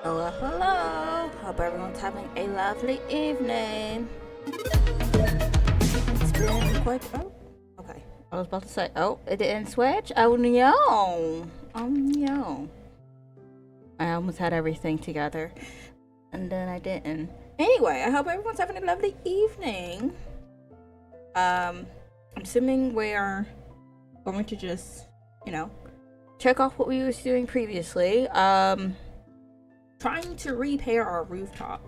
Hello, hello. Hope everyone's having a lovely evening. It's been quite. Oh, okay. I was about to say, oh, it didn't switch. Oh no. Oh no. I almost had everything together, and then I didn't. Anyway, I hope everyone's having a lovely evening. I'm assuming we are going to just, check off what we was doing previously. Trying to repair our rooftop.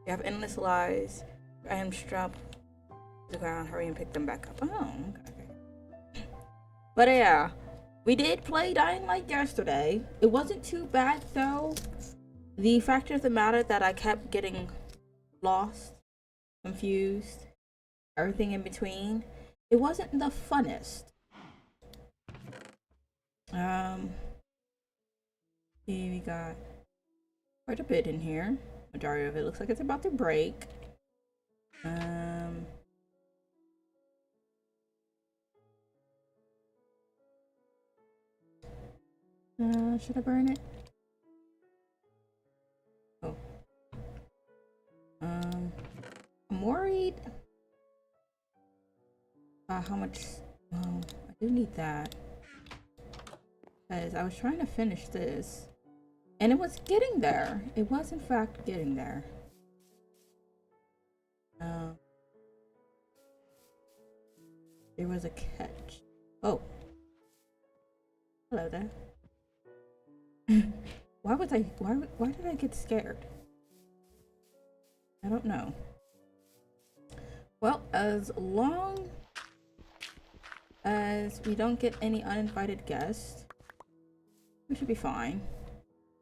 We have endless lies. I am strapped to the ground. Hurry and pick them back up. Oh, okay. But yeah, we did play Dying Light yesterday. It wasn't too bad though. The fact of the matter that I kept getting lost, confused, everything in between. It wasn't the funnest. Here we got quite a bit in here. Majority of it looks like it's about to break. Should I burn it? Oh. I'm worried about how much. Oh, I do need that. Because I was trying to finish this. And it was getting there. It was, in fact, getting there. There was a catch. Oh. Hello there. Why did I get scared? I don't know. Well, as long as we don't get any uninvited guests, we should be fine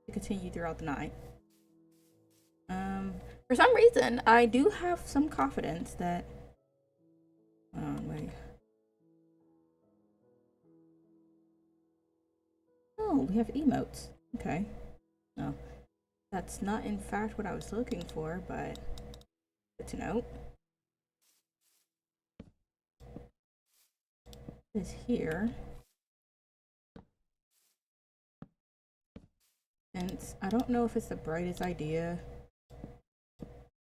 to continue throughout the night. For some reason, I do have some confidence that. Wait. Oh, we have emotes. Okay. No, that's not in fact what I was looking for, but good to know. Is here. And I don't know if it's the brightest idea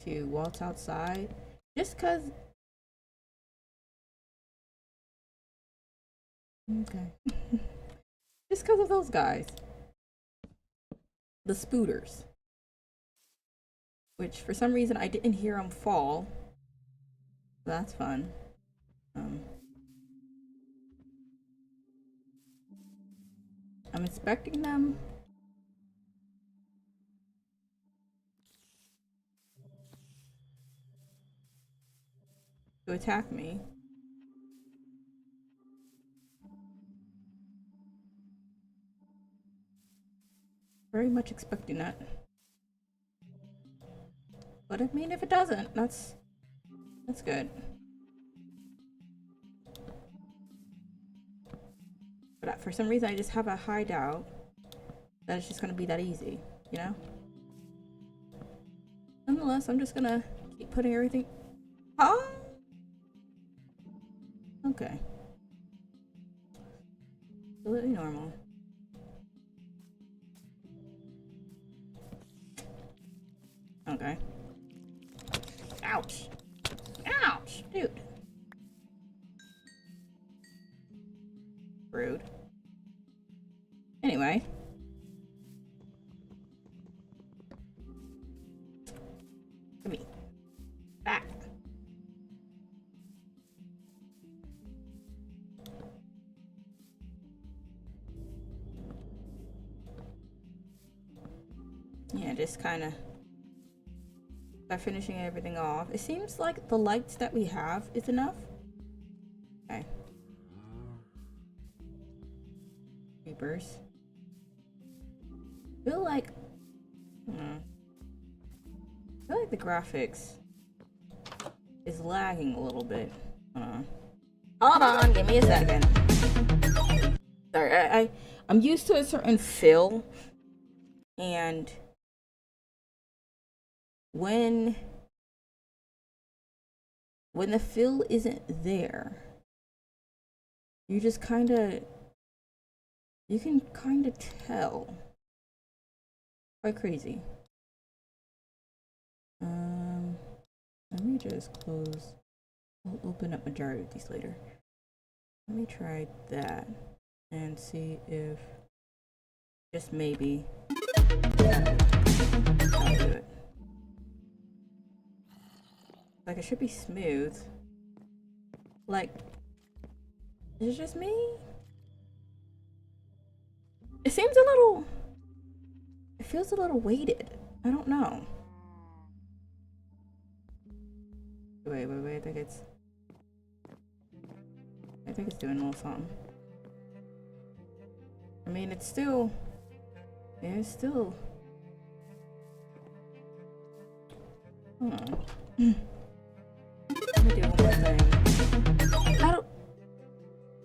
to waltz outside, just cause. Okay. Just cause of those guys. The spooters. Which for some reason I didn't hear them fall. So that's fun. I'm expecting them to attack me. Very much expecting that. But I mean, if it doesn't, that's good. But for some reason, I just have a high doubt that it's just gonna be that easy, you know? Nonetheless, I'm just gonna keep putting everything. Oh! Okay. Completely normal. Okay. Ouch! Ouch! Dude. Rude. Anyway. Come here. Back. Yeah, just kind of by finishing everything off. It seems like the lights that we have is enough. Okay. Creepers. I feel like the graphics is lagging a little bit. Hold on, give me a second. Sorry, I'm used to a certain feel, and when the feel isn't there, you just you can kind of tell. Quite crazy. Let me just close. I'll open up majority of these later. Let me try that and see if just maybe I'll do it. Like it should be smooth. Like, is it just me? It seems a little. It feels a little weighted. I don't know. Wait. I think it's doing a little something. I mean, it's still. Yeah, it's still. Hold on. Let me do one more thing. I don't.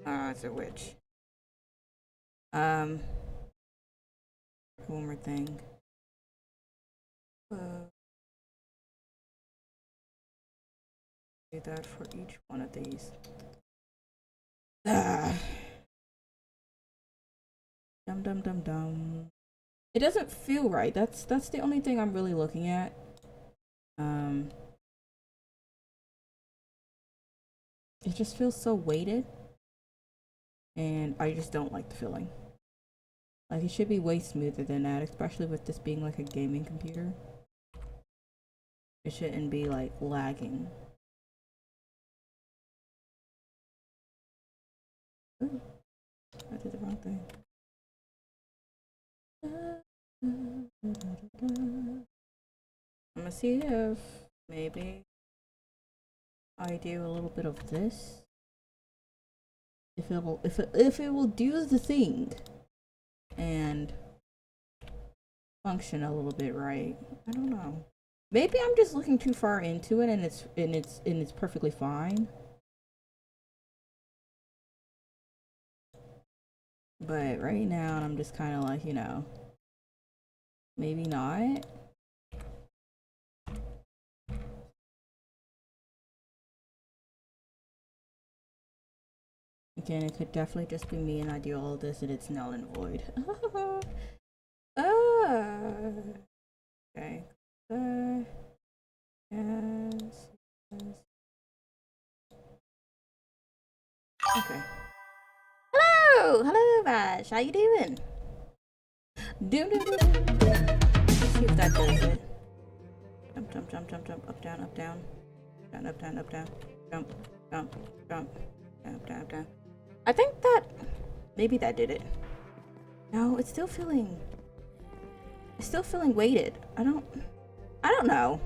Ah, it's a witch. One more thing. Do that for each one of these. Dum. It doesn't feel right. That's the only thing I'm really looking at. It just feels so weighted, and I just don't like the feeling. Like, it should be way smoother than that, especially with this being like a gaming computer. It shouldn't be like lagging. Ooh, I did the wrong thing. I'm gonna see if maybe I do a little bit of this. If it will do the thing and function a little bit right. I don't know. Maybe I'm just looking too far into it and it's perfectly fine. But right now I'm just kind of like, you know, maybe not. Again, it could definitely just be me and I do all this and it's null and void. Okay. Yes. Okay. Hello, Vash. How you doing? Let's see if that does it. Jump, up, down, up, down, up, down, jump, up, down. I think that maybe that did it. No, it's still feeling weighted. I don't know.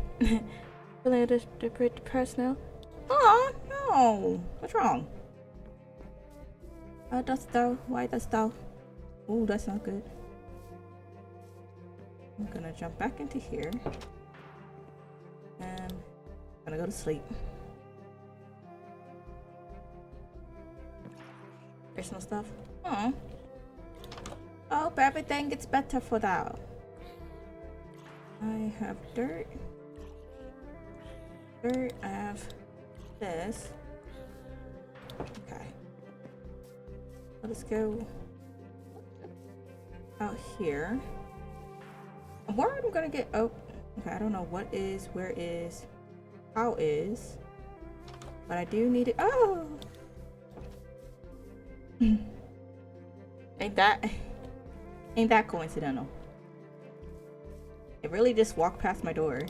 Feeling a bit depressed now. Oh no, what's wrong? Dust though. Why dust though? Oh, that's not good. I'm gonna jump back into here and I'm gonna go to sleep. Personal stuff. Oh. Hope everything gets better for that. I have dirt. I have this. Okay. Let's go out here. Where I'm gonna get, oh, okay, I don't know what is, where is, how is, but I do need it. Oh! Ain't that coincidental? It really just walked past my door.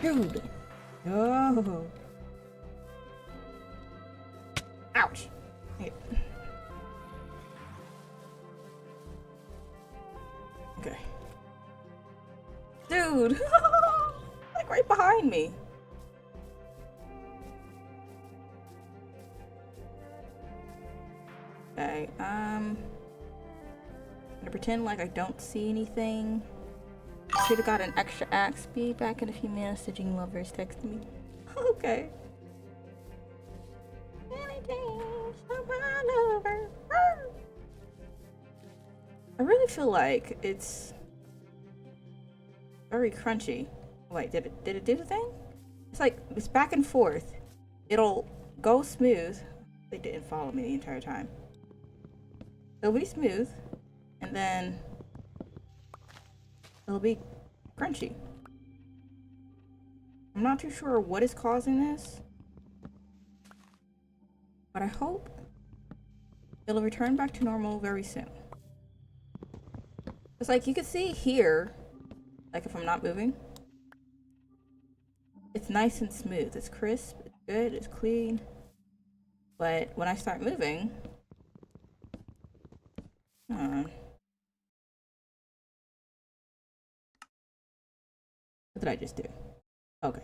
Dude! Oh! Ouch! Okay. Dude! Like right behind me. Okay, I'm gonna pretend like I don't see anything. Should've got an extra axe. Be back in a few minutes. The Dream Lovers texted me. Okay. I really feel like it's very crunchy. Wait, did it do the thing? It's like it's back and forth. It'll go smooth. They didn't follow me the entire time. It'll be smooth, and then it'll be crunchy. I'm not too sure what is causing this, but I hope it'll return back to normal very soon. It's like you can see here, like if I'm not moving, it's nice and smooth. It's crisp, it's good, it's clean. But when I start moving, what did I just do? Okay.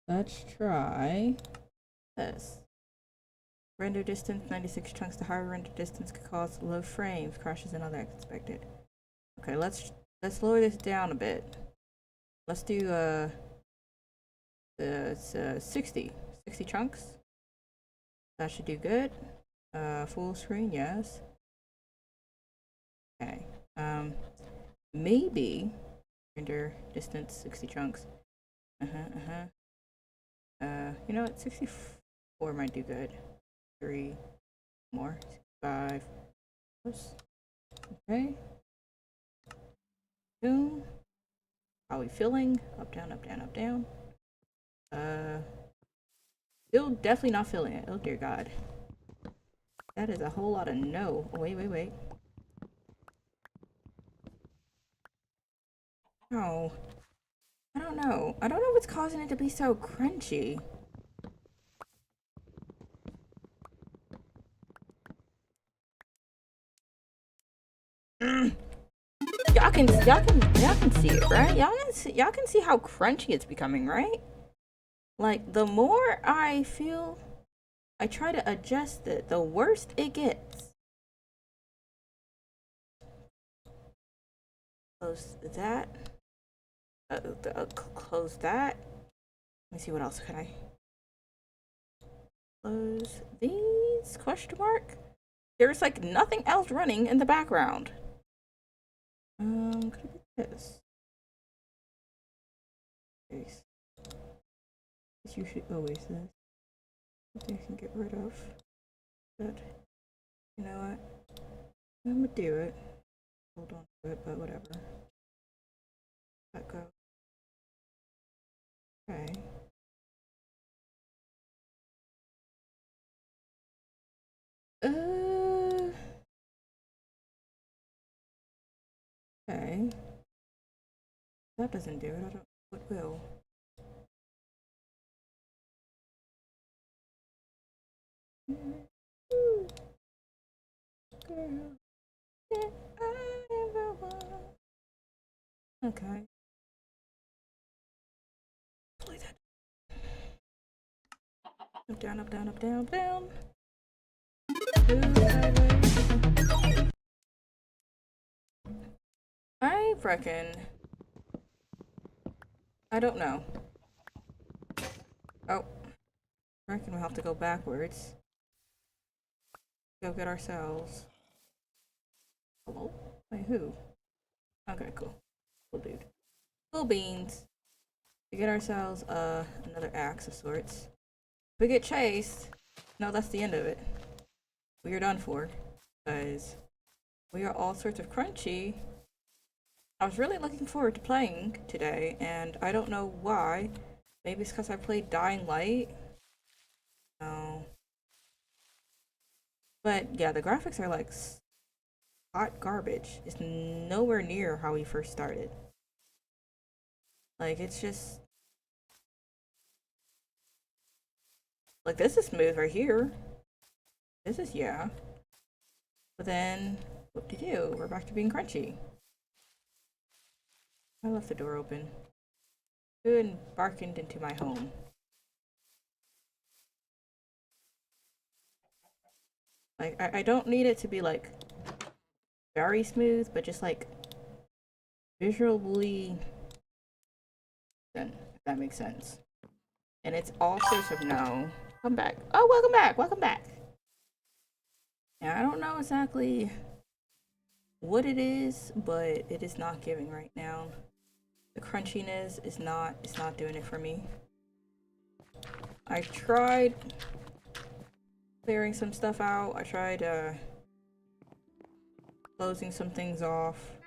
Let's try this. Render distance 96 chunks. The higher render distance could cause low frames, crashes, and other expected. Okay, let's lower this down a bit. Let's do 60 chunks. That should do good. Full screen, yes. Okay. Maybe render distance 60 chunks. You know what? 64 might do good. 3 more. 5. Okay. Boom. How are we feeling? Up, down, up, down, up, down. Still definitely not feeling it. Oh dear God. That is a whole lot of no. Oh, wait. No. I don't know. I don't know what's causing it to be so crunchy. Y'all can see it, right? Y'all can see how crunchy it's becoming, right? Like the more I feel I try to adjust it, the worse it gets. Close that. Close that. Let me see, what else can I close these? Question mark. There's like nothing else running in the background. Could it be this? This usually always this. Something I can get rid of. But you know what? I'm gonna do it. Hold on to it, but whatever. Let go. Okay. Okay. That doesn't do it. I don't know what will. Girl, that I ever want. Okay. Play that. Up, down, up, down, up, down, down. I reckon. I don't know. Oh. I reckon we'll have to go backwards. Go get ourselves. Hello? Wait, who? Okay, cool. Cool dude. Cool beans. To get ourselves another axe of sorts. If we get chased, no, that's the end of it. We are done for. Guys, we are all sorts of crunchy. I was really looking forward to playing today, and I don't know why. Maybe it's because I played Dying Light. No. But yeah, the graphics are like hot garbage. It's nowhere near how we first started. Like, it's just like, this is smooth right here. This is, yeah. But then, what to do? We're back to being crunchy. I left the door open. Good, and barked into my home. Like, I don't need it to be like very smooth, but just like visually, then if that makes sense. And it's all sorts of no. Come back. Oh, welcome back. Welcome back. Now, I don't know exactly what it is, but it is not giving right now. The crunchiness is not, it's not doing it for me. I tried clearing some stuff out. I tried closing some things off.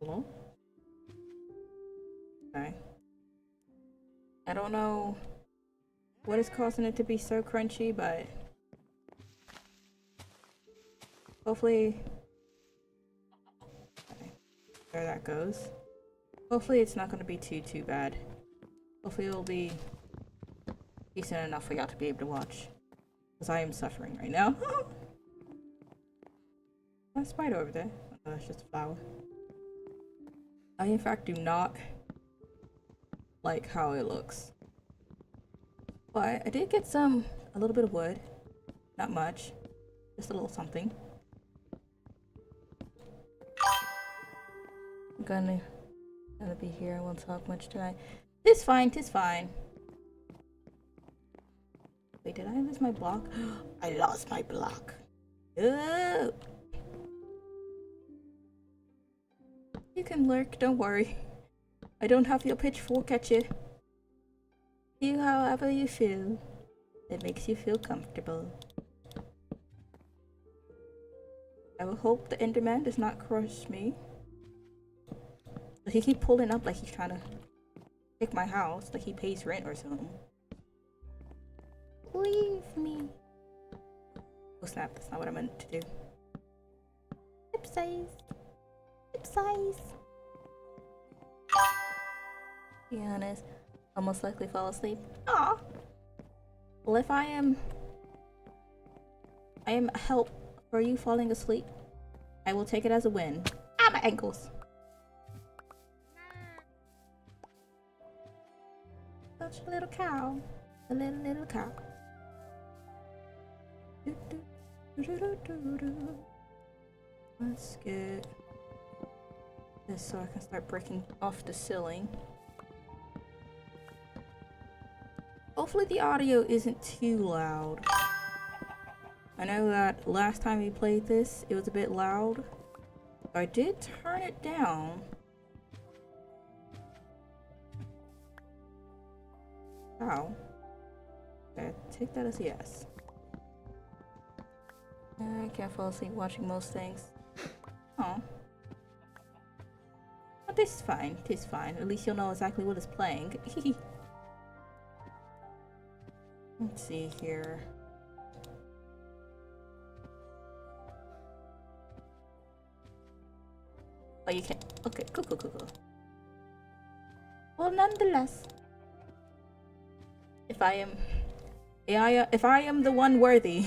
Hello? Okay. I don't know what is causing it to be so crunchy, but hopefully, okay, there that goes. Hopefully it's not going to be too bad. Hopefully it'll be decent enough for y'all to be able to watch, because I am suffering right now. A spider over there. Oh, that's just a flower. I in fact do not like how it looks. But I did get a little bit of wood. Not much. Just a little something. I'm gonna be here. I won't talk much tonight. Tis fine, tis fine. Wait, did I lose my block? I lost my block. Oh. You can lurk, don't worry. I don't have your pitchfork at you. Do however you feel. That makes you feel comfortable. I will hope the Enderman does not crush me. He keep pulling up like he's trying to take my house, like he pays rent or something. Leave me. Oh snap, that's not what I meant to do. Hip size. Hip size. Be honest, I'll most likely fall asleep. Aw. Well, if I am a help for you falling asleep, I will take it as a win. Ah, my ankles. Such a little cow. A little cow. Let's get this so I can start breaking off the ceiling. Hopefully the audio isn't too loud. I know that last time we played this, it was a bit loud. I did turn it down. Wow. Okay, take that as a yes. I can't fall asleep watching most things. Oh. But this is fine. This is fine. At least you'll know exactly what it's playing. Let's see here. Oh, you can't. Okay, cool. Well, nonetheless, if I am the one worthy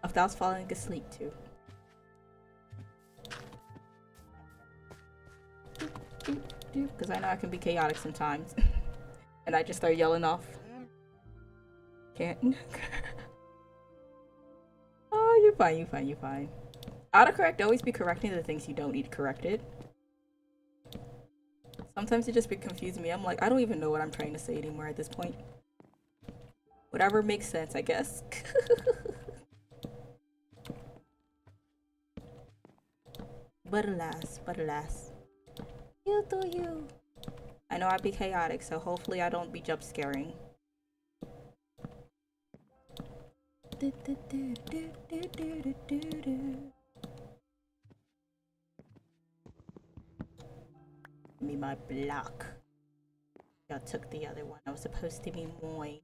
of thou falling asleep too. Because I know I can be chaotic sometimes, and I just start yelling off. Can't. Oh, you're fine. Autocorrect always be correcting the things you don't need corrected. Sometimes it just be confusing me. I'm like, I don't even know what I'm trying to say anymore at this point. Whatever makes sense, I guess. But alas. You do you. I know I'd be chaotic, so hopefully I don't be jump scaring. Give me my block. Y'all took the other one. I was supposed to be mine.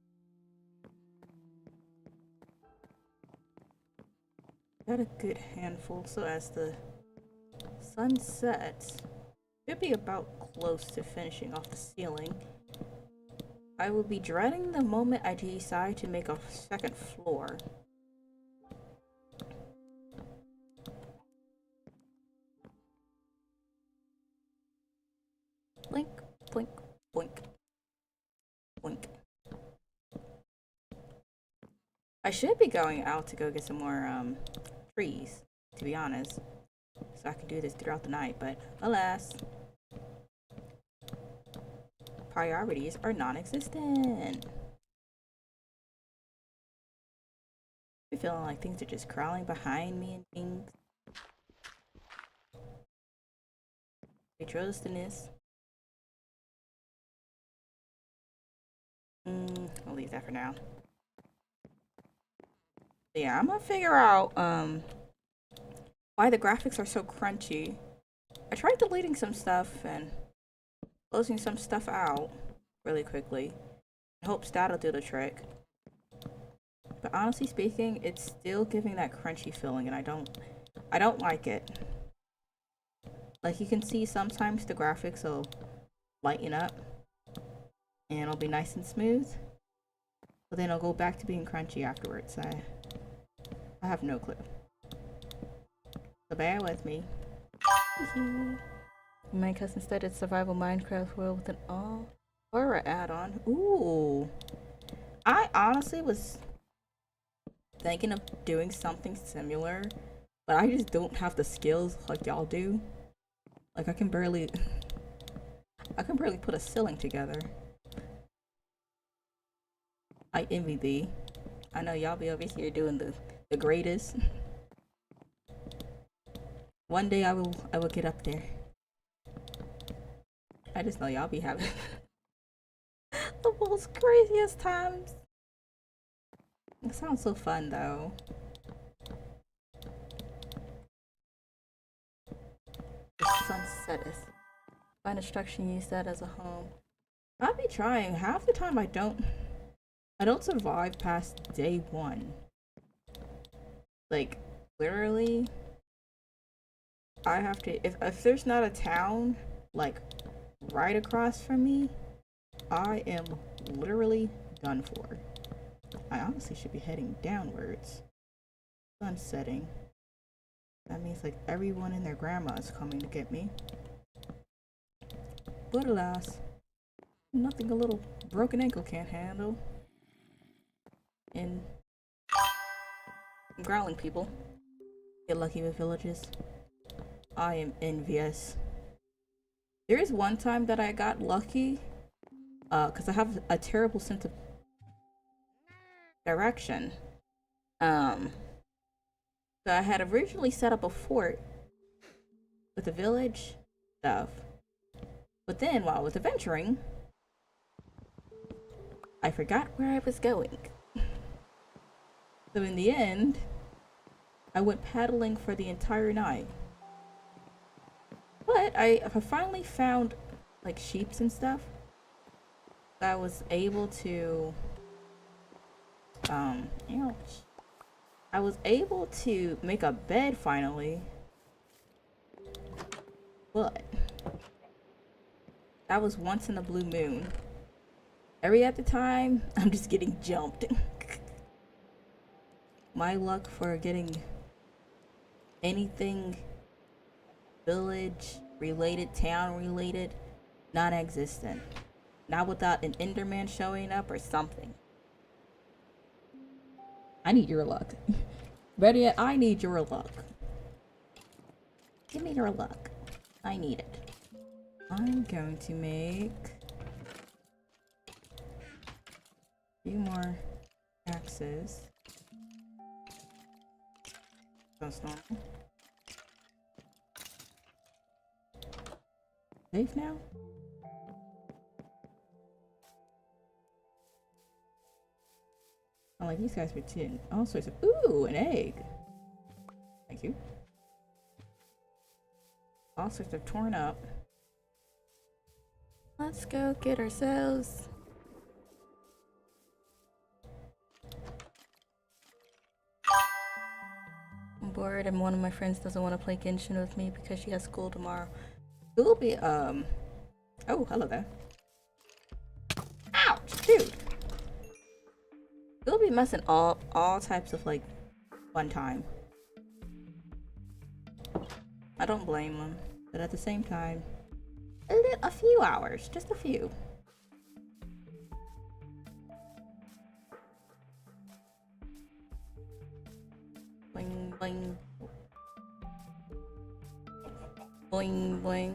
Got a good handful, so as the sun sets, should be about close to finishing off the ceiling. I will be dreading the moment I decide to make a second floor. Blink, blink, blink, blink. I should be going out to go get some more trees, to be honest, so I can do this throughout the night, but alas, priorities are non-existent. I'm feeling like things are just crawling behind me and things. We trust in this. I'll leave that for now. Yeah, I'm gonna figure out why the graphics are so crunchy. I tried deleting some stuff and closing some stuff out really quickly, Hopes that'll do the trick. But honestly speaking, it's still giving that crunchy feeling, and I don't like it. Like, you can see sometimes the graphics will lighten up and it'll be nice and smooth, but then it'll go back to being crunchy afterwards. I have no clue. So bear with me. Minecraft instead of survival Minecraft world with an all horror add-on. Ooh. I honestly was thinking of doing something similar, but I just don't have the skills like y'all do. Like, I can barely put a ceiling together. I envy thee. I know y'all be over here doing the greatest. One day I will get up there. I just know y'all be having the most craziest times. It sounds so fun though. The sunset is. Find a structure and use that as a home. I'll be trying. Half the time I don't survive past day 1. Like, literally, I have to, if there's not a town like right across from me, I am literally done for. I honestly should be heading downwards. Sun setting. That means like everyone and their grandma is coming to get me. But alas, nothing a little broken ankle can't handle. And growling people get lucky with villages. I am envious. There is one time that I got lucky, because I have a terrible sense of direction. So I had originally set up a fort with the village stuff, but then while I was adventuring, I forgot where I was going. So in the end, I went paddling for the entire night. But I finally found like sheeps and stuff. I was able to ouch. I was able to make a bed finally. But that was once in a blue moon. Every other time, I'm just getting jumped. My luck for getting anything village related, town related, non-existent. Not without an Enderman showing up or something. I need your luck. Better yet, I need your luck. Give me your luck. I need it. I'm going to make a few more axes. That's normal. Safe now? Oh, like these guys were tin. All sorts of. Ooh, an egg. Thank you. All sorts of torn up. Let's go get ourselves. I'm bored and one of my friends doesn't want to play Genshin with me because she has school tomorrow. It will be, oh, hello there. Ouch, dude. We'll be messing all types of like fun time. I don't blame them, but at the same time, a few hours, just a few. Boing boing. Boing boing.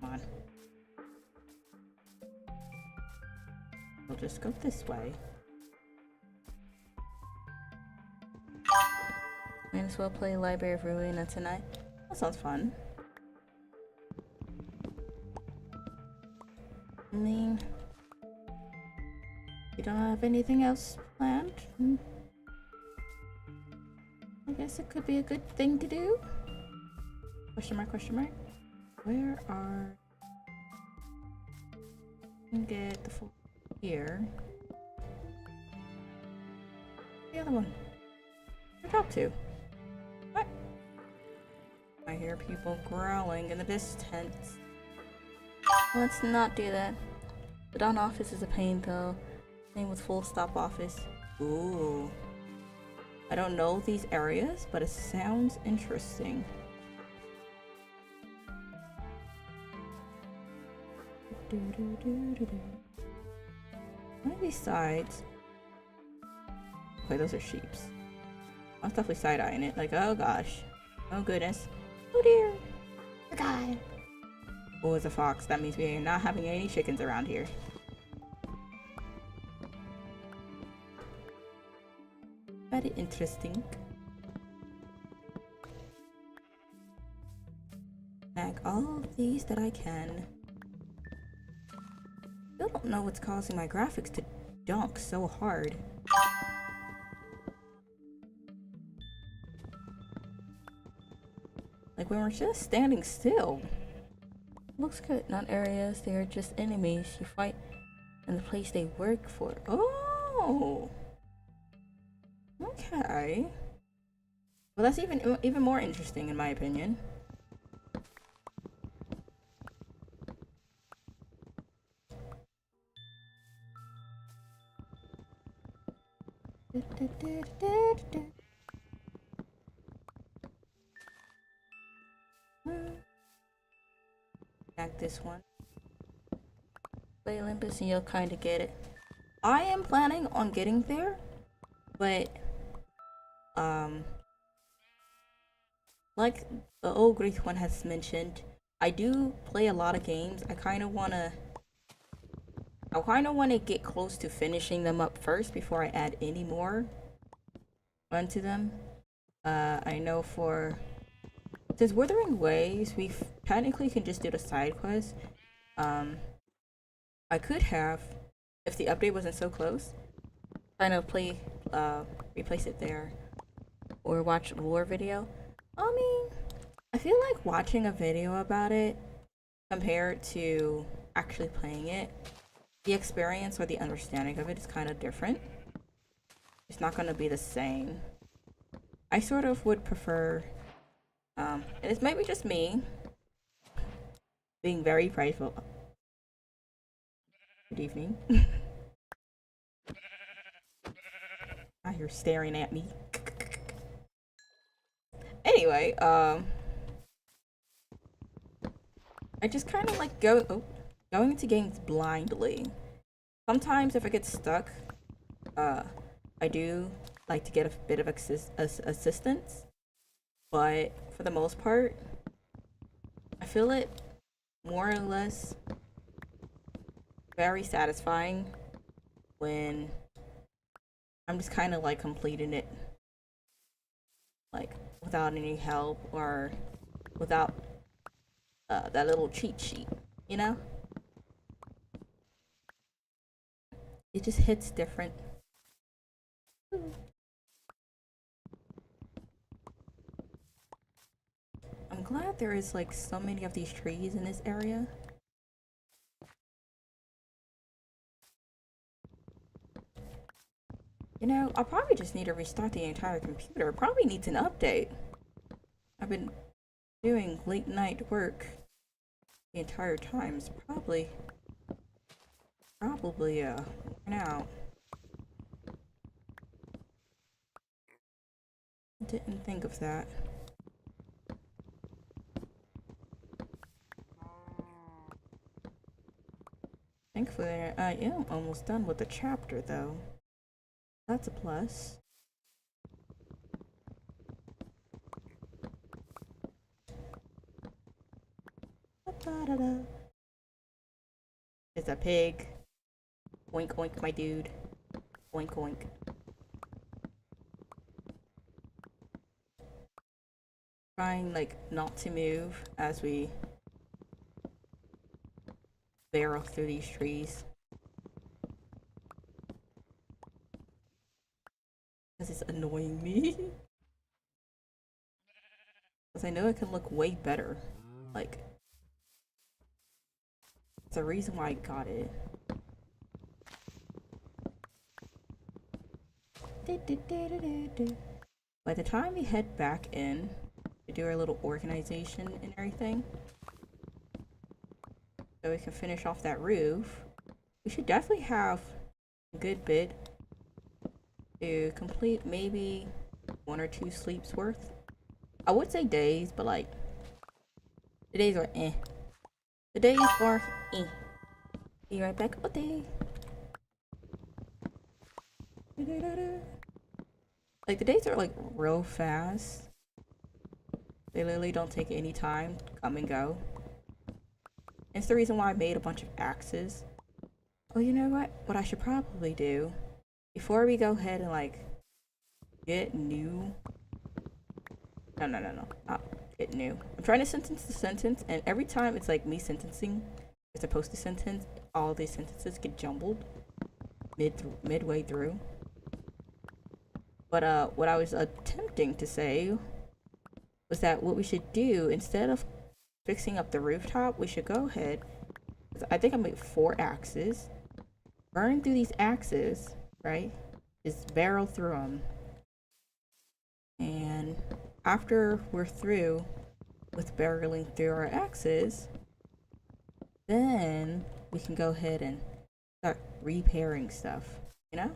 Come on. We'll just go this way. Might as well play Library of Ruina tonight. That sounds fun. I mean, you don't have anything else planned? I guess it could be a good thing to do. Question mark, question mark. Where are... And get the full here. The other one. Where'd it drop to? What? I hear people growling in the distance. Let's not do that. The Dawn office is a pain though. Same with Full Stop office. Ooh. I don't know these areas, but it sounds interesting. One of these sides. Okay, those are sheeps. I was definitely side-eyeing it. Like, oh gosh. Oh goodness. Oh dear. The guy. Oh, it's a fox. That means we are not having any chickens around here. Very interesting. Snag all of these that I can. Still don't know what's causing my graphics to dunk so hard. Like when we're just standing still. Looks good. Not areas, they are just enemies you fight in the place they work for. Oh! Okay. Well, that's even more interesting in my opinion. Back this one. Play Olympus and you'll kind of get it. I am planning on getting there, but like the old Greek one has mentioned, I do play a lot of games. I kind of want to get close to finishing them up first before I add any more onto them. I know for since Wuthering Waves, we technically can just do the side quest. I could have, if the update wasn't so close, kind of replace it there, or watch a lore video. I mean, I feel like watching a video about it compared to actually playing it, the experience or the understanding of it is kind of different. It's not going to be the same. I sort of would prefer, and it's maybe just me being very prideful. Good evening. Ah, you're staring at me. Anyway, I just kind of like going into games blindly. Sometimes if I get stuck, I do like to get a bit of assistance, but for the most part, I feel it more or less very satisfying when I'm just kind of like completing it like without any help or without that little cheat sheet, you know? It just hits different. I'm glad there is like so many of these trees in this area. You know, I'll probably just need to restart the entire computer. It probably needs an update. I've been doing late night work the entire time. It's probably worn out. Didn't think of that. Thankfully, I am almost done with the chapter though. That's a plus. It's a pig. Oink oink, my dude. Oink oink. Trying like not to move as we barrel through these trees. Because it's annoying me. Because I know it can look way better. Like, it's the reason why I got it. By the time we head back in to do our little organization and everything, so we can finish off that roof, we should definitely have a good bit to complete, maybe 1 or 2 sleeps worth. I would say days, but like the days are eh. The days are eh. Be right back. Oh, day. Like the days are like real fast. They literally don't take any time to come and go. It's the reason why I made a bunch of axes. Oh, you know what? What I should probably do before we go ahead and like get new. No, not get new. I'm trying to sentence the sentence, and every time it's like me sentencing, as opposed to sentence, all these sentences get jumbled midway through. But what I was attempting to say was that what we should do, instead of fixing up the rooftop, we should go ahead. I think I made 4 axes. Burn through these axes, right? Just barrel through them. And after we're through with barreling through our axes, then we can go ahead and start repairing stuff, you know?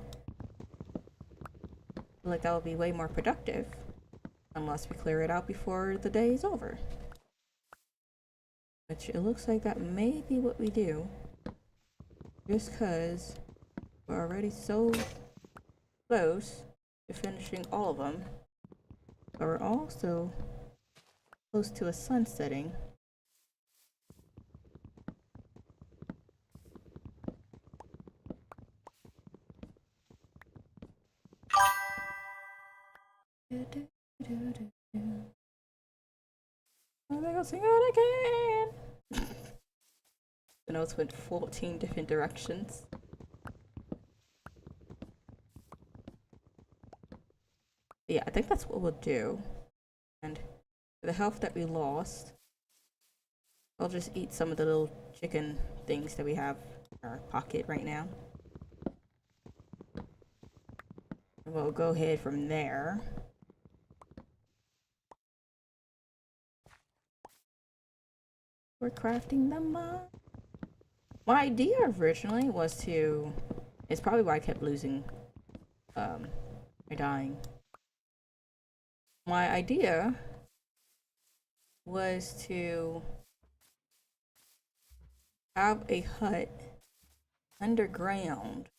I feel like that would be way more productive, unless we clear it out before the day is over. Which it looks like that may be what we do, just because we're already so close to finishing all of them, but we're also close to a sun setting. I think I'll sing it again. The notes went 14 different directions. Yeah, I think that's what we'll do. And for the health that we lost, I'll just eat some of the little chicken things that we have in our pocket right now. And we'll go ahead from there. We're crafting them up. My idea originally was to, it's probably why I kept losing, or dying. My idea was to have a hut underground.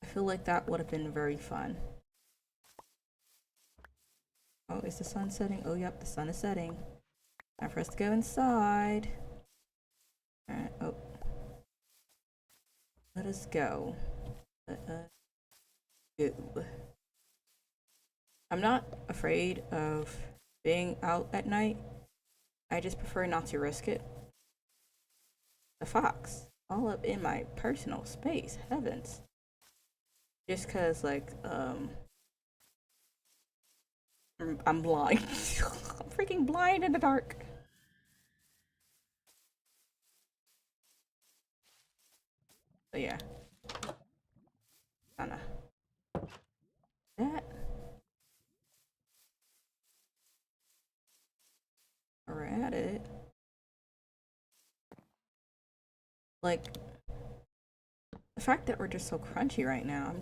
I feel like that would have been very fun. Oh, is the sun setting? Oh, yep, the sun is setting. Time for us to go inside. Alright, oh. Let us go. Let us go. I'm not afraid of being out at night. I just prefer not to risk it. The fox. All up in my personal space. Heavens. Just cause like, I'm blind. I'm freaking blind in the dark. But yeah. Kinda. That. We're at it. Like, the fact that we're just so crunchy right now,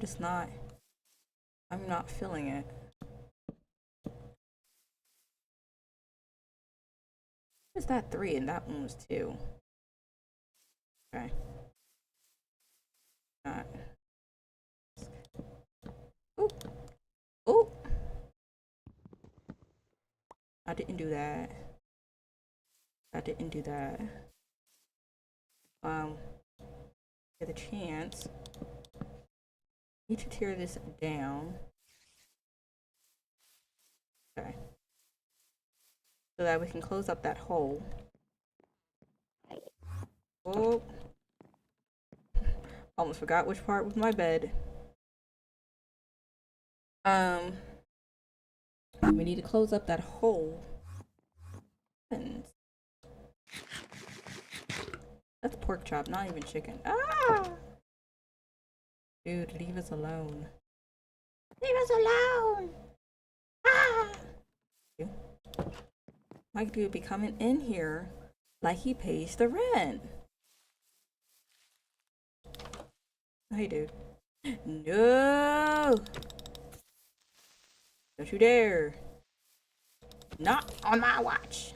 I'm not feeling it. Is that 3 and that one was 2? Okay. Not. Oh. Oh. I didn't do that. I didn't do that. Get a chance. Need to tear this down. Okay. So that we can close up that hole. Oh. Almost forgot which part was my bed. We need to close up that hole. That's pork chop, not even chicken. Ah! Dude, leave us alone. Leave us alone! Ah! My dude be coming in here like he pays the rent. Hey, dude. No! Don't you dare. Not on my watch.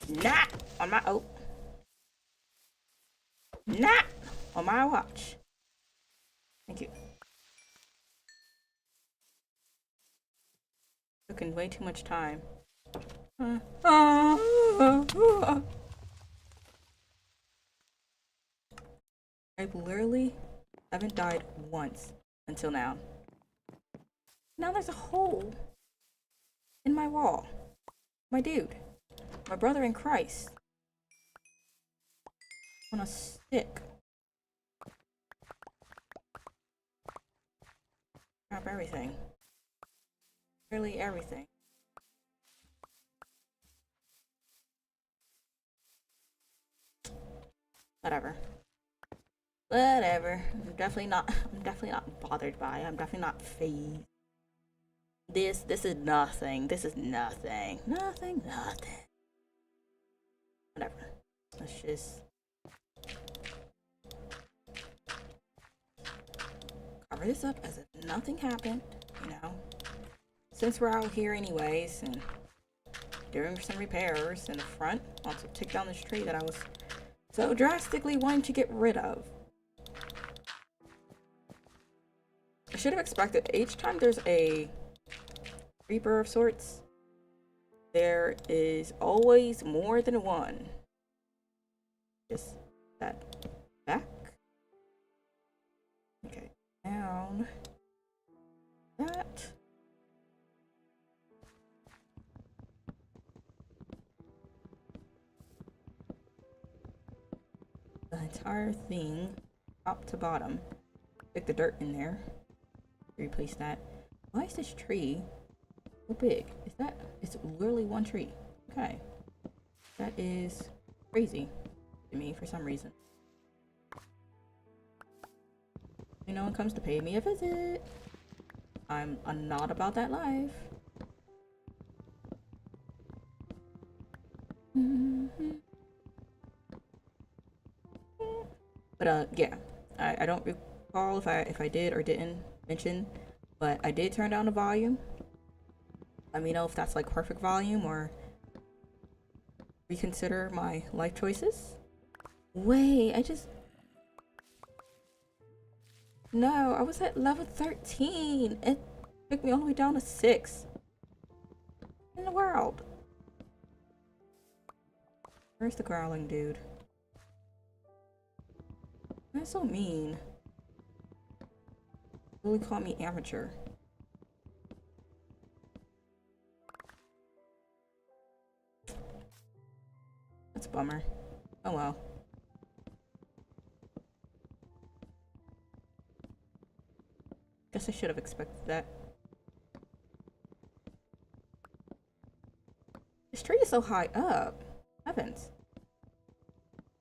Not on my... Oh. Not on my watch. Thank you. Taking way too much time. I literally haven't died once until now. Now there's a hole in my wall. My dude. My brother in Christ. On a stick. Grab everything. Nearly everything. Whatever. Whatever. I'm definitely not bothered by it. I'm definitely not phased. This is nothing. This is nothing. Nothing. Whatever. Let's just cover this up as if nothing happened, you know. Since we're out here anyways and doing some repairs in the front, also take down this tree that I was so drastically wanting to get rid of. I should have expected each time there's a creeper of sorts, there is always more than one. Just that back. Okay, down. That. The entire thing, top to bottom. Stick the dirt in there. Replace that. Why is this tree so big? Is that? It's literally one tree. Okay. That is crazy to me for some reason. No one comes to pay me a visit. I'm not about that life. But yeah, I don't recall if I did or didn't mention, but I did turn down the volume. Let me know if that's like perfect volume or reconsider my life choices. Wait, no, I was at level 13. It took me all the way down to 6. In the world. Where's the growling dude? That's so mean. Really call me amateur. That's a bummer. Oh well. Guess I should have expected that. This tree is so high up. Heavens.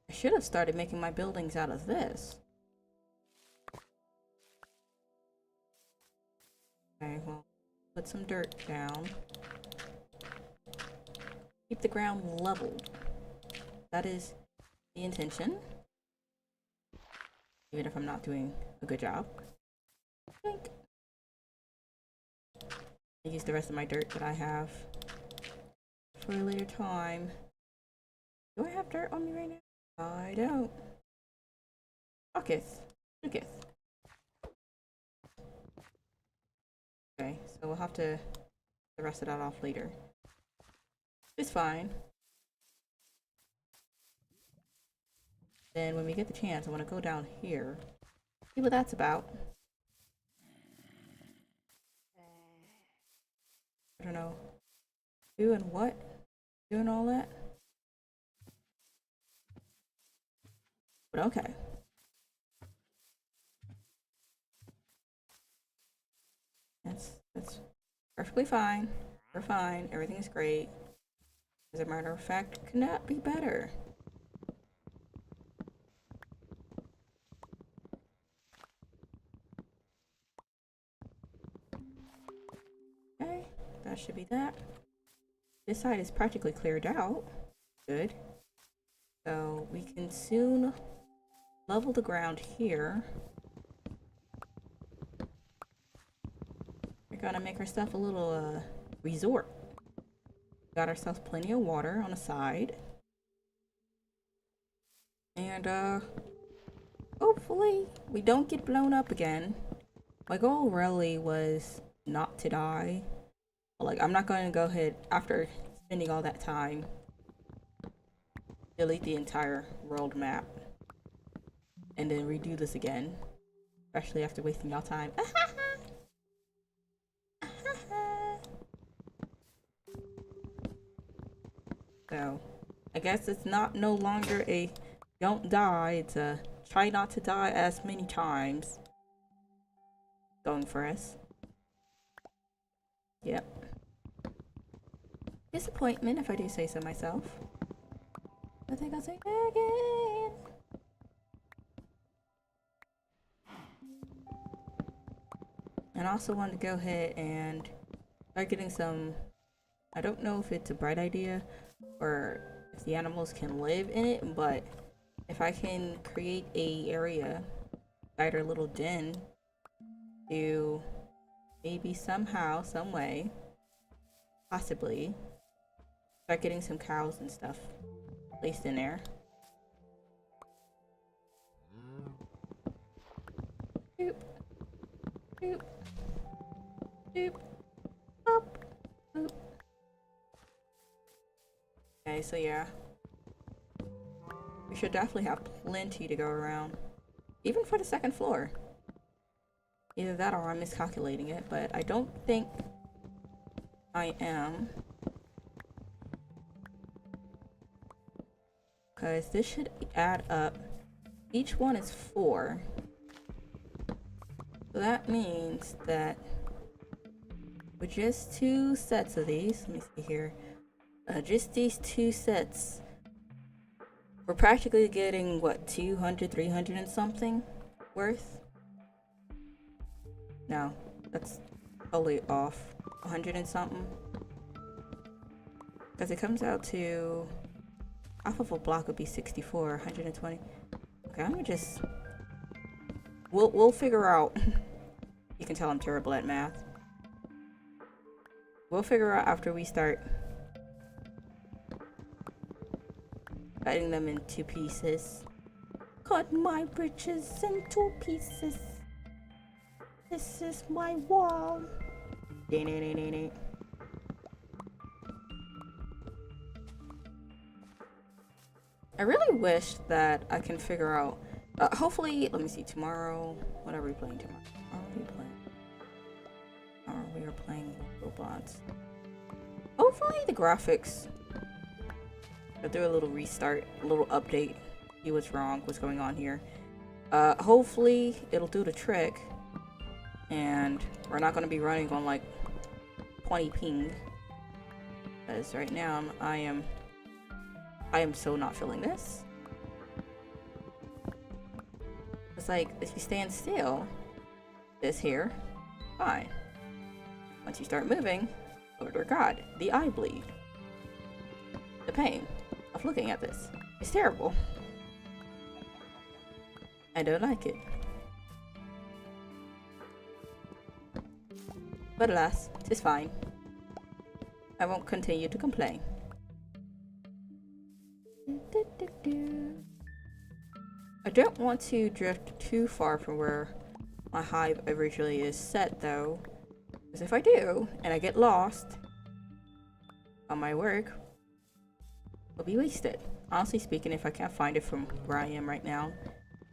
I should have started making my buildings out of this. Okay, well, put some dirt down. Keep the ground leveled. That is the intention. Even if I'm not doing a good job. I use the rest of my dirt that I have for a later time. Do I have dirt on me right now? I don't. Looketh. Okay, so we'll have to the rest of that off later. It's fine. Then when we get the chance, I want to go down here. See what that's about. I don't know. Doing what? Doing all that? But okay. That's perfectly fine. We're fine. Everything is great. As a matter of fact, could not be better. that should be that. This side is practically cleared out. Good. So we can soon level the ground here. We're gonna make ourselves a little resort. Got ourselves plenty of water on the side. And hopefully we don't get blown up again. My goal really was not to die. Like, I'm not going to go ahead after spending all that time delete the entire world map and then redo this again, especially after wasting y'all time. So I guess it's no longer a don't die, it's a try not to die as many times going for us. Yep. Disappointment, if I do say so myself. I think I'll say again. And I also wanted to go ahead and start getting some, I don't know if it's a bright idea or if the animals can live in it, but if I can create a area, like our little den, to maybe somehow, some way, possibly start getting some cows and stuff placed in there. Doop, doop, doop, up, boop. Okay, so yeah, we should definitely have plenty to go around, even for the second floor. Either that or I'm miscalculating it, but I don't think I am. Because this should add up. Each one is 4. So that means that with just 2 sets of these, let me see here. Just these 2 sets, we're practically getting, what, 200, 300 and something worth? No, that's totally off. 100 and something. Because it comes out to, half of a block would be 64, 120. Okay, I'm gonna just, we'll figure out. You can tell I'm terrible at math. We'll figure out after we start cutting them into pieces. Cut my britches into pieces. This is my wall. I really wish that I can figure out, hopefully, let me see, tomorrow, what are we playing tomorrow? We are playing Roblox. Hopefully the graphics, I'll do a little restart, a little update, see what's wrong, what's going on here. Hopefully it'll do the trick, and we're not going to be running on like 20 ping, because right now I am so not feeling this. It's like, if you stand still, this here, fine. Once you start moving, Lord or God, the eye bleed. The pain of looking at this is terrible. I don't like it. But alas, 'tis fine. I won't continue to complain. I don't want to drift too far from where my hive originally is set though, because if I do, and I get lost on my work, it'll be wasted. Honestly speaking, if I can't find it from where I am right now,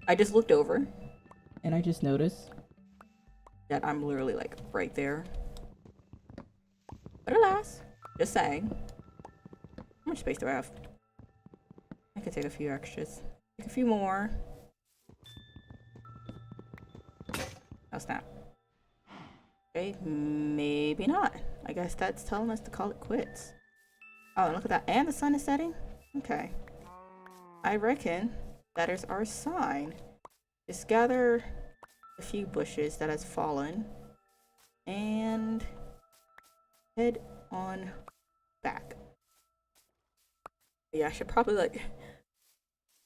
I just looked over, and I just noticed that I'm literally like right there. But alas, just saying. How much space do I have? I could take a few extras. Take a few more. Oh snap. Okay, maybe not. I guess that's telling us to call it quits. Oh, look at that. And the sun is setting? Okay. I reckon that is our sign. Just gather a few bushes that has fallen. And head on back. Yeah, I should probably like,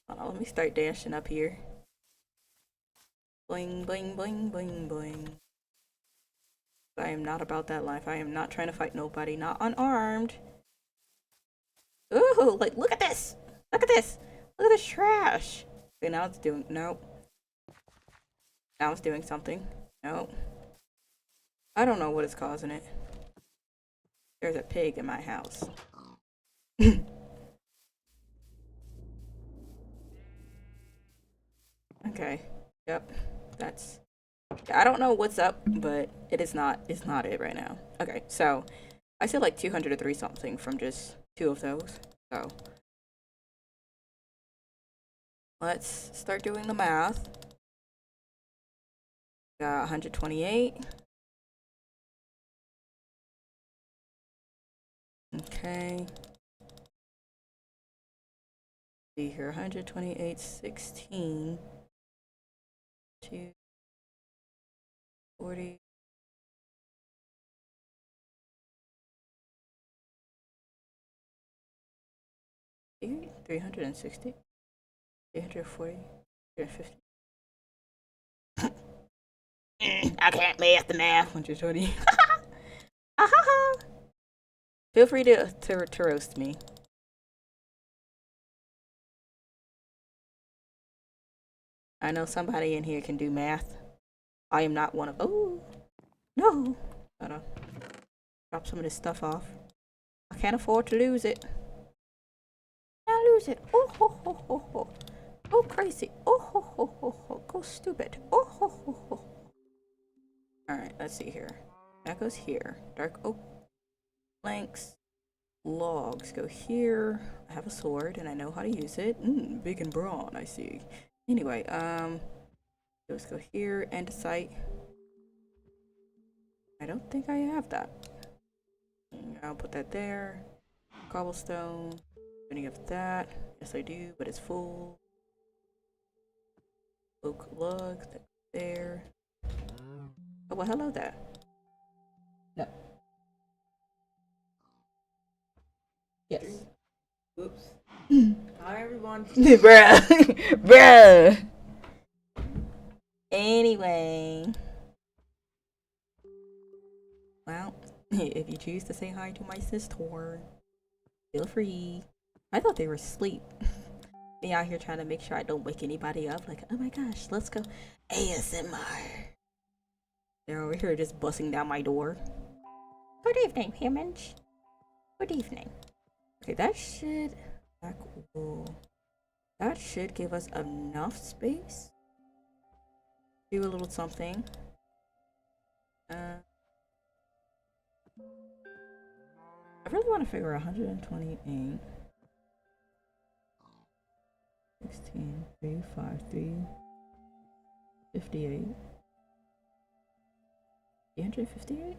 hold on, let me start dashing up here. Bling, bling, bling, bling, bling. I am not about that life. I am not trying to fight nobody, not unarmed. Ooh, like, look at this! Look at this! Look at this trash! Okay, now it's doing, nope. Now it's doing something. Nope. I don't know what is causing it. There's a pig in my house. Okay. Yep. That's... I don't know what's up, but it's not it right now. Okay, so I said like 203 something from just 2 of those. So let's start doing the math. Got 128. Okay. See here, 128, 16, 2, 40. $360, 340, 350. I can't math the math. 120. Feel free to roast me. I know somebody in here can do math. I am not one of. Oh no! Gotta drop some of this stuff off. I can't afford to lose it. I lose it. Oh ho ho ho ho. Go crazy. Oh ho ho ho ho. Go stupid. Oh ho ho ho. Alright, let's see here. That goes here. Dark oak planks. Logs go here. I have a sword and I know how to use it. Big and brawn, I see. Anyway, let's go here. Andesite. I don't think I have that. I'll put that there. Cobblestone. Any of that? Yes, I do, but it's full. Oak log. That's there. Oh, well, hello there. No. Yes. Oops. Hi, everyone. Bruh. Bruh. Anyway. Well, if you choose to say hi to my sister, feel free. I thought they were asleep. Me out here trying to make sure I don't wake anybody up. Like, oh my gosh, let's go ASMR. They're over here just busting down my door. Good evening, humans. Good evening. Okay, that should... Black wool. That should give us enough space. Do a little something. I really want to figure 128. 16, 3, 5, 3, 58. 358?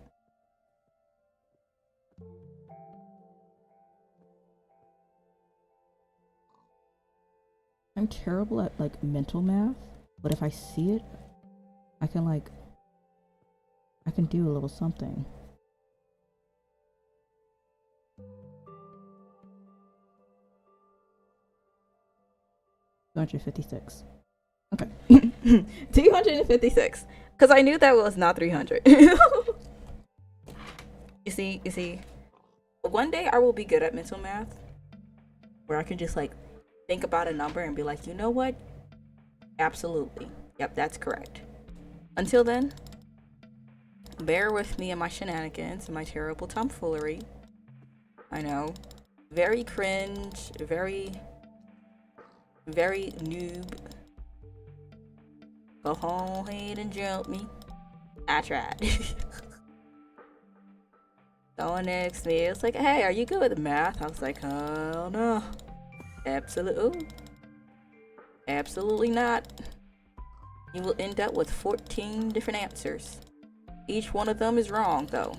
I'm terrible at like mental math, but if I see it, I can do a little something. $256. Okay. 256. Because I knew that was not 300. You see. One day I will be good at mental math. Where I can just like think about a number and be like, you know what? Absolutely. Yep, that's correct. Until then, bear with me and my shenanigans and my terrible tomfoolery. I know. Very cringe, very noob. Go ahead and jump me. I tried. Someone asked me, it's like, hey, are you good with math? I was like, oh no. Absolutely not. You will end up with 14 different answers. Each one of them is wrong though.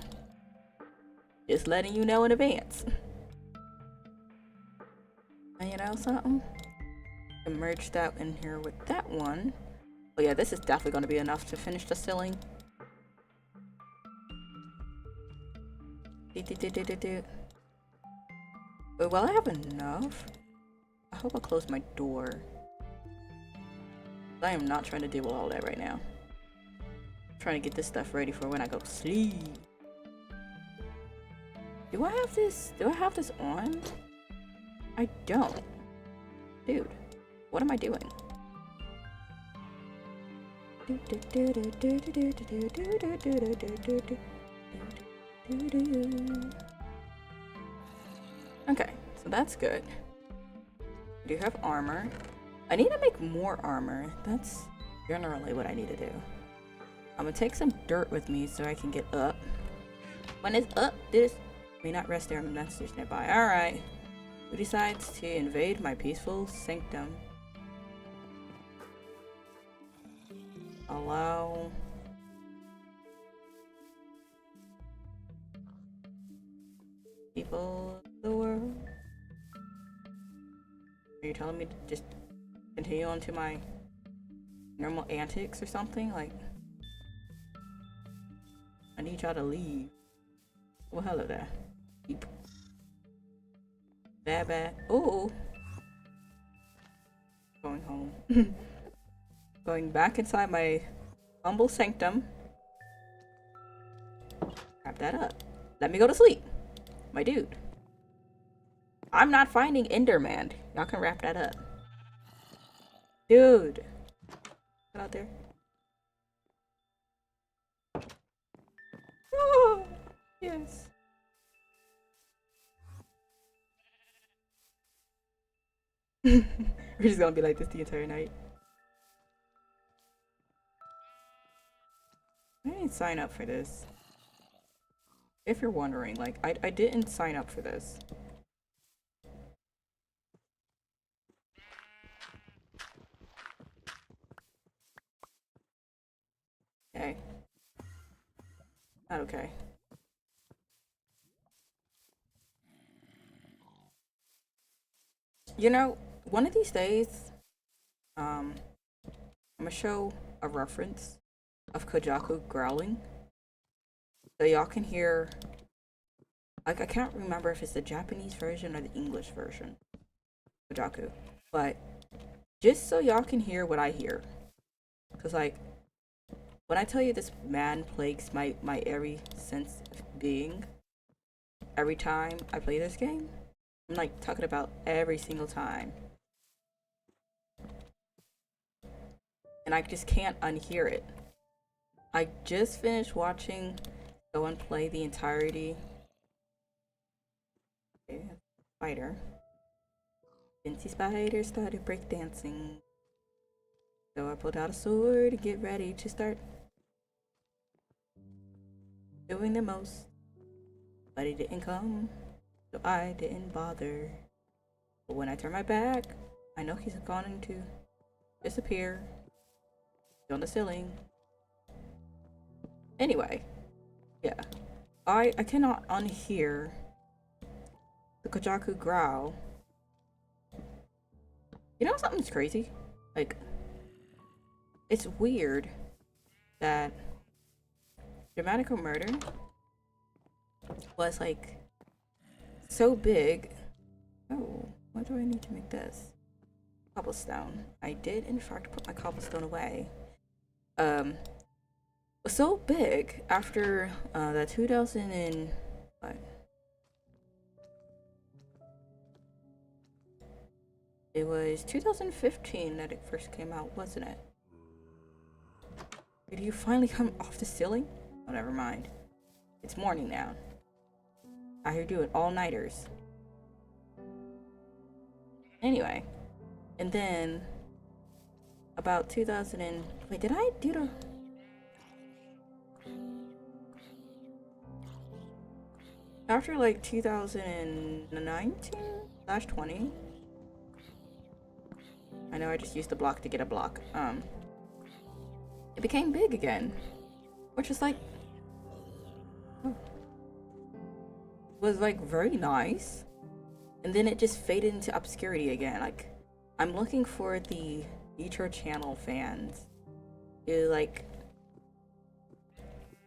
Just letting you know in advance. And you know something? Merge that in here with that one. Oh yeah, this is definitely going to be enough to finish the ceiling. But while I have enough, I hope I close my door. I am not trying to deal with all that right now. I'm trying to get this stuff ready for when I go to sleep. Do I have this? Do I have this on? I don't. Dude, what am I doing? Okay, so that's good. I do have armor. I need to make more armor. That's generally what I need to do. I'm gonna take some dirt with me so I can get up. When it's up, this may not rest there. That's just nearby. Alright. Who decides to invade my peaceful sanctum? Allow. People of the world. Are you telling me to just continue on to my normal antics or something? Like, I need y'all to leave. Well, hello there. Beep. Bad. Oh. Going home. Going back inside my humble sanctum. Wrap that up. Let me go to sleep. My dude. I'm not finding Enderman. Y'all can wrap that up. Dude. Get out there. Oh, yes. We're just gonna be like this the entire night. I didn't sign up for this. If you're wondering, like, I didn't sign up for this. Okay. Not okay. You know, one of these days, I'm gonna show a reference of Kojaku growling. So y'all can hear, like, I can't remember if it's the Japanese version or the English version. Kojaku. But just so y'all can hear what I hear. Cause like, when I tell you this man plagues my every sense of being, every time I play this game, I'm like talking about every single time. And I just can't unhear it. I just finished watching someone play the entirety. Okay, spider. Fancy Spider started breakdancing. So I pulled out a sword to get ready to start doing the most. But he didn't come, so I didn't bother. But when I turn my back, I know he's going to disappear. He's on the ceiling. Anyway, yeah. I cannot unhear the Kojaku growl. You know something's crazy? Like, it's weird that Dramatical Murder was like so big. Oh, why do I need to make this? Cobblestone. I did in fact put my cobblestone away. Was so big after that 2000 and what? It was 2015 that it first came out, wasn't it? Did you finally come off the ceiling? Oh, never mind. It's morning now. I hear doing all-nighters. Anyway, and then about 2000 and wait, did I do the? After like 2019/20. I know I just used the block to get a block. It became big again, which is like, was like very nice. And then it just faded into obscurity again. Like, I'm looking for the Nitro Channel fans who like,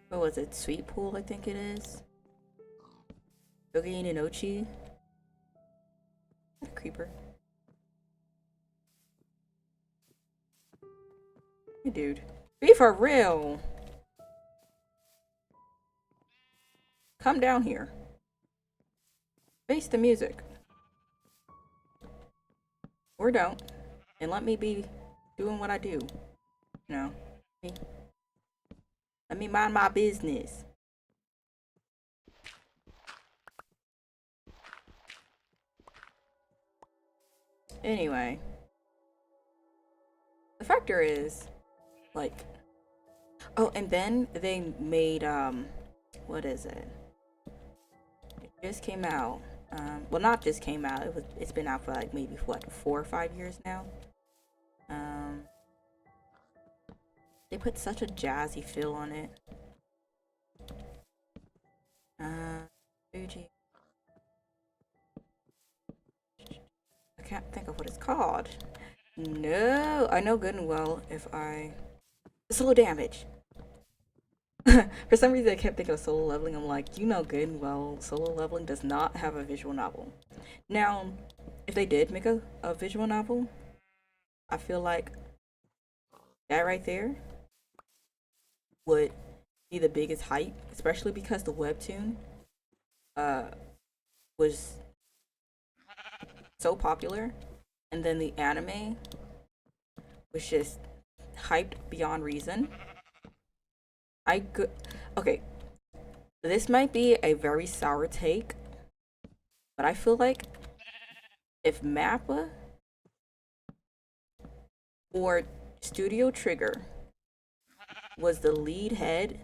what was it, Sweet Pool I think it is. Shogi Inochi. What a creeper. Hey, dude. Be for real. Come down here. Face the music. Or don't. And let me be doing what I do. You know. Let me mind my business. Anyway. The factor is, like, oh, and then they made, what is it? It just came out. Well, not just came out. It's been out for like maybe what 4 or 5 years now. They put such a jazzy feel on it. Fuji. I can't think of what it's called. No, I know good and well if I solo damage. For some reason, I kept thinking of solo leveling. I'm like, you know good and well, solo leveling does not have a visual novel. Now, if they did make a visual novel, I feel like that right there would be the biggest hype, especially because the webtoon was so popular, and then the anime was just hyped beyond reason. Okay, this might be a very sour take, but I feel like if MAPPA or Studio Trigger was the lead head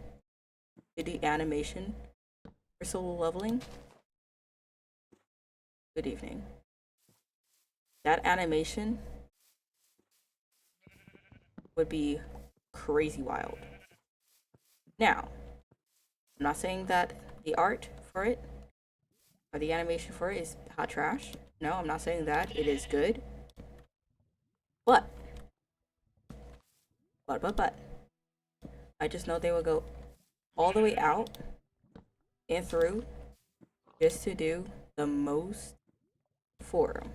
to the animation for solo leveling, good evening. That animation would be crazy wild. Now, I'm not saying that the art for it or the animation for it is hot trash. No, I'm not saying that. It is good. But, I just know they will go all the way out and through just to do the most for them.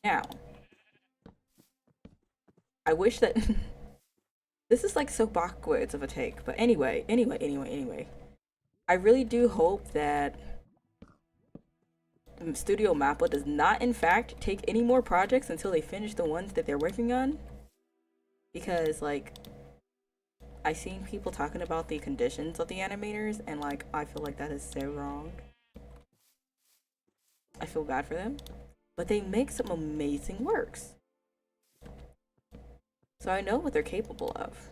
Now, I wish that this is like so backwards of a take, but anyway. I really do hope that Studio MAPPA does not, in fact, take any more projects until they finish the ones that they're working on. Because, like, I've seen people talking about the conditions of the animators, and, like, I feel like that is so wrong. I feel bad for them. But they make some amazing works. So I know what they're capable of.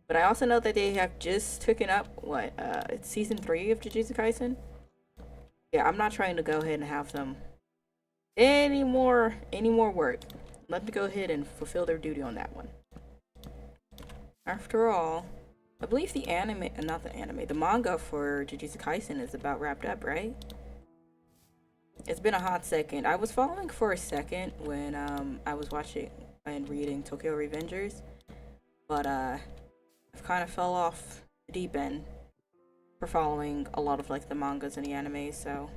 But I also know that they have just taken up, it's season 3 of Jujutsu Kaisen? Yeah, I'm not trying to go ahead and have them any more work. Let me go ahead and fulfill their duty on that one. After all, I believe the manga for Jujutsu Kaisen is about wrapped up, right? It's been a hot second. I was following for a second when I was watching and reading Tokyo Revengers, but I've kind of fell off the deep end for following a lot of like the mangas and the anime, so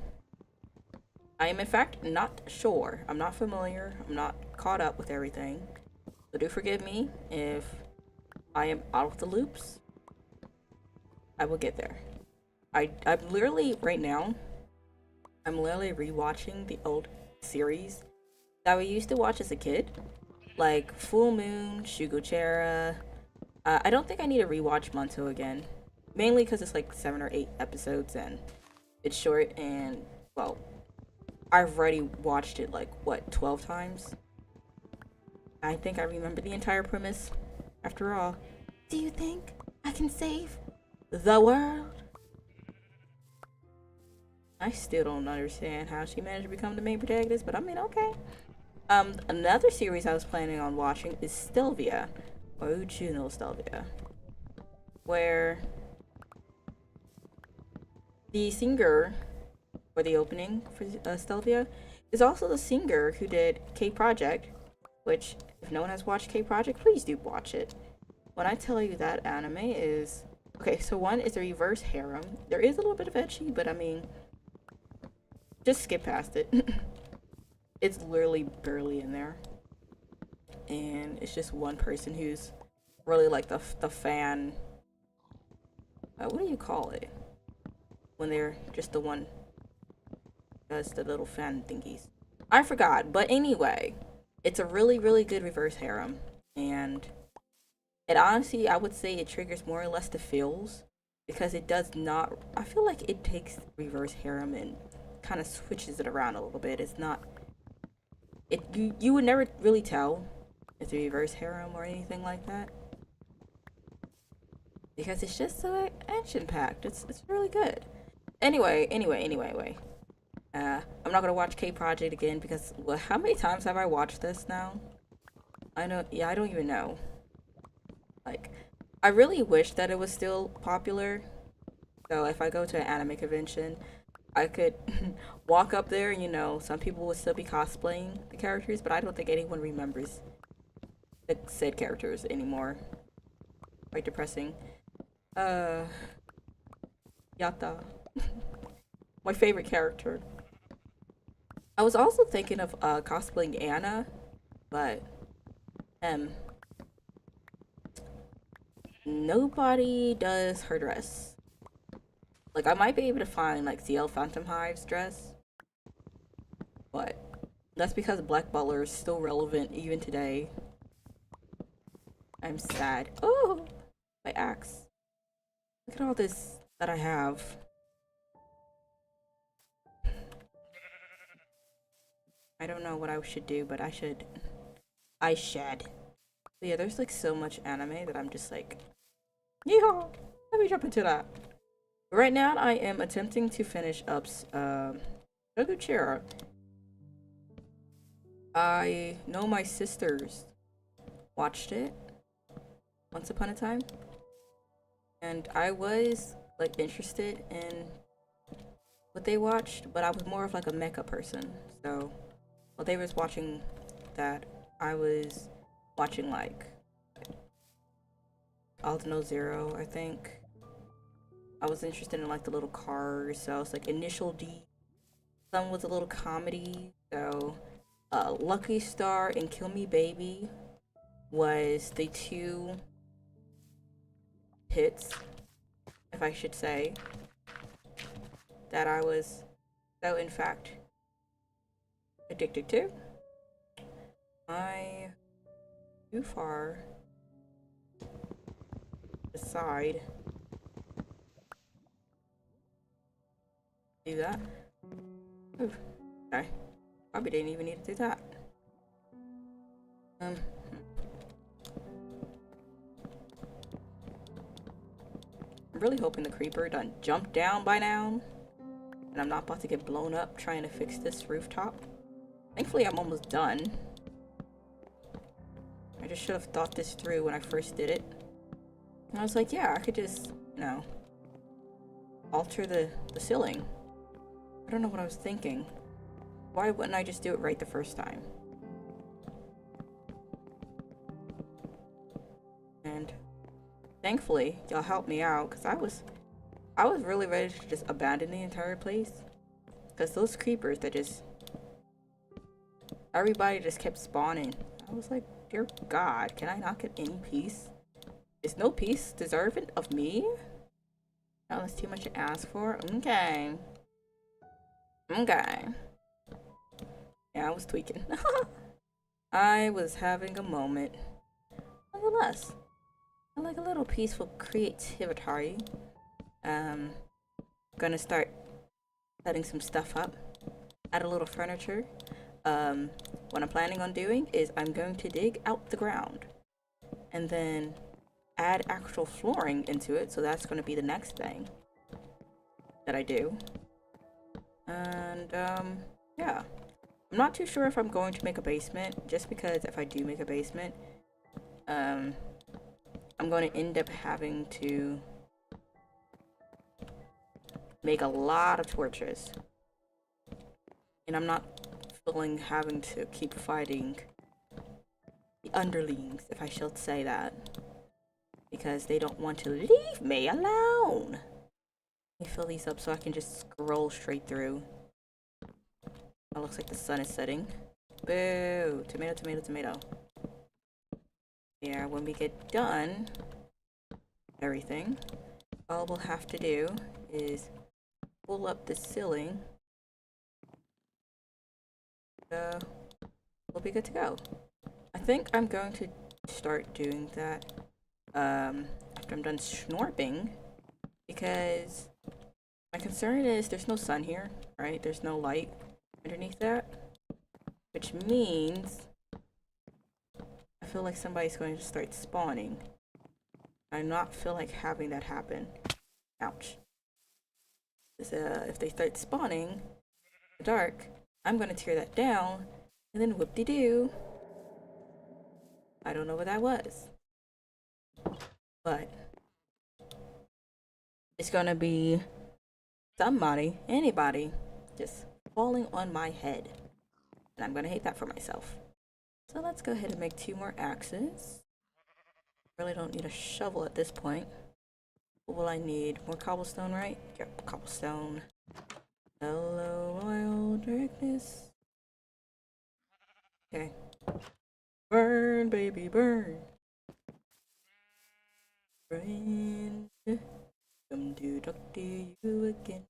I am in fact not sure. I'm not familiar. I'm not caught up with everything. So do forgive me if I am out of the loops. I will get there. I'm literally right now, I'm literally rewatching the old series that we used to watch as a kid. Like Full Moon, Shugochara. I don't think I need to rewatch Monto again. Mainly because it's like 7 or 8 episodes and it's short, and well, I've already watched it like, what, 12 times? I think I remember the entire premise. After all, do you think I can save the world? I still don't understand how she managed to become the main protagonist, but I mean, okay. Another series I was planning on watching is Stelvia, or Uchu no Stelvia, where the singer for the opening for Stelvia is also the singer who did K-Project, which, if no one has watched K-Project, please do watch it. When I tell you that anime is... Okay, so one is a reverse harem. There is a little bit of ecchi, but I mean, just skip past it. It's literally barely in there. And it's just one person who's really like the fan. What do you call it? When they're just the one does the little fan thingies. I forgot. But anyway, it's a really, really good reverse harem. And it honestly, I would say it triggers more or less the feels. Because it does not, I feel like it takes reverse harem and kind of switches it around a little bit. It's not, you would never really tell it's a reverse harem or anything like that. Because it's just so action packed. It's really good. Anyway. I'm not gonna watch K Project again because, well, how many times have I watched this now? I don't even know. Like, I really wish that it was still popular. So if I go to an anime convention, I could walk up there and, you know, some people would still be cosplaying the characters, but I don't think anyone remembers the said characters anymore. Quite depressing. Yata. My favorite character. I was also thinking of cosplaying Anna, but nobody does her dress. Like, I might be able to find like CL Phantom Hive's dress, but that's because Black Butler is still relevant even today. I'm sad. Oh, my axe. Look at all this that I have. I don't know what I should do, but I should. But yeah, there's like so much anime that I'm just like, yeehaw! Let me jump into that. Right now, I am attempting to finish up Shoguchira. I know my sisters watched it once upon a time, and I was like interested in what they watched, but I was more of like a mecha person. So while they was watching that, I was watching like Aldno Zero, I think. I was interested in like the little cars, so it's like Initial D. Some was a little comedy, so Lucky Star and Kill Me Baby was the two hits, if I should say, that I was so in fact addicted to. I too far aside do that. Ooh, okay. Probably didn't even need to do that. I'm really hoping the creeper done jumped down by now, and I'm not about to get blown up trying to fix this rooftop. Thankfully, I'm almost done. I just should have thought this through when I first did it. And I was like, yeah, I could just, you know, alter the ceiling. I don't know what I was thinking. Why wouldn't I just do it right the first time? And thankfully, y'all helped me out, because I was really ready to just abandon the entire place. Because those creepers that just, everybody just kept spawning. I was like, dear God, can I not get any peace? Is no peace deserving of me? No, that's too much to ask for. Okay. Okay. Yeah, I was tweaking. I was having a moment. Nonetheless, I like a little peaceful creativity. Gonna start setting some stuff up. Add a little furniture. What I'm planning on doing is I'm going to dig out the ground and then add actual flooring into it. So that's going to be the next thing that I do. And yeah, I'm not too sure if I'm going to make a basement, just because if I do make a basement, I'm going to end up having to make a lot of torches, and I'm not feeling having to keep fighting the underlings, if I shall say that, because they don't want to leave me alone. Let me fill these up so I can just scroll straight through. looks like the sun is setting. Boo! Tomato, tomato, tomato. Yeah, when we get done everything, all we'll have to do is pull up the ceiling. We'll be good to go. I think I'm going to start doing that after I'm done snorping, because my concern is there's no sun here, right? There's no light underneath that, which means I feel like somebody's going to start spawning. I do not feel like having that happen. Ouch. If they start spawning in the dark, I'm going to tear that down, and then whoop-de-doo. I don't know what that was. But it's going to be somebody, anybody, just falling on my head. And I'm going to hate that for myself. So let's go ahead and make 2 more axes. Really don't need a shovel at this point. What will I need? More cobblestone, right? Yep, cobblestone. Hello, wild darkness. Okay. Burn, baby, burn. Friend, come to talk to you again.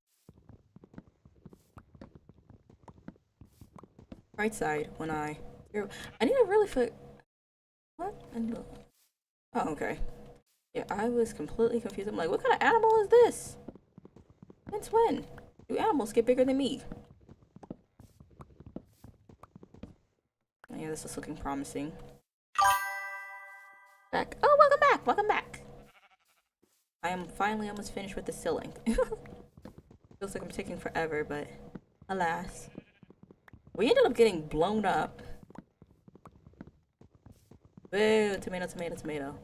Right side, when I need to really what? Oh, okay. Yeah, I was completely confused. I'm like, what kind of animal is this? Since when do animals get bigger than me? Oh, yeah, this is looking promising. Back. Oh, welcome back. Welcome back. I am finally almost finished with the ceiling. Feels like I'm taking forever, but alas. We ended up getting blown up. Boo, tomato, tomato, tomato.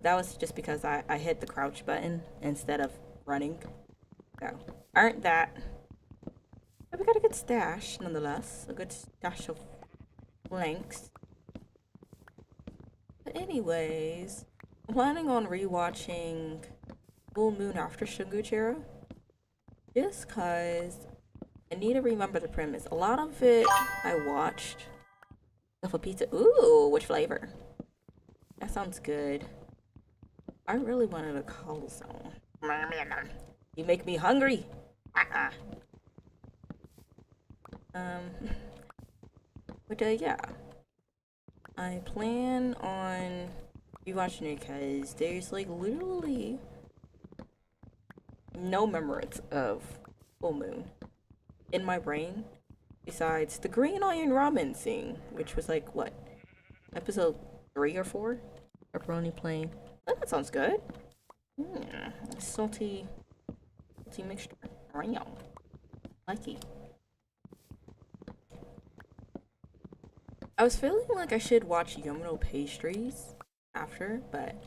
That was just because I hit the crouch button instead of running. So, aren't that? But we got a good stash, nonetheless. A good stash of planks. But anyways, I'm planning on rewatching Full Moon after Shunguchiro. Just cause I need to remember the premise. A lot of it I watched. Stuff with pizza. Ooh, which flavor? That sounds good. I really wanted a calzone. You make me hungry. But yeah, I plan on rewatching it because there's like literally no remembrance of Full Moon in my brain besides the Green Iron Ramen scene, which was like what, episode 3 or 4? Pepperoni plain. Oh, that sounds good. Salty mixture. Likey. I was feeling like I should watch Yomono Pastries after, but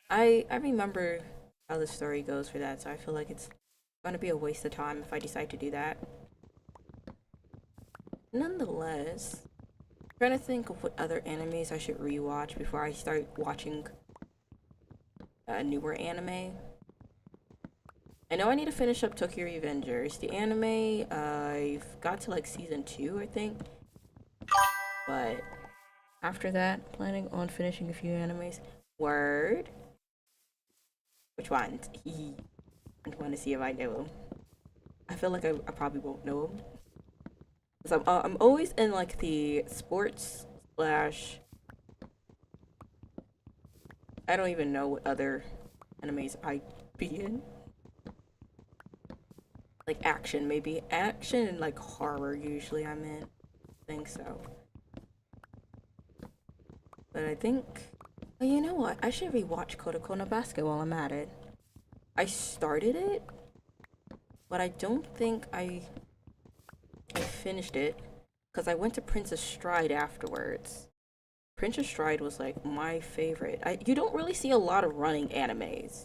I remember how the story goes for that, so I feel like it's gonna be a waste of time if I decide to do that. Nonetheless, I'm trying to think of what other animes I should rewatch before I start watching newer anime. I know I need to finish up Tokyo Revengers. The anime, I've got to like season 2, I think. But after that, planning on finishing a few animes. Word. Which ones? I want to see if I know them. I feel like I probably won't know them. Because I'm always in like the sports / I don't even know what other animes I'd be in. Like action, maybe. Action and like horror usually I'm in. I think so. But I think... Well, you know what? I should rewatch Kuroko no Basket while I'm at it. I started it, but I don't think I finished it because I went to Princess Stride afterwards. Princess Stride was like my favorite. You don't really see a lot of running animes.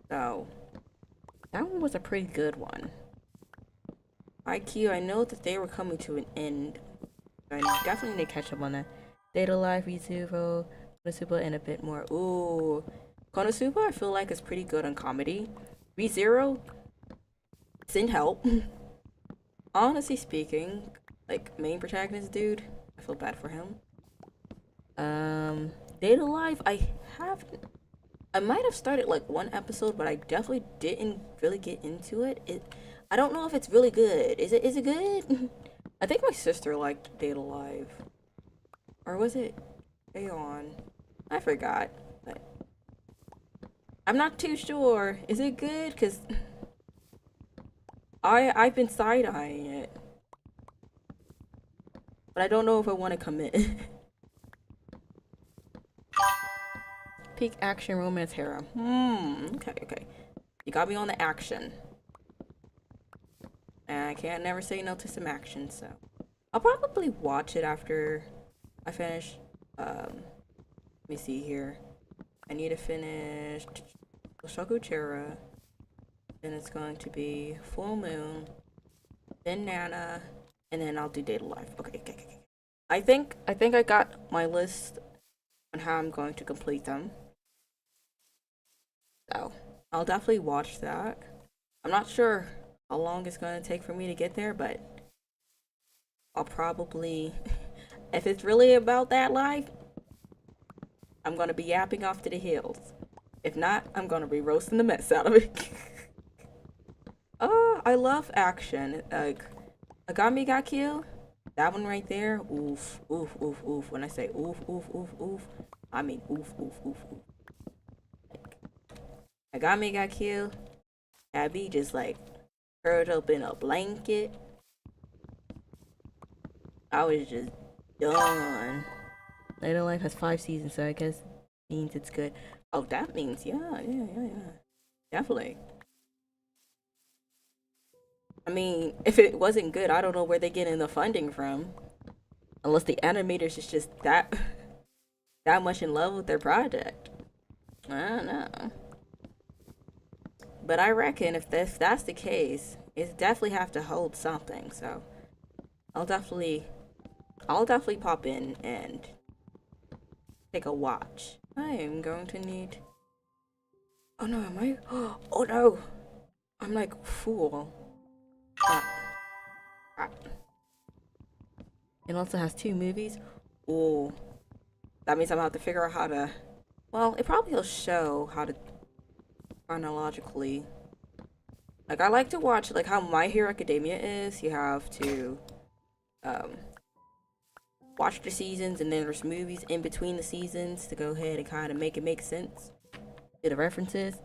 So, that one was a pretty good one. IQ, I know that they were coming to an end. I definitely need to catch up on that. Data Life, Rizuro, Konosuba, and a bit more. Ooh. Konosuba I feel like is pretty good on comedy. ReZero, send help. honestly speaking, like main protagonist dude, I feel bad for him. Data Life, I might have started like one episode, but I definitely didn't really get into it. I don't know if it's really good. Is it good? I think my sister liked Data Life. Or was it Aeon? I forgot. But I'm not too sure. Is it good? Cause I've been side eyeing it. But I don't know if I want to commit. Peak action romance hero. Okay. You got me on the action. And I can't never say no to some action, so I'll probably watch it after I finish. Let me see here. I need to finish Shokuchira. Then it's going to be Full Moon, then Nana, and then I'll do Data Life. Okay. I think I got my list on how I'm going to complete them. So I'll definitely watch that. I'm not sure how long it's going to take for me to get there, but I'll probably, if it's really about that life, I'm going to be yapping off to the hills. If not, I'm going to be roasting the mess out of it. I love action. Agami Ga Kill, that one right there. Oof. When I say oof, I mean oof. Agami Ga Kill, Abby just like curled up in a blanket. I was just done. Later Life has 5 seasons, so I guess means it's good. Oh, that means yeah. Definitely. I mean, if it wasn't good, I don't know where they're getting the funding from. Unless the animators is just that much in love with their project. I don't know. But I reckon if that's the case, it definitely have to hold something. So I'll definitely pop in and take a watch. I am going to need. Oh no, am I? Oh no, I'm like fool. It also has 2 movies. Ooh, that means I'm gonna have to figure out how to. Well, it probably will show how to chronologically. Like I like to watch like how My Hero Academia is. You have to watch the seasons, and then there's movies in between the seasons to go ahead and kind of make it make sense. Do the references.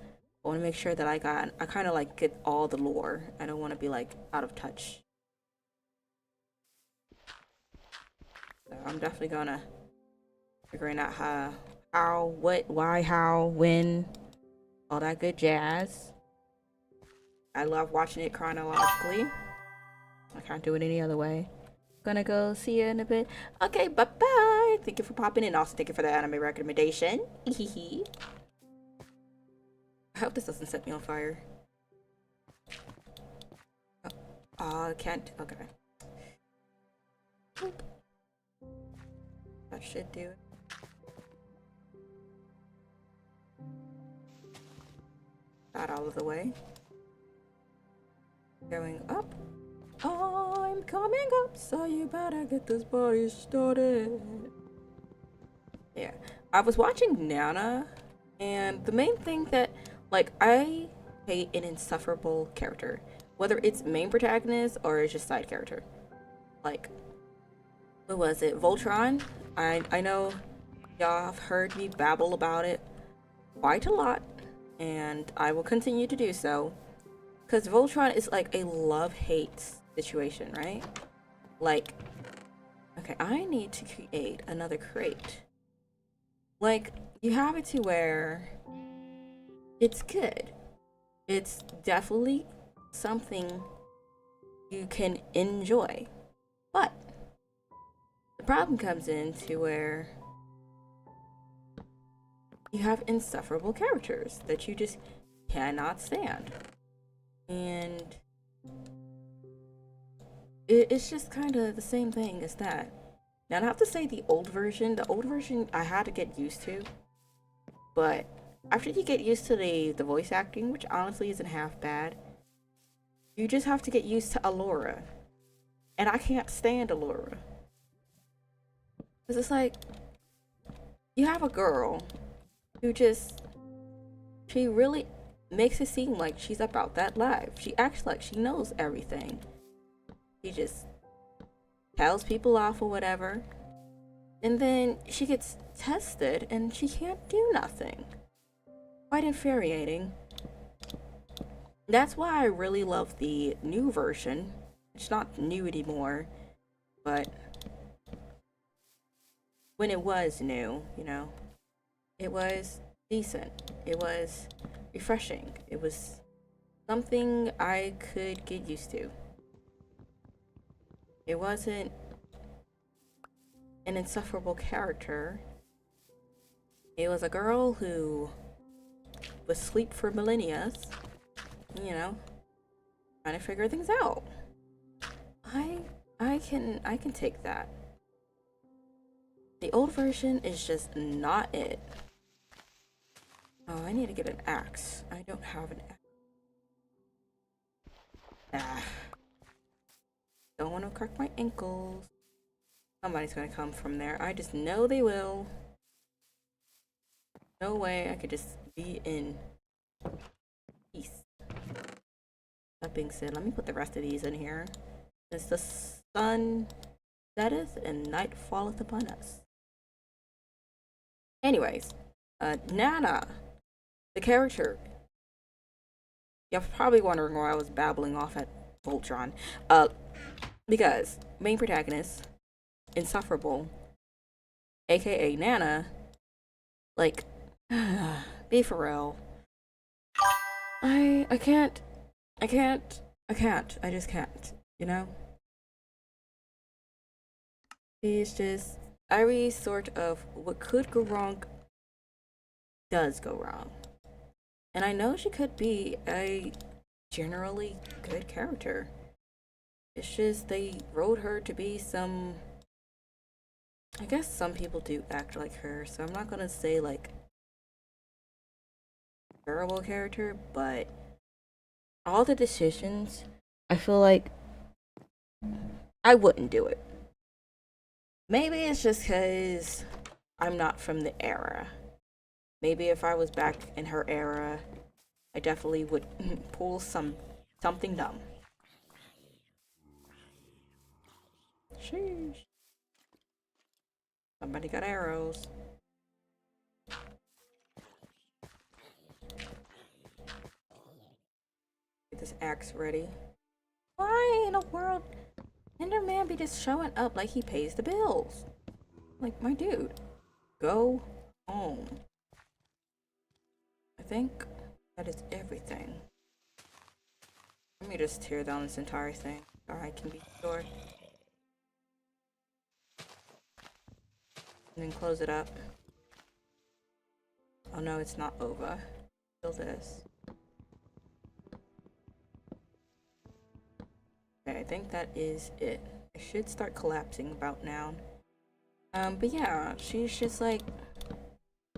I want to make sure that I kind of like get all the lore. I don't want to be like out of touch. So I'm definitely gonna figuring out how, what, why, how, when, all that good jazz. I love watching it chronologically. I can't do it any other way. Gonna go see you in a bit. Okay, bye bye. Thank you for popping in. Also, thank you for the anime recommendation. I hope this doesn't set me on fire. I can't. Okay. Oop. That should do it. That out of the way. Going up. I'm coming up, so you better get this party started. Yeah. I was watching Nana, and the main thing that, like, I hate an insufferable character. Whether it's main protagonist or it's just side character. Like, what was it? Voltron? I know y'all have heard me babble about it quite a lot, and I will continue to do so. Because Voltron is like a love-hate situation, right? Like, okay, I need to create another crate. Like, you have it to where it's good. It's definitely something you can enjoy. But the problem comes in to where you have insufferable characters that you just cannot stand. And it's just kind of the same thing as that. Now, I have to say the old version I had to get used to. But after you get used to the voice acting, which honestly isn't half bad, you just have to get used to Allura. And I can't stand Allura. Because it's like, you have a girl who just, she really makes it seem like she's about that life. She acts like she knows everything. She just tells people off or whatever. And then she gets tested and she can't do nothing. Quite infuriating. That's why I really love the new version. It's not new anymore, but when it was new, you know, it was decent. It was refreshing. It was something I could get used to. It wasn't an insufferable character. It was a girl who was asleep for millennia, you know, trying to figure things out. I can take that. The old version is just not it. Oh, I need to get an axe. I don't have an axe. Don't want to crack my ankles. Somebody's gonna come from there. I just know they will. No way I could just be in peace. That being said, let me put the rest of these in here. As the sun setteth and night falleth upon us. Anyways, Nana, the character. You're probably wondering why I was babbling off at Voltron. Because main protagonist, insufferable, aka Nana, like, be for real. I just can't, you know? It's just, every sort of what could go wrong does go wrong. And I know she could be a generally good character. It's just they wrote her to be some, I guess some people do act like her, so I'm not gonna say like terrible character, but all the decisions, I feel like I wouldn't do it. Maybe it's just because I'm not from the era. Maybe if I was back in her era, I definitely would pull something dumb. Sheesh. Somebody got arrows. Get this axe ready. Why in the world Enderman be just showing up like he pays the bills? Like, my dude, go home. I think that is everything. Let me just tear down this entire thing so I can be sure. And then close it up. Oh no, it's not over. Still this. Okay, I think that is it. It should start collapsing about now. But yeah, she's just like,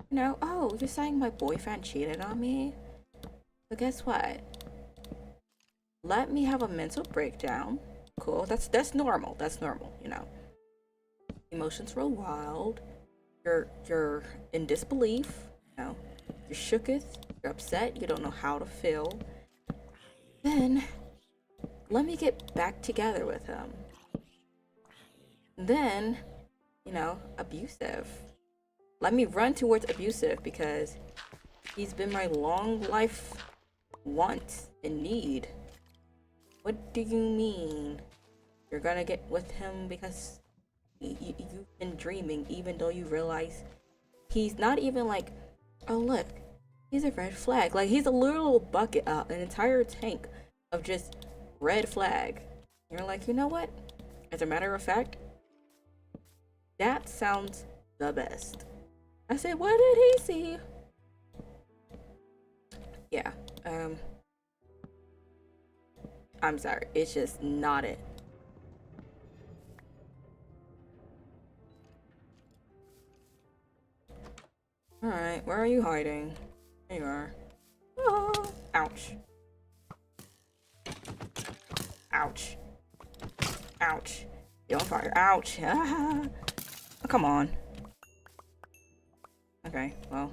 you know, oh, you're saying my boyfriend cheated on me? So guess what? Let me have a mental breakdown. Cool, that's normal. That's normal, you know. Emotions roll wild. You're in disbelief, you know. You're shooketh, you're upset, you don't know how to feel. Then let me get back together with him. Then, you know, abusive. Let me run towards abusive because he's been my long life want and need. What do you mean? You're gonna get with him because you've been dreaming, even though you realize he's not even like, oh look, he's a red flag. Like, he's a little bucket, an entire tank of just red flag. You're like, you know what? As a matter of fact, that sounds the best. I said, what did he see? Yeah, I'm sorry, it's just not it. Alright, where are you hiding? There you are. Oh, ouch. Ouch. Ouch. You're on fire. Ouch. Ah. Oh, come on. Okay, well,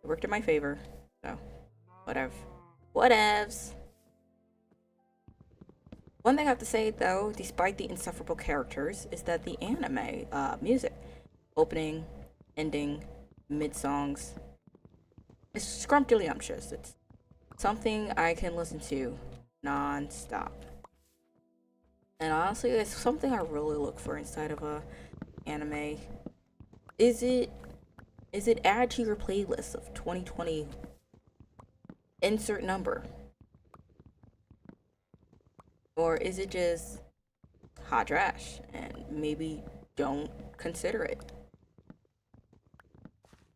it worked in my favor, so whatever. Whatevs. One thing I have to say, though, despite the insufferable characters, is that the anime music, opening, ending, mid-songs, is scrumptious. It's something I can listen to non-stop. And honestly, it's something I really look for inside of a anime. Is it add to your playlist of 2020 insert number? Or is it just hot trash and maybe don't consider it?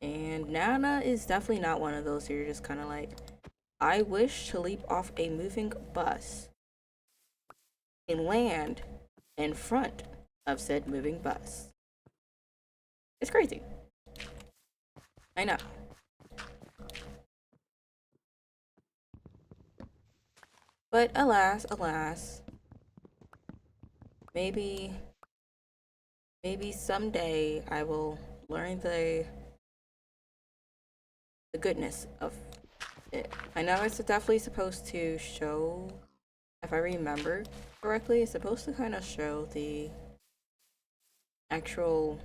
And Nana is definitely not one of those who you're just kind of like, I wish to leap off a moving bus and land in front of said moving bus. It's crazy. I know. But alas, maybe someday I will learn the goodness of it. I know it's definitely supposed to show, if I remember correctly, it's supposed to kind of show the actual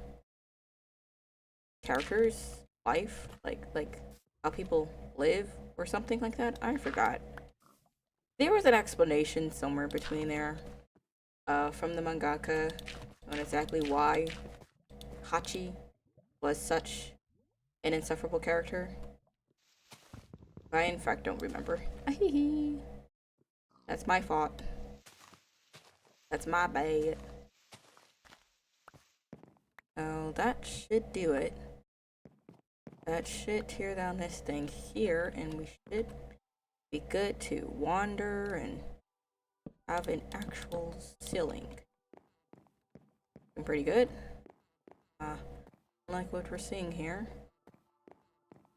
characters' life, like how people live or something like that. I forgot. There was an explanation somewhere between there from the mangaka on exactly why Hachi was such an insufferable character. I in fact don't remember. That's my fault. That's my bad. Oh, that should do it. That should tear down this thing here, and we should be good to wander and have an actual ceiling. Looking pretty good. Like what we're seeing here.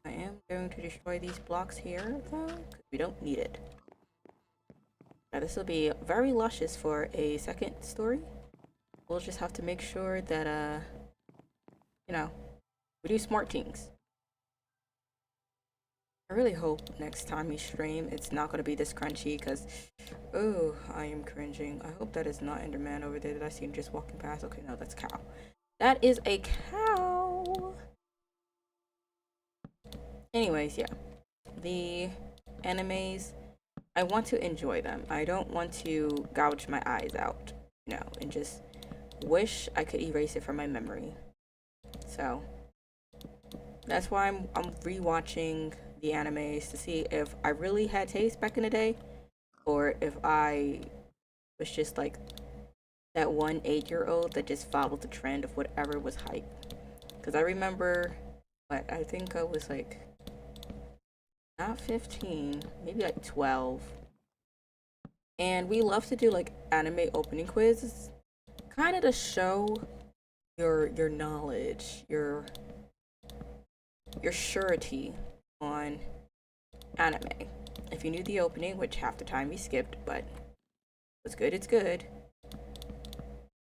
I am going to destroy these blocks here, though, because we don't need it. Now, this will be very luscious for a second story. We'll just have to make sure that, you know, we do smart things. I really hope next time we stream, it's not going to be this crunchy, because, oh, I am cringing. I hope that is not Enderman over there that I see him just walking past. Okay, no, that's cow. That is a cow! Anyways, yeah. The animes, I want to enjoy them. I don't want to gouge my eyes out, you know, and just wish I could erase it from my memory. So, that's why I'm rewatching the animes to see if I really had taste back in the day, or if I was just like that one 8-year-old that just followed the trend of whatever was hype. Because I remember, I think I was like, not 15, maybe like 12. And we love to do like anime opening quizzes, kind of to show your knowledge, your surety on anime. If you knew the opening, which half the time we skipped, but it's good, it's good,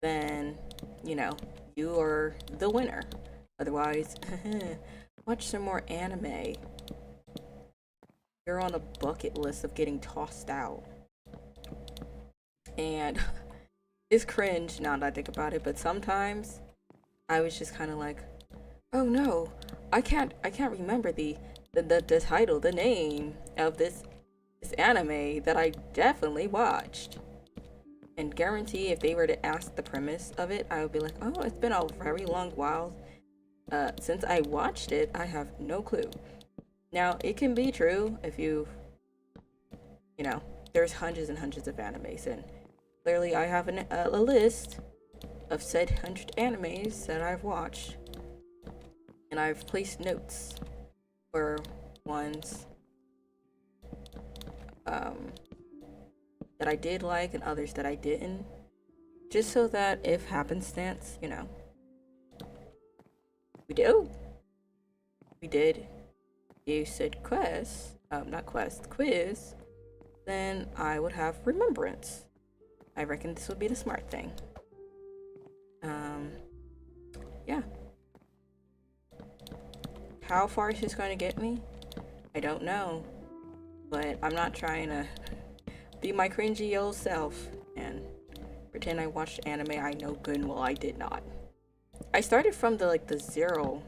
then, you know, you are the winner. Otherwise, watch some more anime. You're on a bucket list of getting tossed out. And it's cringe now that I think about it, but sometimes I was just kind of like, oh no, I can't remember the title, the name of this anime that I definitely watched. And guarantee if they were to ask the premise of it, I would be like, oh, it's been a very long while since I watched it. I have no clue. Now, it can be true if you know, there's hundreds and hundreds of animes, and clearly I have a list of said 100 animes that I've watched, and I've placed notes for ones that I did like and others that I didn't, just so that if happenstance, you know, we did you said quiz, then I would have remembrance. I reckon this would be the smart thing. Yeah. How far is this going to get me? I don't know. But I'm not trying to be my cringy old self and pretend I watched anime I know good and well I did not. I started from the 0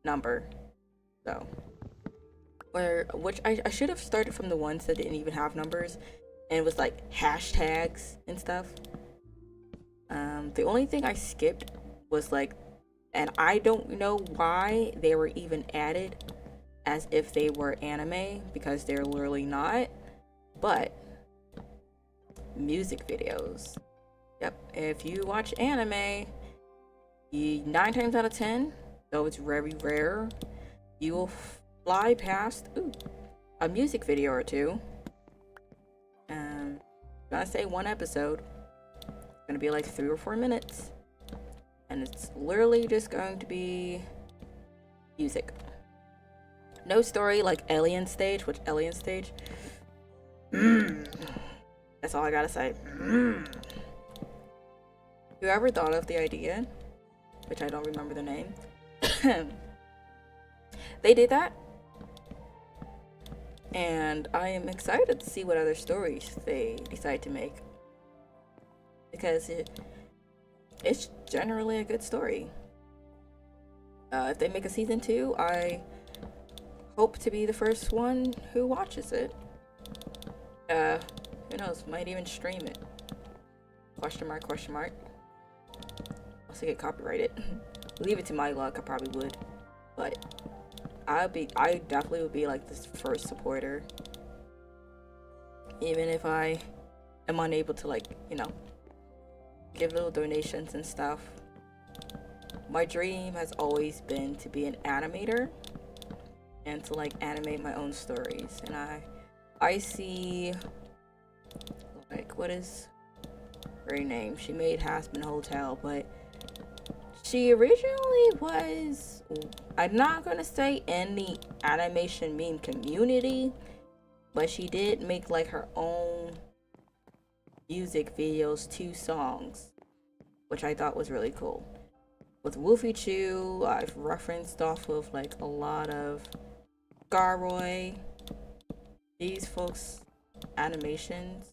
number, so which I should have started from the ones that didn't even have numbers and it was like hashtags and stuff. The only thing I skipped was and I don't know why they were even added as if they were anime, because they're literally not, but music videos. Yep, if you watch anime, 9 times out of 10, though it's very rare, you will fly past a music video or two. Gonna say one episode. It's gonna be like 3 or 4 minutes. And it's literally just going to be music. No story like Alien Stage, which Alien Stage. That's all I gotta say. Whoever thought of the idea, which I don't remember the name, they did that. And I am excited to see what other stories they decide to make. Because it's generally a good story. If they make a season 2, I hope to be the first one who watches it. Who knows, might even stream it. Question mark, question mark. Also get copyrighted. Leave it to my luck, I probably would. But I definitely would be like this first supporter. Even if I am unable to give little donations and stuff. My dream has always been to be an animator and to animate my own stories. And I see what is her name? She made Hazbin Hotel, but she originally was, I'm not gonna say in the animation meme community, but she did make her own music videos, 2 songs, which I thought was really cool. With Wolfie Chew, I've referenced off of a lot of Garroy, these folks' animations.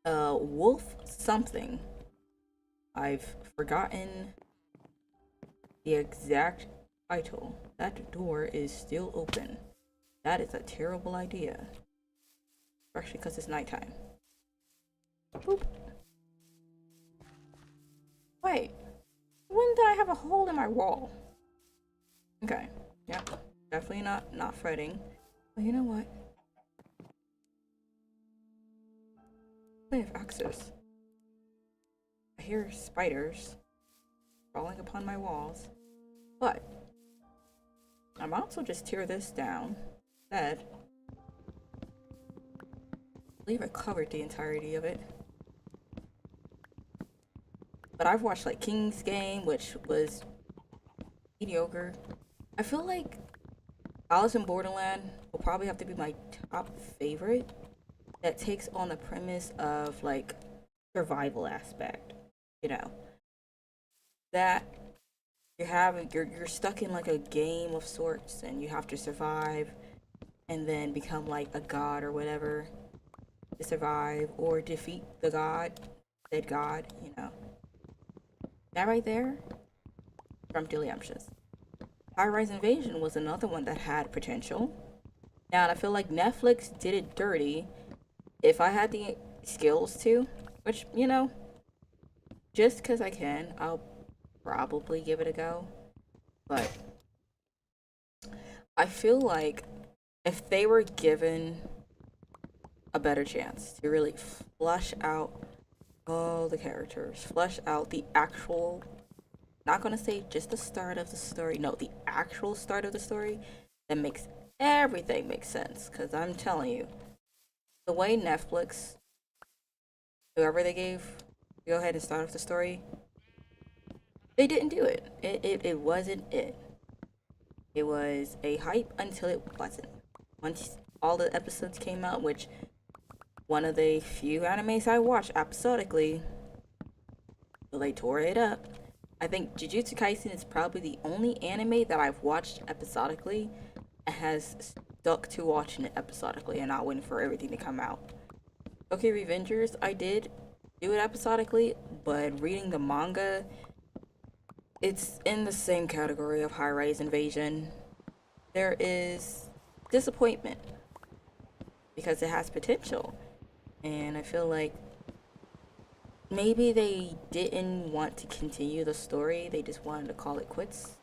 Wolf something. I've forgotten the exact title. That door is still open. That is a terrible idea. Especially because it's nighttime. Boop. Wait. When did I have a hole in my wall? Okay. Yep. Definitely not fretting. But you know what? I have access. I hear spiders crawling upon my walls. But I might also just tear this down. Instead, I believe I covered the entirety of it. But I've watched King's Game, which was mediocre. I feel like Alice in Borderland will probably have to be my top favorite. That takes on the premise of survival aspect, that you're stuck in a game of sorts and you have to survive and then become a god or whatever to survive or defeat the dead god, That right there, scrumptious. High-Rise Invasion was another one that had potential. Now, I feel like Netflix did it dirty. If I had the skills to, which, just because I can, I'll probably give it a go. But I feel like if they were given a better chance to really flesh out all the characters, flesh out the actual, not gonna say just the start of the story, no, the actual start of the story, that makes everything make sense. Because I'm telling you, the way Netflix, whoever they gave, go ahead and start off the story, they didn't do it. It wasn't it. It was a hype until it wasn't. Once all the episodes came out, which one of the few animes I watch episodically. So they tore it up. I think Jujutsu Kaisen is probably the only anime that I've watched episodically and has stuck to watching it episodically and not waiting for everything to come out. Okay, Revengers, I did do it episodically, but reading the manga, it's in the same category of High Rise Invasion. There is disappointment because it has potential, and I feel like maybe they didn't want to continue the story, they just wanted to call it quits.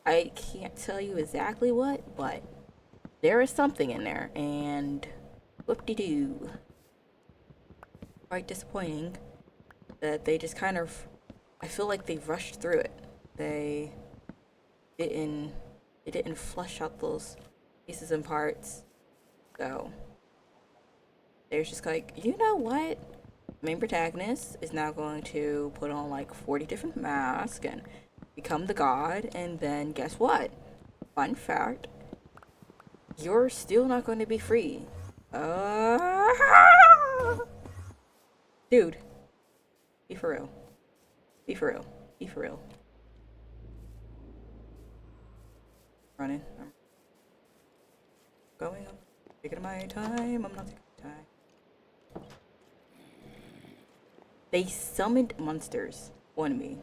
I can't tell you exactly what, but there is something in there, and whoop-de-doo. Quite disappointing that they just kind of, I feel like they rushed through it. They didn't flesh out those pieces and parts. So there's just like, you know what? Main protagonist is now going to put on like 40 different masks and become the god, and then guess what? Fun fact, you're still not going to be free. Dude, be for real. Be for real. Be for real. Running. I'm going. I'm taking my time. I'm not taking my time. They summoned monsters on me.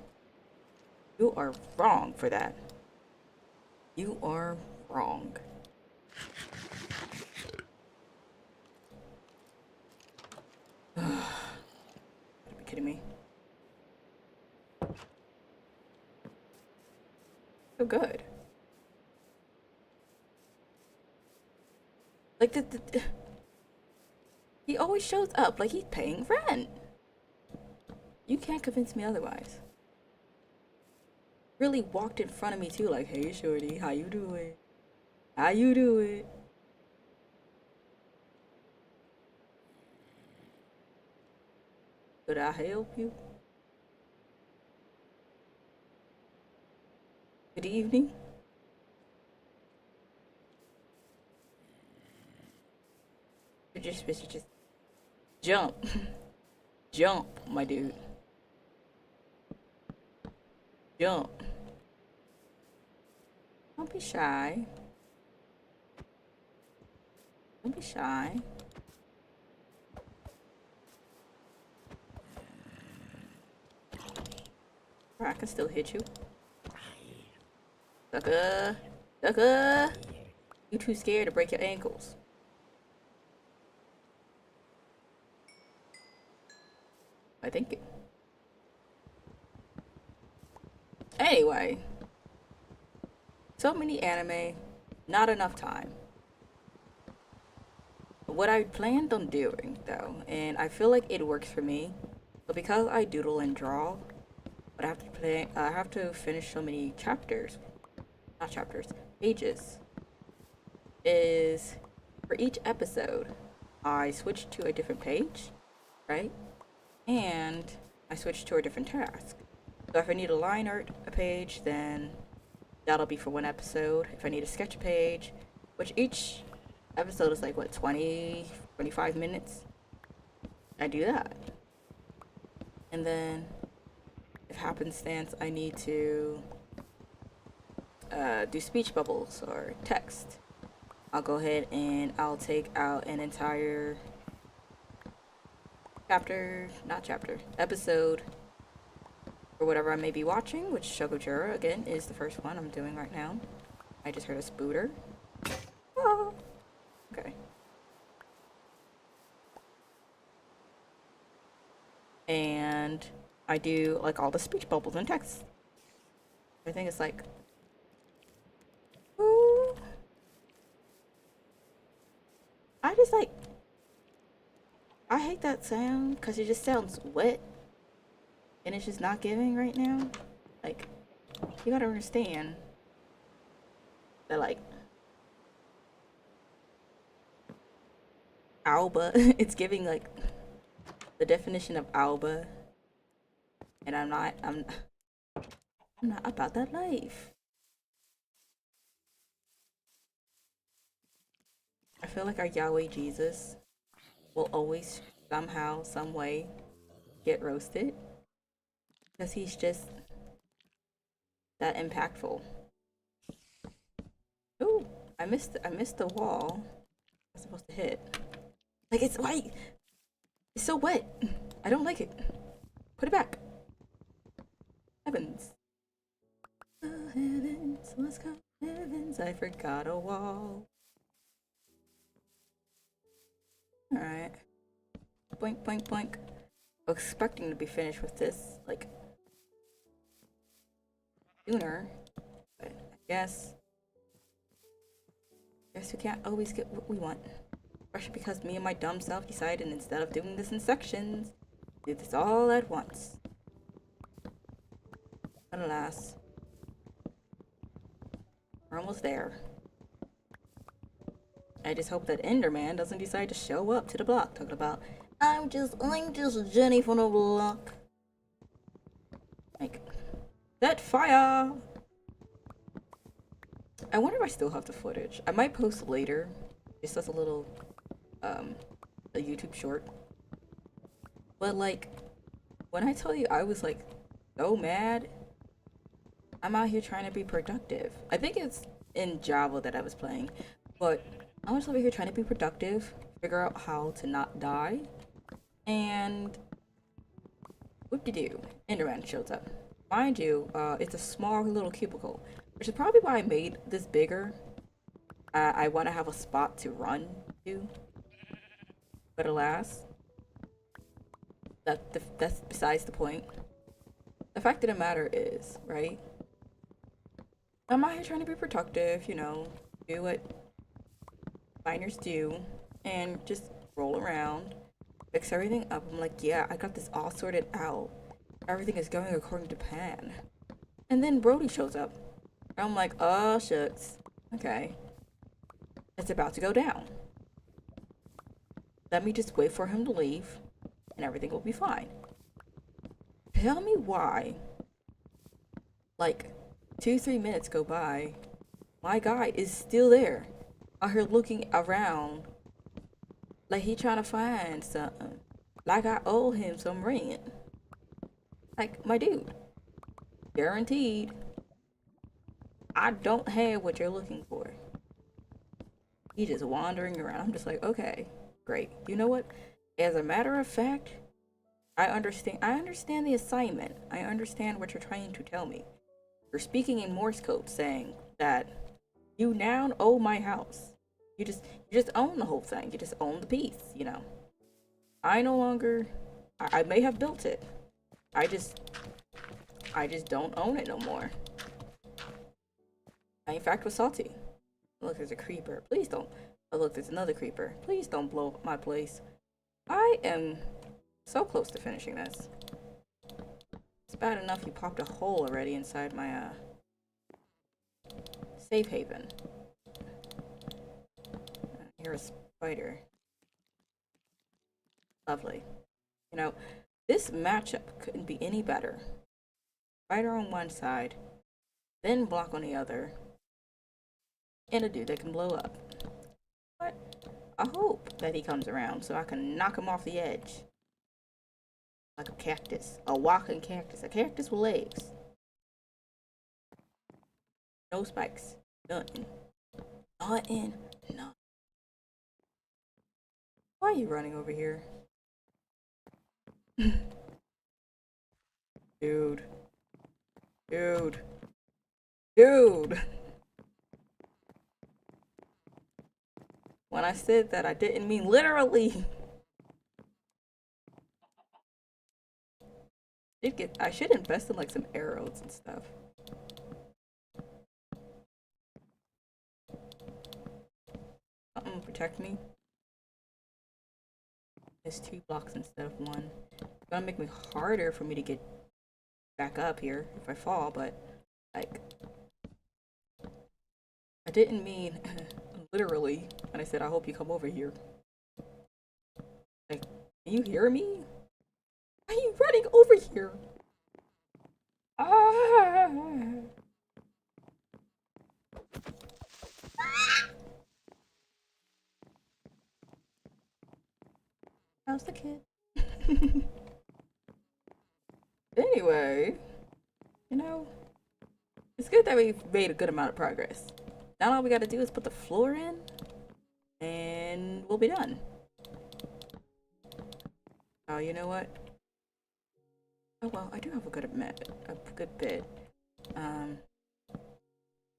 You are wrong for that. You are wrong. Gotta be kidding me. So good. Like he always shows up like he's paying rent. You can't convince me otherwise. Really walked in front of me too, like, hey shorty, how you doing? How you doing? Could I help you? Good evening. You're just jump. Jump, my dude. Jump. Don't be shy. Don't be shy. I can still hit you. Sucker. Sucker. You too scared to break your ankles. I think. Anyway. So many anime, not enough time. What I planned on doing, though, and I feel like it works for me, but because I doodle and draw, but I have to finish so many chapters, not chapters, pages, is for each episode, I switch to a different page, right? And I switch to a different task. So if I need a line art a page, then that'll be for one episode. If I need a sketch page, which each episode is like, what, 20, 25 minutes? I do that. And then, if happenstance, I need to do speech bubbles or text, I'll go ahead and I'll take out an entire episode, or whatever I may be watching, which Shokojura, again, is the first one I'm doing right now. I just heard a spooter. Oh. Okay. And I do, like, all the speech bubbles and text. I think it's like, ooh. I just, like, I hate that sound, because it just sounds wet. And it's just not giving right now. Like, you gotta understand that, like, Alba, it's giving, like, the definition of Alba. And I'm not about that life. I feel like our Yahweh Jesus will always somehow, some way get roasted because he's just that impactful. Ooh, I missed the wall. I'm supposed to hit. Like it's white. It's so wet. I don't like it. Put it back. Heavens. Oh, heavens, let's go. Heavens, I forgot a wall. Alright. Boink, boink, boink. I was expecting to be finished with this, like, sooner. But I guess we can't always get what we want. Especially because me and my dumb self decided instead of doing this in sections, do this all at once. But alas, we're almost there. I just hope that Enderman doesn't decide to show up to the block talking about, I'm just Jenny from the block. Like, that fire! I wonder if I still have the footage. I might post later, just as a little, a YouTube short. But like, when I tell you I was like so mad, I'm out here trying to be productive. I think it's in Java that I was playing, but I was over here trying to be productive, figure out how to not die, and whoop-de-doo, Enderman shows up. Mind you, it's a small little cubicle, which is probably why I made this bigger. I want to have a spot to run to, but alas, that's besides the point. The fact of the matter is, right? I'm out here trying to be productive, you know, do what miners do, and just roll around, fix everything up. I'm like, yeah, I got this all sorted out. Everything is going according to plan. And then Brody shows up. I'm like, oh shucks. Okay. It's about to go down. Let me just wait for him to leave, and everything will be fine. Tell me why, like, 2-3 minutes go by, my guy is still there, out here looking around, like he trying to find something, like I owe him some rent. Like, my dude, guaranteed, I don't have what you're looking for. He just wandering around. I'm just like, okay, great. You know what? As a matter of fact, I understand the assignment. I understand what you're trying to tell me. You're speaking in Morse code saying that you now own my house. You just own the whole thing. You just own the piece, you know. I no longer I may have built it. I just don't own it no more. I in fact was salty. Look, there's a creeper. Please don't. Oh look, there's another creeper. Please don't blow up my place. I am so close to finishing this. It's bad enough you popped a hole already inside my safe haven. Here's a spider. Lovely. You know, this matchup couldn't be any better. Spider on one side, then block on the other, and a dude that can blow up. But I hope that he comes around so I can knock him off the edge. Like a cactus. A walking cactus. A cactus with legs. No spikes. Nothing. Nothing. Nothing. Why are you running over here? Dude. Dude. Dude. When I said that, I didn't mean literally. I should invest in like some arrows and stuff. Something protect me. It's 2 blocks instead of 1. It's gonna make me harder for me to get back up here if I fall, but like I didn't mean literally when I said I hope you come over here. Like, can you hear me? Why are you running over here? Ah! How's the kid? Anyway, you know, it's good that we've made a good amount of progress. Now all we gotta do is put the floor in, and we'll be done. Oh, you know what? Oh well, I do have a good bit. I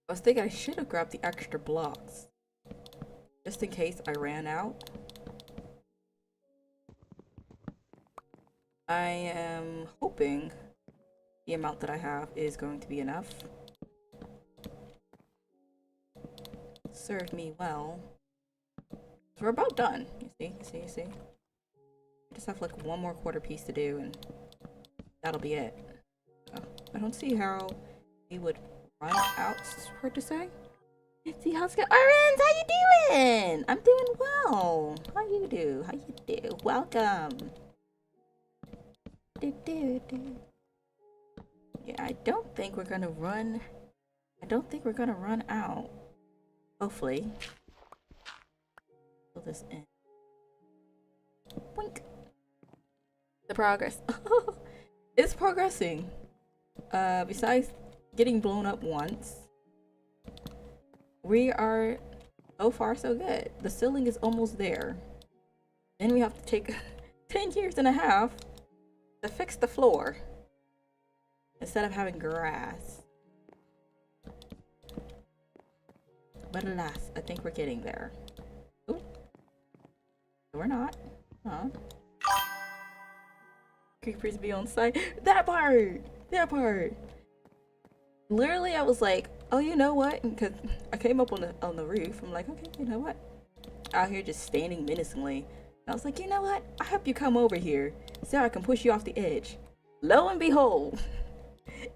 was thinking I should have grabbed the extra blocks, just in case I ran out. I am hoping the amount that I have is going to be enough. Serve me well. So we're about done. You see? We just have like one more quarter piece to do and that'll be it. Oh, I don't see how we would run out, hard to say. See how's it going? Orange, how you doing? I'm doing well. How you do? Welcome. Yeah, I don't think we're gonna run out. Hopefully. Fill this in. Boink. The progress. It's progressing. Besides getting blown up once, we are so far so good. The ceiling is almost there. Then we have to take 10 years and a half to fix the floor instead of having grass. But alas, I think we're getting there. Ooh. We're not. Huh? Creepers be on site. That part! Literally, I was like, oh, you know what? Because I came up on the roof. I'm like, okay, you know what? Out here just standing menacingly. And I was like, you know what? I hope you come over here so I can push you off the edge. Lo and behold,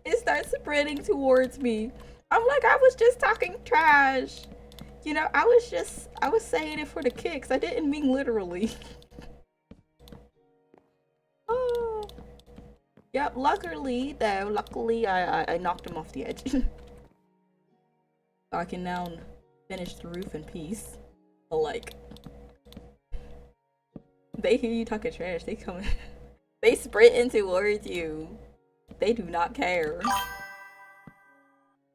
it starts spreading towards me. I'm like, I was just talking trash. You know, I was saying it for the kicks. I didn't mean literally. Oh. Yep, luckily I knocked him off the edge. So I can now finish the roof in peace. But like, they hear you talking trash, they come they sprinting towards you. They do not care.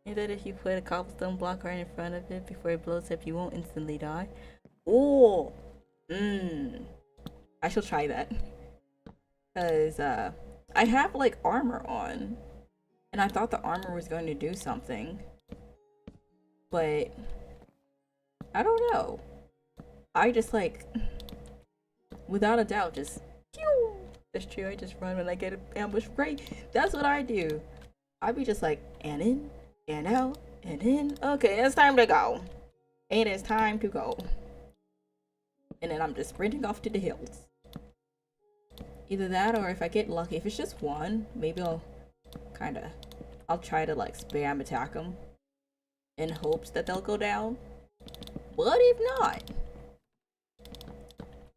And that if you put a cobblestone block right in front of it before it blows up, you won't instantly die. Oh, I shall try that. Cause I have like armor on, and I thought the armor was going to do something, but I don't know. I just like, without a doubt, just pew! That's true. I just run when I get ambushed. Right? That's what I do. I'd be just like, and in, and out, and in. Okay, it's time to go. And it's time to go. And then I'm just sprinting off to the hills. Either that, or if I get lucky, if it's just one, maybe I'll try to like spam attack them in hopes that they'll go down. But if not,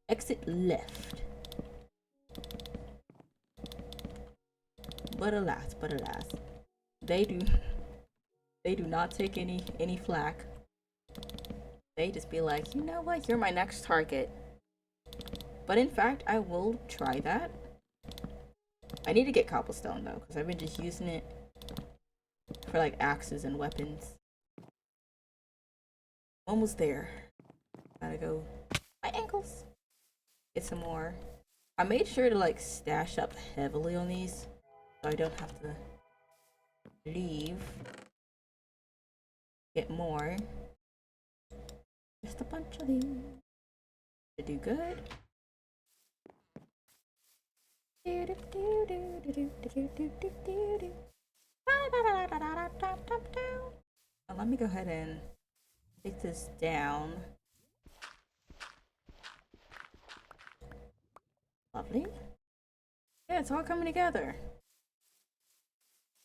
exit left. But alas, they do not take any flack. They just be like, you know what, you're my next target. But in fact, I will try that. I need to get cobblestone though, because I've been just using it for like axes and weapons. Almost there. Gotta go my ankles. Get some more. I made sure to like stash up heavily on these, so I don't have to leave. Get more. Just a bunch of these. To do good. Let me go ahead and take this down. Lovely. Yeah, it's all coming together.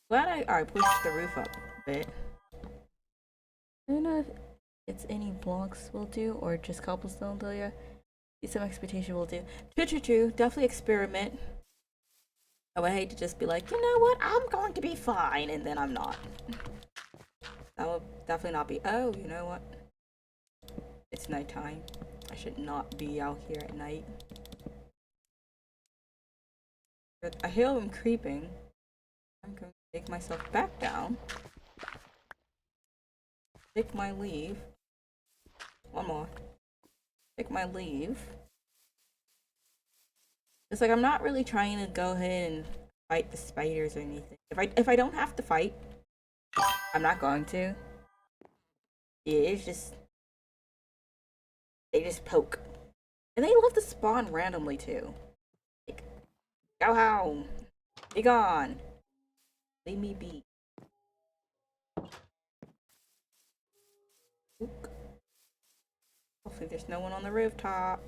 Glad I pushed the roof up a bit. I don't know if it's any blocks will do or just cobblestone though, yeah. Some expectation will do. True. Definitely experiment. I would hate to just be like, you know what, I'm going to be fine, and then I'm not. That would definitely not be, oh, you know what? It's nighttime. I should not be out here at night. I hear him creeping. I'm going to take myself back down. Take my leave. One more. Take my leave. It's like I'm not really trying to go ahead and fight the spiders or anything. If I don't have to fight, I'm not going to. Yeah, it's just they just poke. And they love to spawn randomly too. Like, go home. Be gone. Leave me be. Ook. Hopefully there's no one on the rooftop.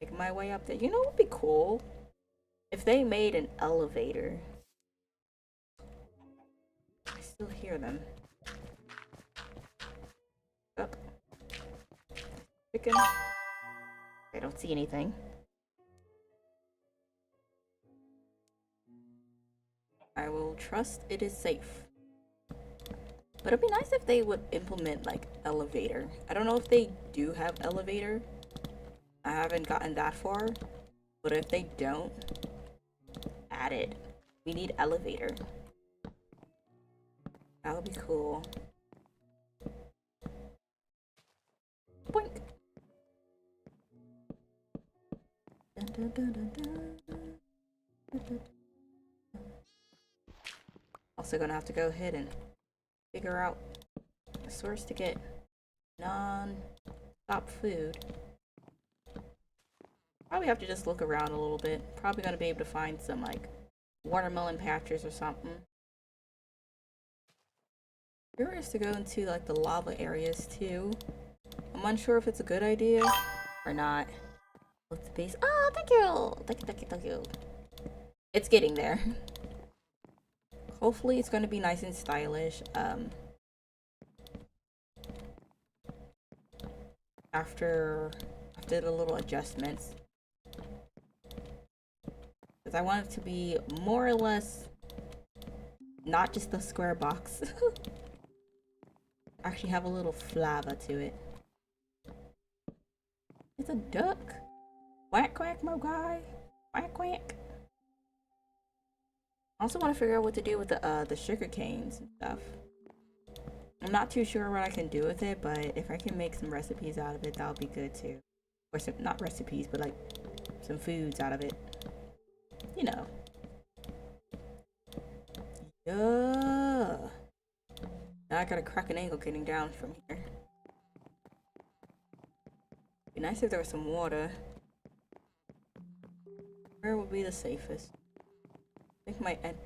Making my way up there. You know what would be cool? If they made an elevator. I still hear them. Up. Chicken. I don't see anything. I will trust it is safe. But it'd be nice if they would implement like elevator. I don't know if they do have elevator. I haven't gotten that far. But if they don't, add it. We need elevator. That would be cool. Boink. Dun, dun, dun, dun, dun. Dun, dun. Also gonna have to go ahead and figure out a source to get non-stop food. Probably have to just look around a little bit. Probably gonna be able to find some like watermelon patches or something. Curious to go into like the lava areas too. I'm unsure if it's a good idea or not. What's the base? Oh, thank you! Thank you, thank you, thank you. It's getting there. Hopefully it's gonna be nice and stylish. After the little adjustments. Because I want it to be more or less not just a square box. Actually have a little flavor to it. It's a duck. Quack quack, my guy. Quack quack. I also want to figure out what to do with the sugar canes and stuff. I'm not too sure what I can do with it, but if I can make some recipes out of it, that'll be good too. Or some, not recipes, but like some foods out of it. You know. Yeah. Now I gotta crack an angle getting down from here. Be nice if there was some water. Where would be the safest? I think my entrance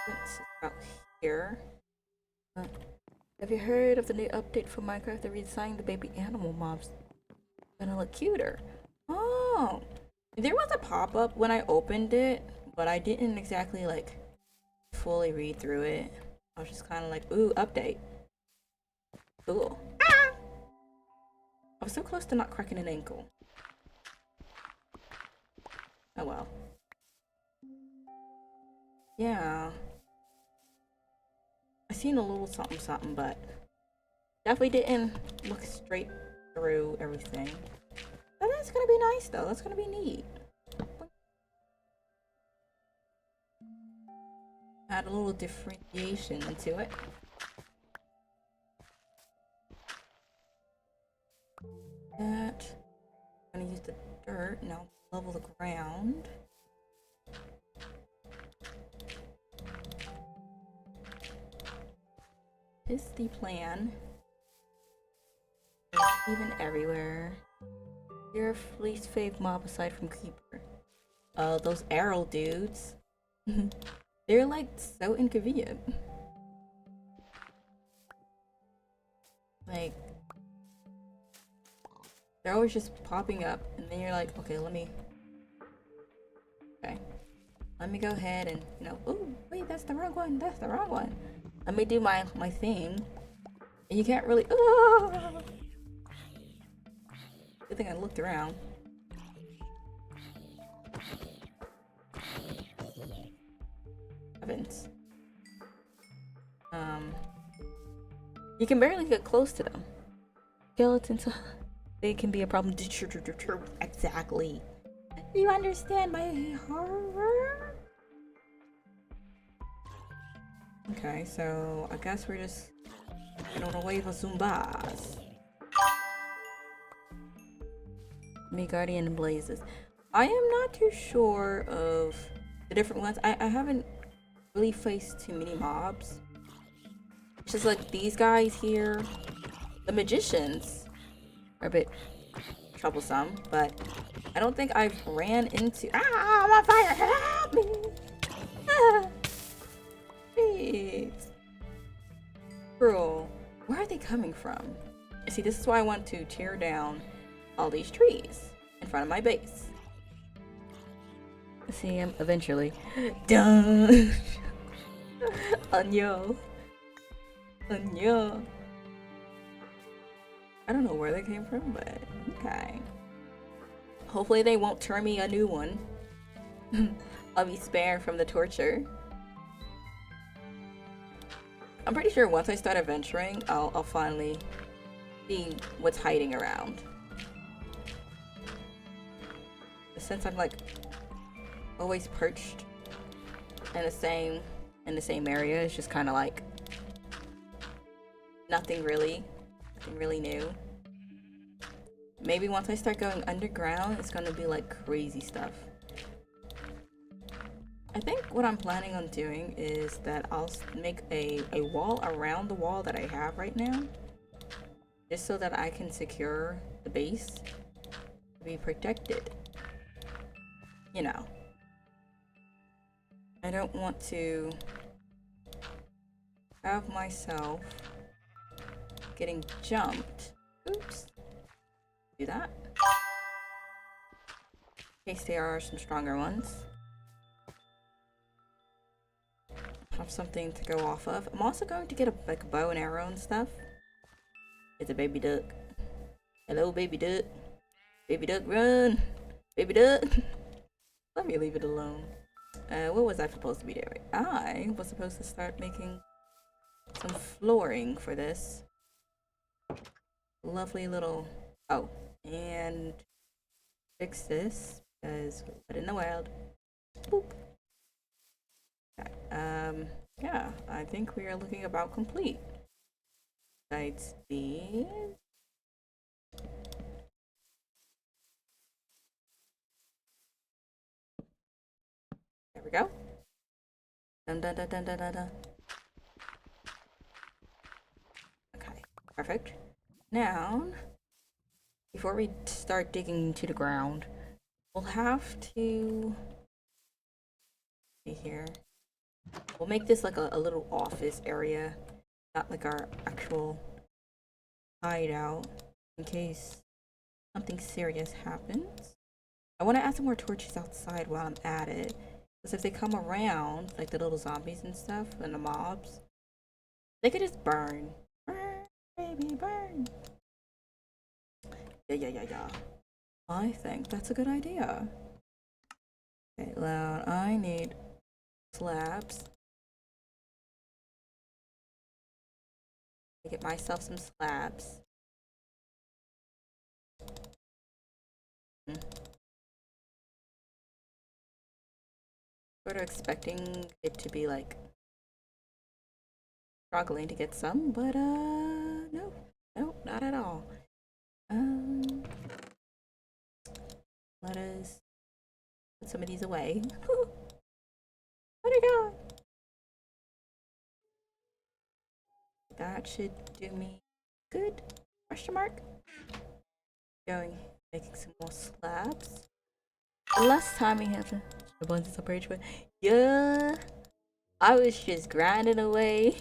is out here. Have you heard of the new update for Minecraft that redesigned the baby animal mobs? Gonna look cuter. Oh, there was a pop-up when I opened it, but I didn't exactly like fully read through it. I was just kind of like, ooh, update. Cool. Ah! I was so close to not cracking an ankle. Oh well. Yeah. I seen a little something something, but definitely didn't look straight through everything. But that's gonna be nice though. That's gonna be neat. Add a little differentiation into it. That. I'm gonna use the dirt now. Level the ground. Is the plan. Even everywhere. Your least fave mob aside from Creeper. Those arrow dudes. They're like so inconvenient. Like they're always just popping up and then you're like, okay, let me go ahead and, you know, oh wait, that's the wrong one, that's the wrong one. Let me do my thing. And you can't really Good thing I looked around. Heavens. You can barely get close to them. Skeletons, they can be a problem. Exactly. You understand my horror? Okay, so I guess we're just on the way for Zumbas. Me Guardian Blazes. I am not too sure of the different ones. I haven't really faced too many mobs. It's just like these guys here. The magicians are a bit troublesome, but I don't think I've ran into. Ah, I'm on fire! Help me! Ah, please. Cruel. Where are they coming from? See, this is why I want to tear down all these trees in front of my base. See him eventually. Done. Anyo. Anyo. I don't know where they came from, but okay. Hopefully they won't turn me a new one. I'll be spared from the torture. I'm pretty sure once I start adventuring, I'll finally see what's hiding around. Since I'm like always perched in the same area, it's just kind of like nothing really new. Maybe once I start going underground, it's gonna be like crazy stuff. I think what I'm planning on doing is that I'll make a wall around the wall that I have right now, just so that I can secure the base to be protected. You know, I don't want to have myself getting jumped. Oops. Do that. In case there are some stronger ones. Have something to go off of. I'm also going to get a bow and arrow and stuff. It's a baby duck. Hello, baby duck. Baby duck, run! Baby duck! Let me leave it alone. What was I supposed to be doing? I was supposed to start making some flooring for this. Lovely little... Oh, and fix this, because what in the world? Boop. Okay, yeah, I think we are looking about complete. Besides the... There we go. Dun dun dun dun dun dun dun. Okay, perfect. Now, before we start digging to the ground, we'll have to see here. We'll make this like a little office area, not like our actual hideout, in case something serious happens. I want to add some more torches outside while I'm at it. Because if they come around, like the little zombies and stuff, and the mobs, they could just burn. Burn, baby, burn. Yeah. I think that's a good idea. Okay, well, I need slabs. Get myself some slabs. Sort of expecting it to be like struggling to get some, but no, not at all. Let us put some of these away. Where'd it go? That should do me good. Question mark. Making some more slabs. The last time we had the ones to bridge with, yeah, I was just grinding away.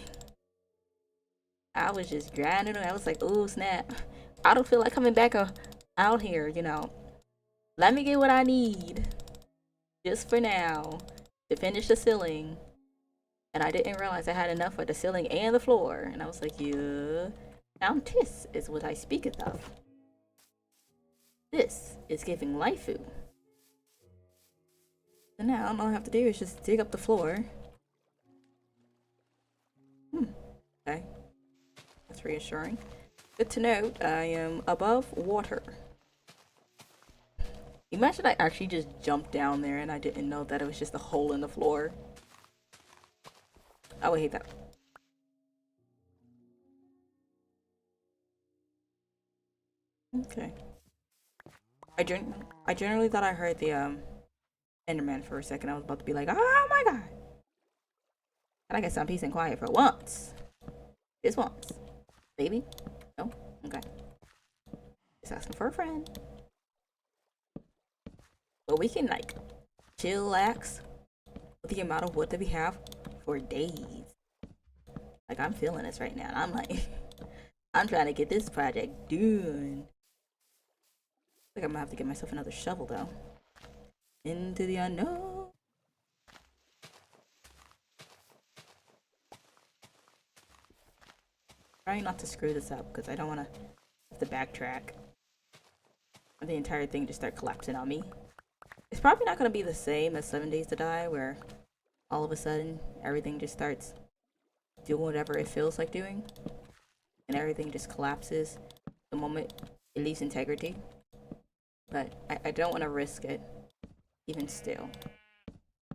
I was like, oh snap! I don't feel like coming back out here, you know. Let me get what I need, just for now, to finish the ceiling. And I didn't realize I had enough for the ceiling and the floor. And I was like, yeah, now this is what I speaketh of. This is giving life-u. And now all I have to do is just dig up the floor. Okay. That's reassuring. Good to note, I am above water. Imagine I actually just jumped down there and I didn't know that it was just a hole in the floor. I would hate that. Okay. I generally thought I heard the Enderman for a second. I was about to be like, oh my god. Can I get some peace and quiet for once? Just once. Baby? No? Okay. Just asking for a friend. But we can like chillax with the amount of wood that we have for days. Like I'm feeling this right now. I'm like I'm trying to get this project done. I think I'm gonna have to get myself another shovel though. Into the unknown. Trying not to screw this up because I don't want to have to backtrack. And the entire thing just start collapsing on me. It's probably not going to be the same as 7 Days to Die where all of a sudden everything just starts doing whatever it feels like doing. And everything just collapses the moment it leaves integrity. But I don't want to risk it, even still.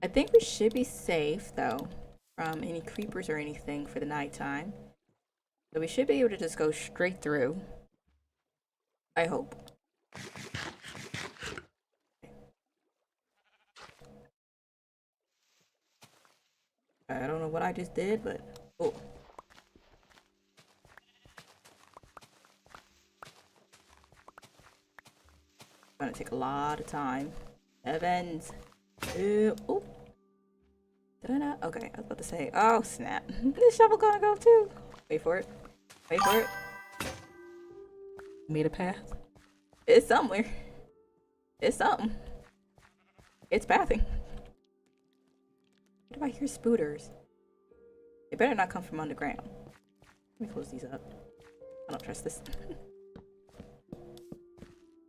I think we should be safe though from any creepers or anything for the nighttime. So we should be able to just go straight through. I hope. I don't know what I just did, but oh. Gonna take a lot of time. Evans. Oh. Did I not? Okay, I was about to say. Oh snap! This shovel gonna go too. Wait for it. Wait for it. Made a path. It's somewhere. It's something. It's pathing. What do I hear spooters? They better not come from underground. Let me close these up. I don't trust this.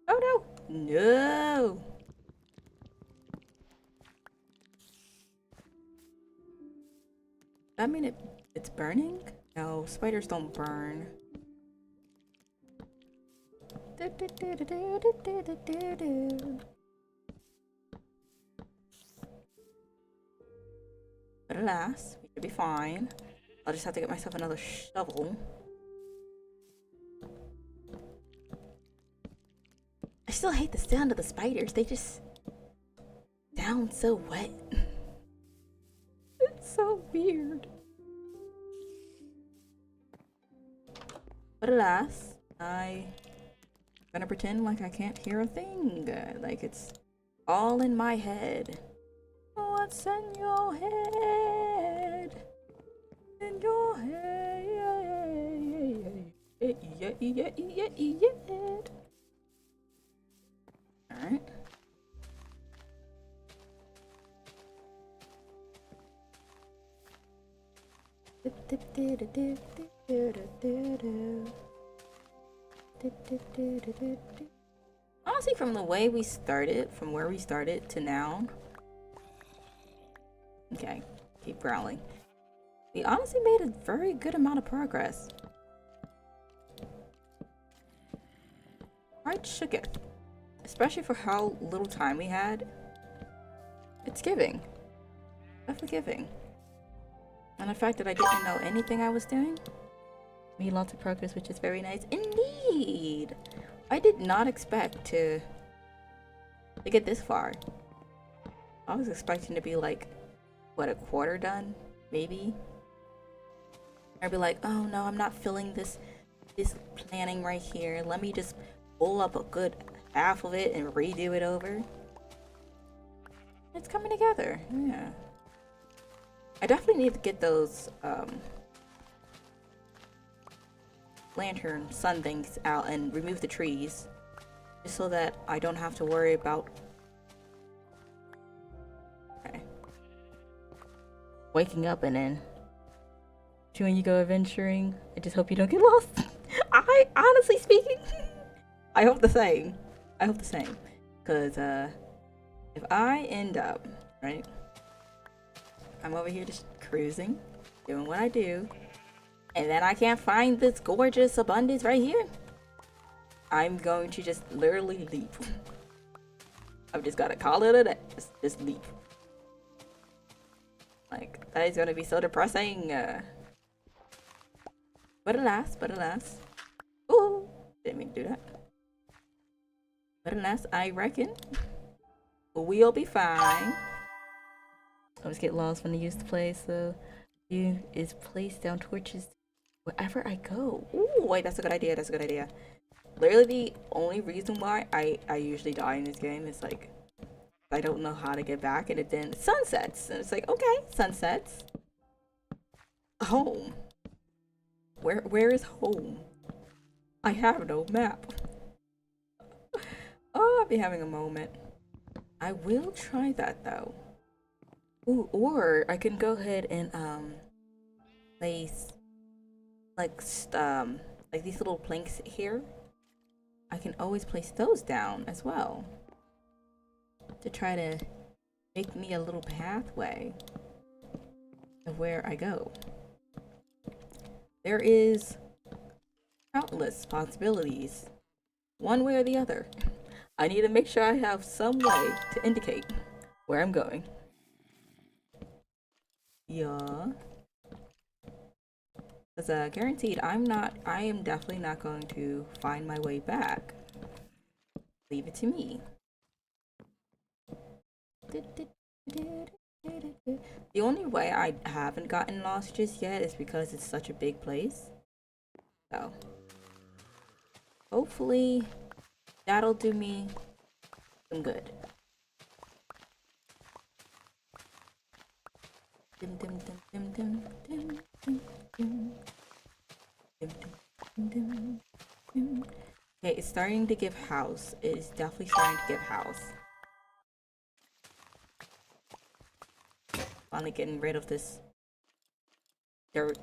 Oh no! No! Does that mean it's burning? No, spiders don't burn. But alas, we should be fine. I'll just have to get myself another shovel. I still hate the sound of the spiders. They just sound so wet. It's so weird. But alas, I'm gonna pretend like I can't hear a thing. Like it's all in my head. What's in your head? In your head. Alright. Honestly, from the way we started, from where we started to now. Okay, keep growling. We honestly made a very good amount of progress. Quite shooketh. Especially for how little time we had. It's giving. Definitely giving. And the fact that I didn't know anything I was doing made lots of progress, which is very nice indeed. I did not expect to get this far. I was expecting to be like, what, a quarter done? Maybe? I'd be like, oh no, I'm not feeling this planning right here. Let me just pull up a good half of it and redo it over. It's coming together, yeah. I definitely need to get those lantern sun things out and remove the trees, just so that I don't have to worry about waking up and then when you go adventuring. I just hope you don't get lost. I honestly speaking, I hope the same. I hope the same, because if I end up right, I'm over here just cruising, doing what I do, and then I can't find this gorgeous abundance right here, I'm going to just literally leap. I've just gotta call it a day. Just leave. Like, that is gonna be so depressing. But alas. Ooh, didn't mean to do that. But alas, I reckon we'll be fine. I always get lost when I use the place, so you is place down torches wherever I go. Ooh, wait, that's a good idea. That's a good idea. Literally, the only reason why I usually die in this game is like I don't know how to get back, and it then sunsets, and it's like, okay, sunsets. Home. Where is home? I have no map. Oh, I'll be having a moment. I will try that though. Ooh, or I can go ahead and place like these little planks here. I can always place those down as well to try to make me a little pathway of where I go. There is countless possibilities, one way or the other. I need to make sure I have some way to indicate where I'm going. Yeah. Because guaranteed, I am definitely not going to find my way back. Leave it to me. The only way I haven't gotten lost just yet is because it's such a big place. So, hopefully, that'll do me some good. Okay, it's starting to give house. It is definitely starting to give house. Finally getting rid of this dirt.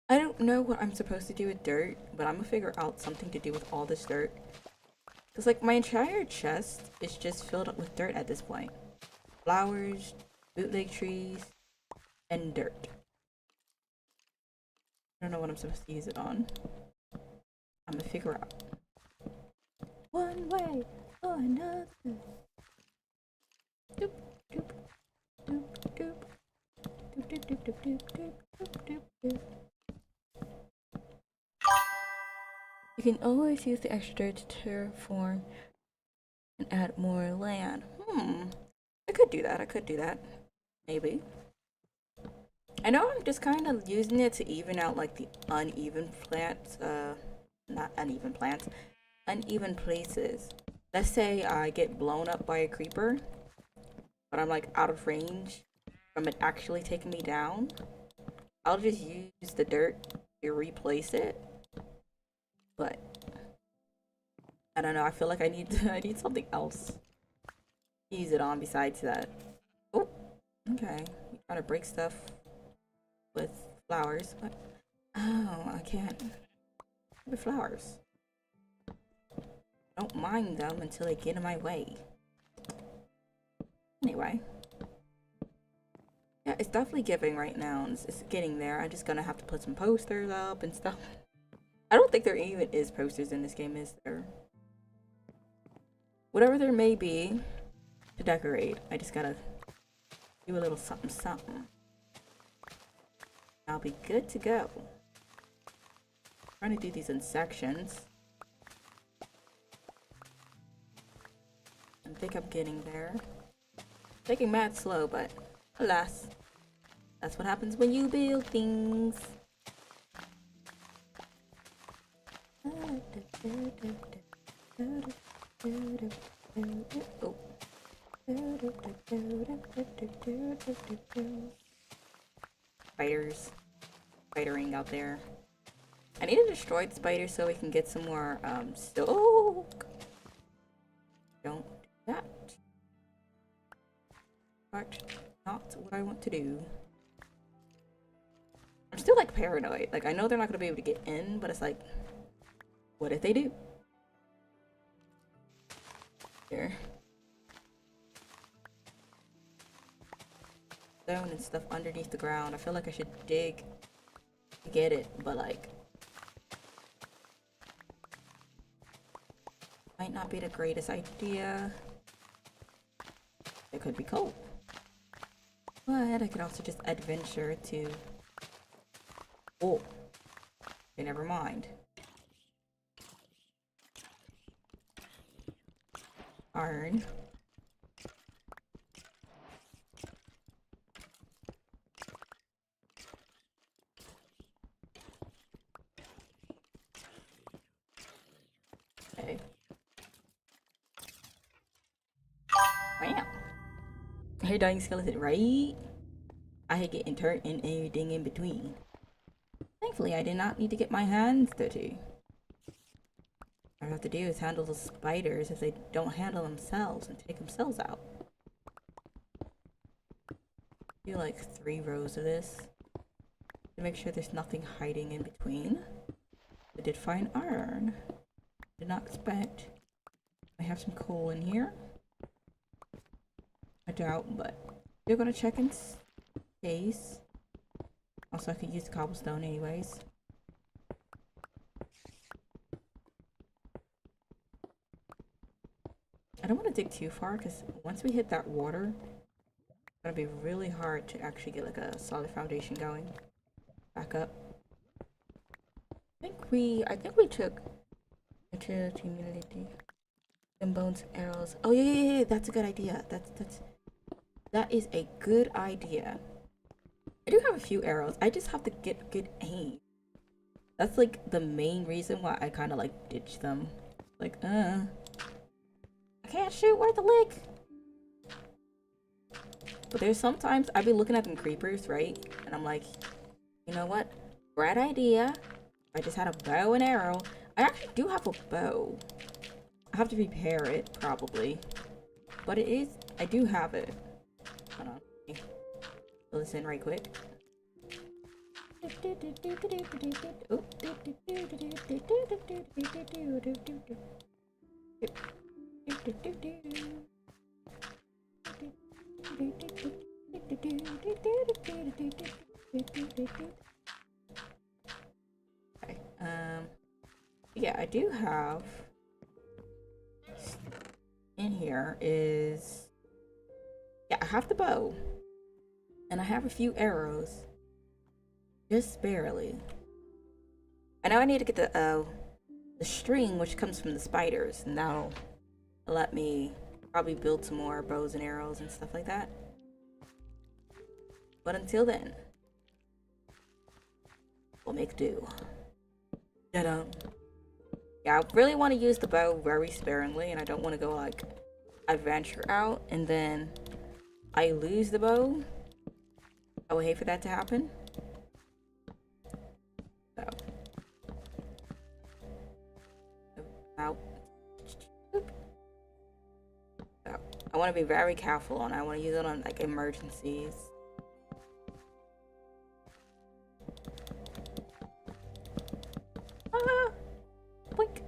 I don't know what I'm supposed to do with dirt, but I'm gonna figure out something to do with all this dirt. Cause like my entire chest is just filled up with dirt at this point. Flowers, bootleg trees, and dirt. I don't know what I'm supposed to use it on. I'm gonna figure out. One way or another. Doop, doop, doop, doop. Doop, doop, doop, doop, doop, doop, doop, doop. You can always use the extra dirt to terraform and add more land. I could do that. Maybe. I know I'm just kind of using it to even out like the uneven plants, not uneven plants, uneven places. Let's say I get blown up by a creeper, but I'm like out of range from it actually taking me down. I'll just use the dirt to replace it. But I don't know, I feel like I need something else to use it on besides that. Oh, okay. You trying to break stuff with flowers. What? Oh, I can't. With flowers. Don't mind them until they get in my way. Anyway. Yeah, it's definitely giving right now. It's getting there. I'm just gonna have to put some posters up and stuff. I don't think there even is posters in this game, is there? Whatever there may be to decorate, I just gotta do a little something something. I'll be good to go. I'm trying to do these in sections. I think I'm getting there. Taking mad slow, but alas, that's what happens when you build things. Oh. Spiders. Spidering out there. I need to destroy the spiders so we can get some more silk. Don't do that. In fact, not what I want to do. I'm still like paranoid. Like I know they're not gonna be able to get in, but it's like, what if they do? Here. Stone and stuff underneath the ground. I feel like I should dig to get it, but like might not be the greatest idea. it could be cold. But I could also just adventure to... Oh. Okay, never mind. Iron. Okay. Wow. Hey, dying skeleton, right? I hate getting turned and everything in between. Thankfully, I did not need to get my hands dirty. All I have to do is handle the spiders if they don't handle themselves and take themselves out. Do like 3 rows of this to make sure there's nothing hiding in between. I did find iron. Did not expect. I have some coal in here. I doubt, but you're gonna check in case. Also, I could use the cobblestone anyways. I don't want to dig too far because once we hit that water, it's gonna be really hard to actually get like a solid foundation going. Back up. I think we took humility and bones and arrows. Oh yeah, that's a good idea. That is a good idea. I do have a few arrows. I just have to get good aim. That's like the main reason why I kind of like ditch them. Like, I can't shoot worth a lick. But there's sometimes I be looking at them creepers, right? And I'm like, you know what? Great idea. I just had a bow and arrow. I actually do have a bow. I have to repair it, probably. But it is, I do have it. Hold on. Fill this in right quick. Okay, yeah, I do have in here is, yeah, I have the bow and I have a few arrows, just barely. I know I need to get the string, which comes from the spiders, and that'll let me probably build some more bows and arrows and stuff like that. But until then, we'll make do. Ta-da. Yeah, I really want to use the bow very sparingly, and I don't want to go like adventure out and then I lose the bow. I would hate for that to happen. So. Out. So. I want to be very careful on it. I want to use it on like emergencies. Ah! Blink.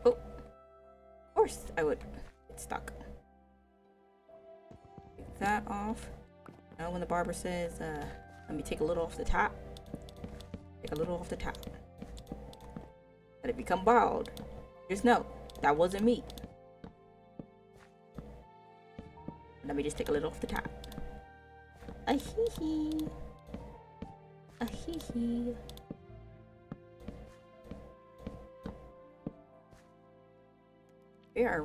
Oh. Of course I would get stuck. Take that off. Now when the barber says, let me take a little off the top. Take a little off the top. Let it become bald. Just know, that wasn't me. Let me just take a little off the top. A hee hee. A hee hee. We are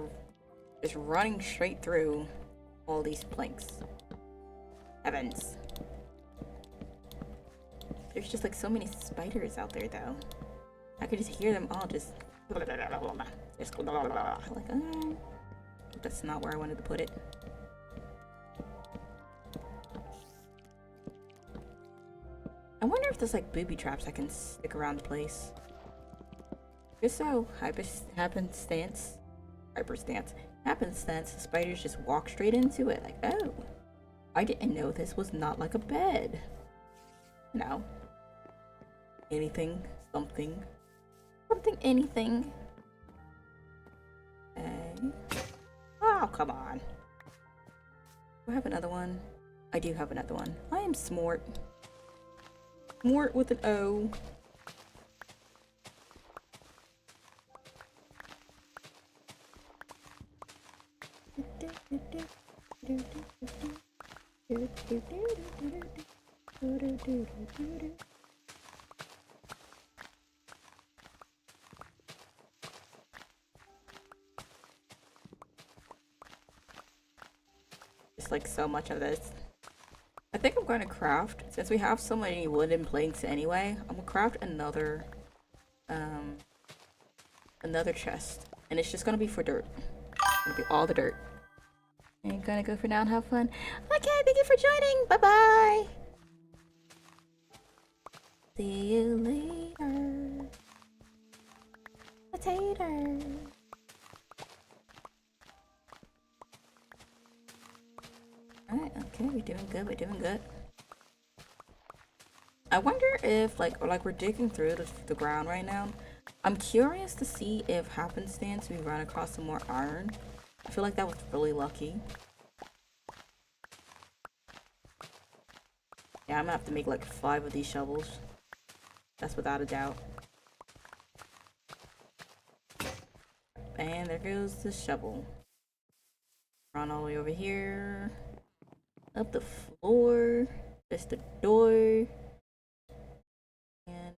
just running straight through all these planks. Heavens. There's just like so many spiders out there though. I could just hear them all just like, that's not where I wanted to put it. I wonder if there's like booby traps I can stick around the place. Just so happenstance, the spiders just walk straight into it. Like, oh, I didn't know this was not like a bed. No. Anything, something, anything. Okay. Oh, come on. Do I have another one? I do have another one. I am smart. Smart with an O. Just like so much of this. I think I'm going to craft, since we have so many wooden planks anyway, I'm gonna craft another chest. And it's just gonna be for dirt. It's gonna be all the dirt. And gonna go for now and have fun. Okay, thank you for joining. Bye bye. See you later. Potato. Alright, okay, we're doing good, we're doing good. I wonder if, like we're digging through the ground right now. I'm curious to see if happenstance we run across some more iron. I feel like that was really lucky. Yeah, I'm gonna have to make like 5 of these shovels. That's without a doubt. And there goes the shovel. Run all the way over here. Up the floor. There's the door. And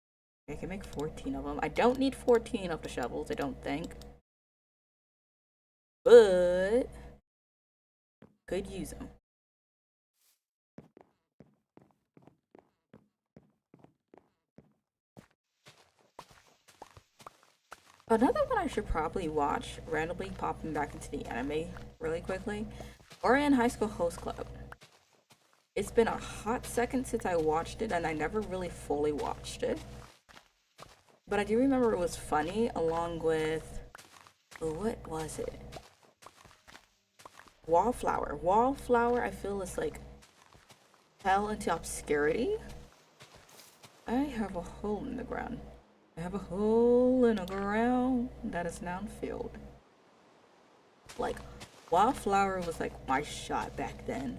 I can make 14 of them. I don't need 14 of the shovels, I don't think. But could use them. Another one I should probably watch, randomly popping back into the anime really quickly, Ouran High School Host Club. It's been a hot second since I watched it, and I never really fully watched it. But I do remember it was funny, along with, what was it? Wallflower. Wallflower, I feel, is like fell into obscurity. I have a hole in the ground. I have a hole in the ground that is now filled. Like, Wallflower was like my shot back then.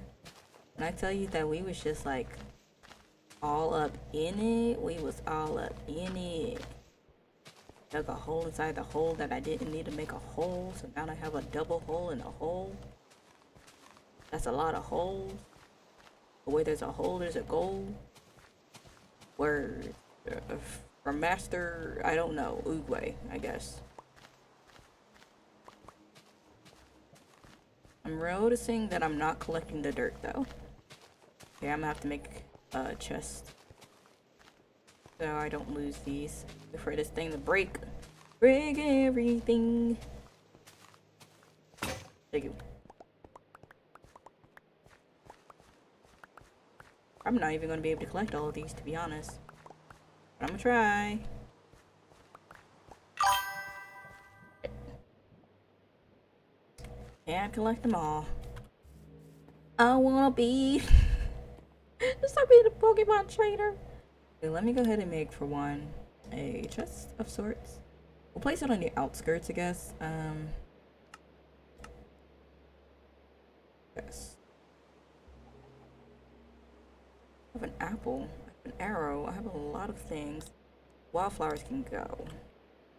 And I tell you that we was just like all up in it. We was all up in it. Dug a hole inside the hole that I didn't need to make a hole. So now I have a double hole in a hole. That's a lot of holes. But where there's a hole, there's a goal. Word. From Master, I don't know, Oogway, I guess. I'm noticing that I'm not collecting the dirt though. Okay, I'm gonna have to make a chest so I don't lose these. Wait for this thing to break. Break everything. Thank you. I'm not even gonna be able to collect all of these, to be honest. But I'm gonna try. Can't collect them all. I wanna be just start being a Pokemon trainer. Okay, let me go ahead and make, for one, a chest of sorts. We'll place it on the outskirts, I guess. Yes. I have an apple, I have an arrow, I have a lot of things. Wildflowers can go.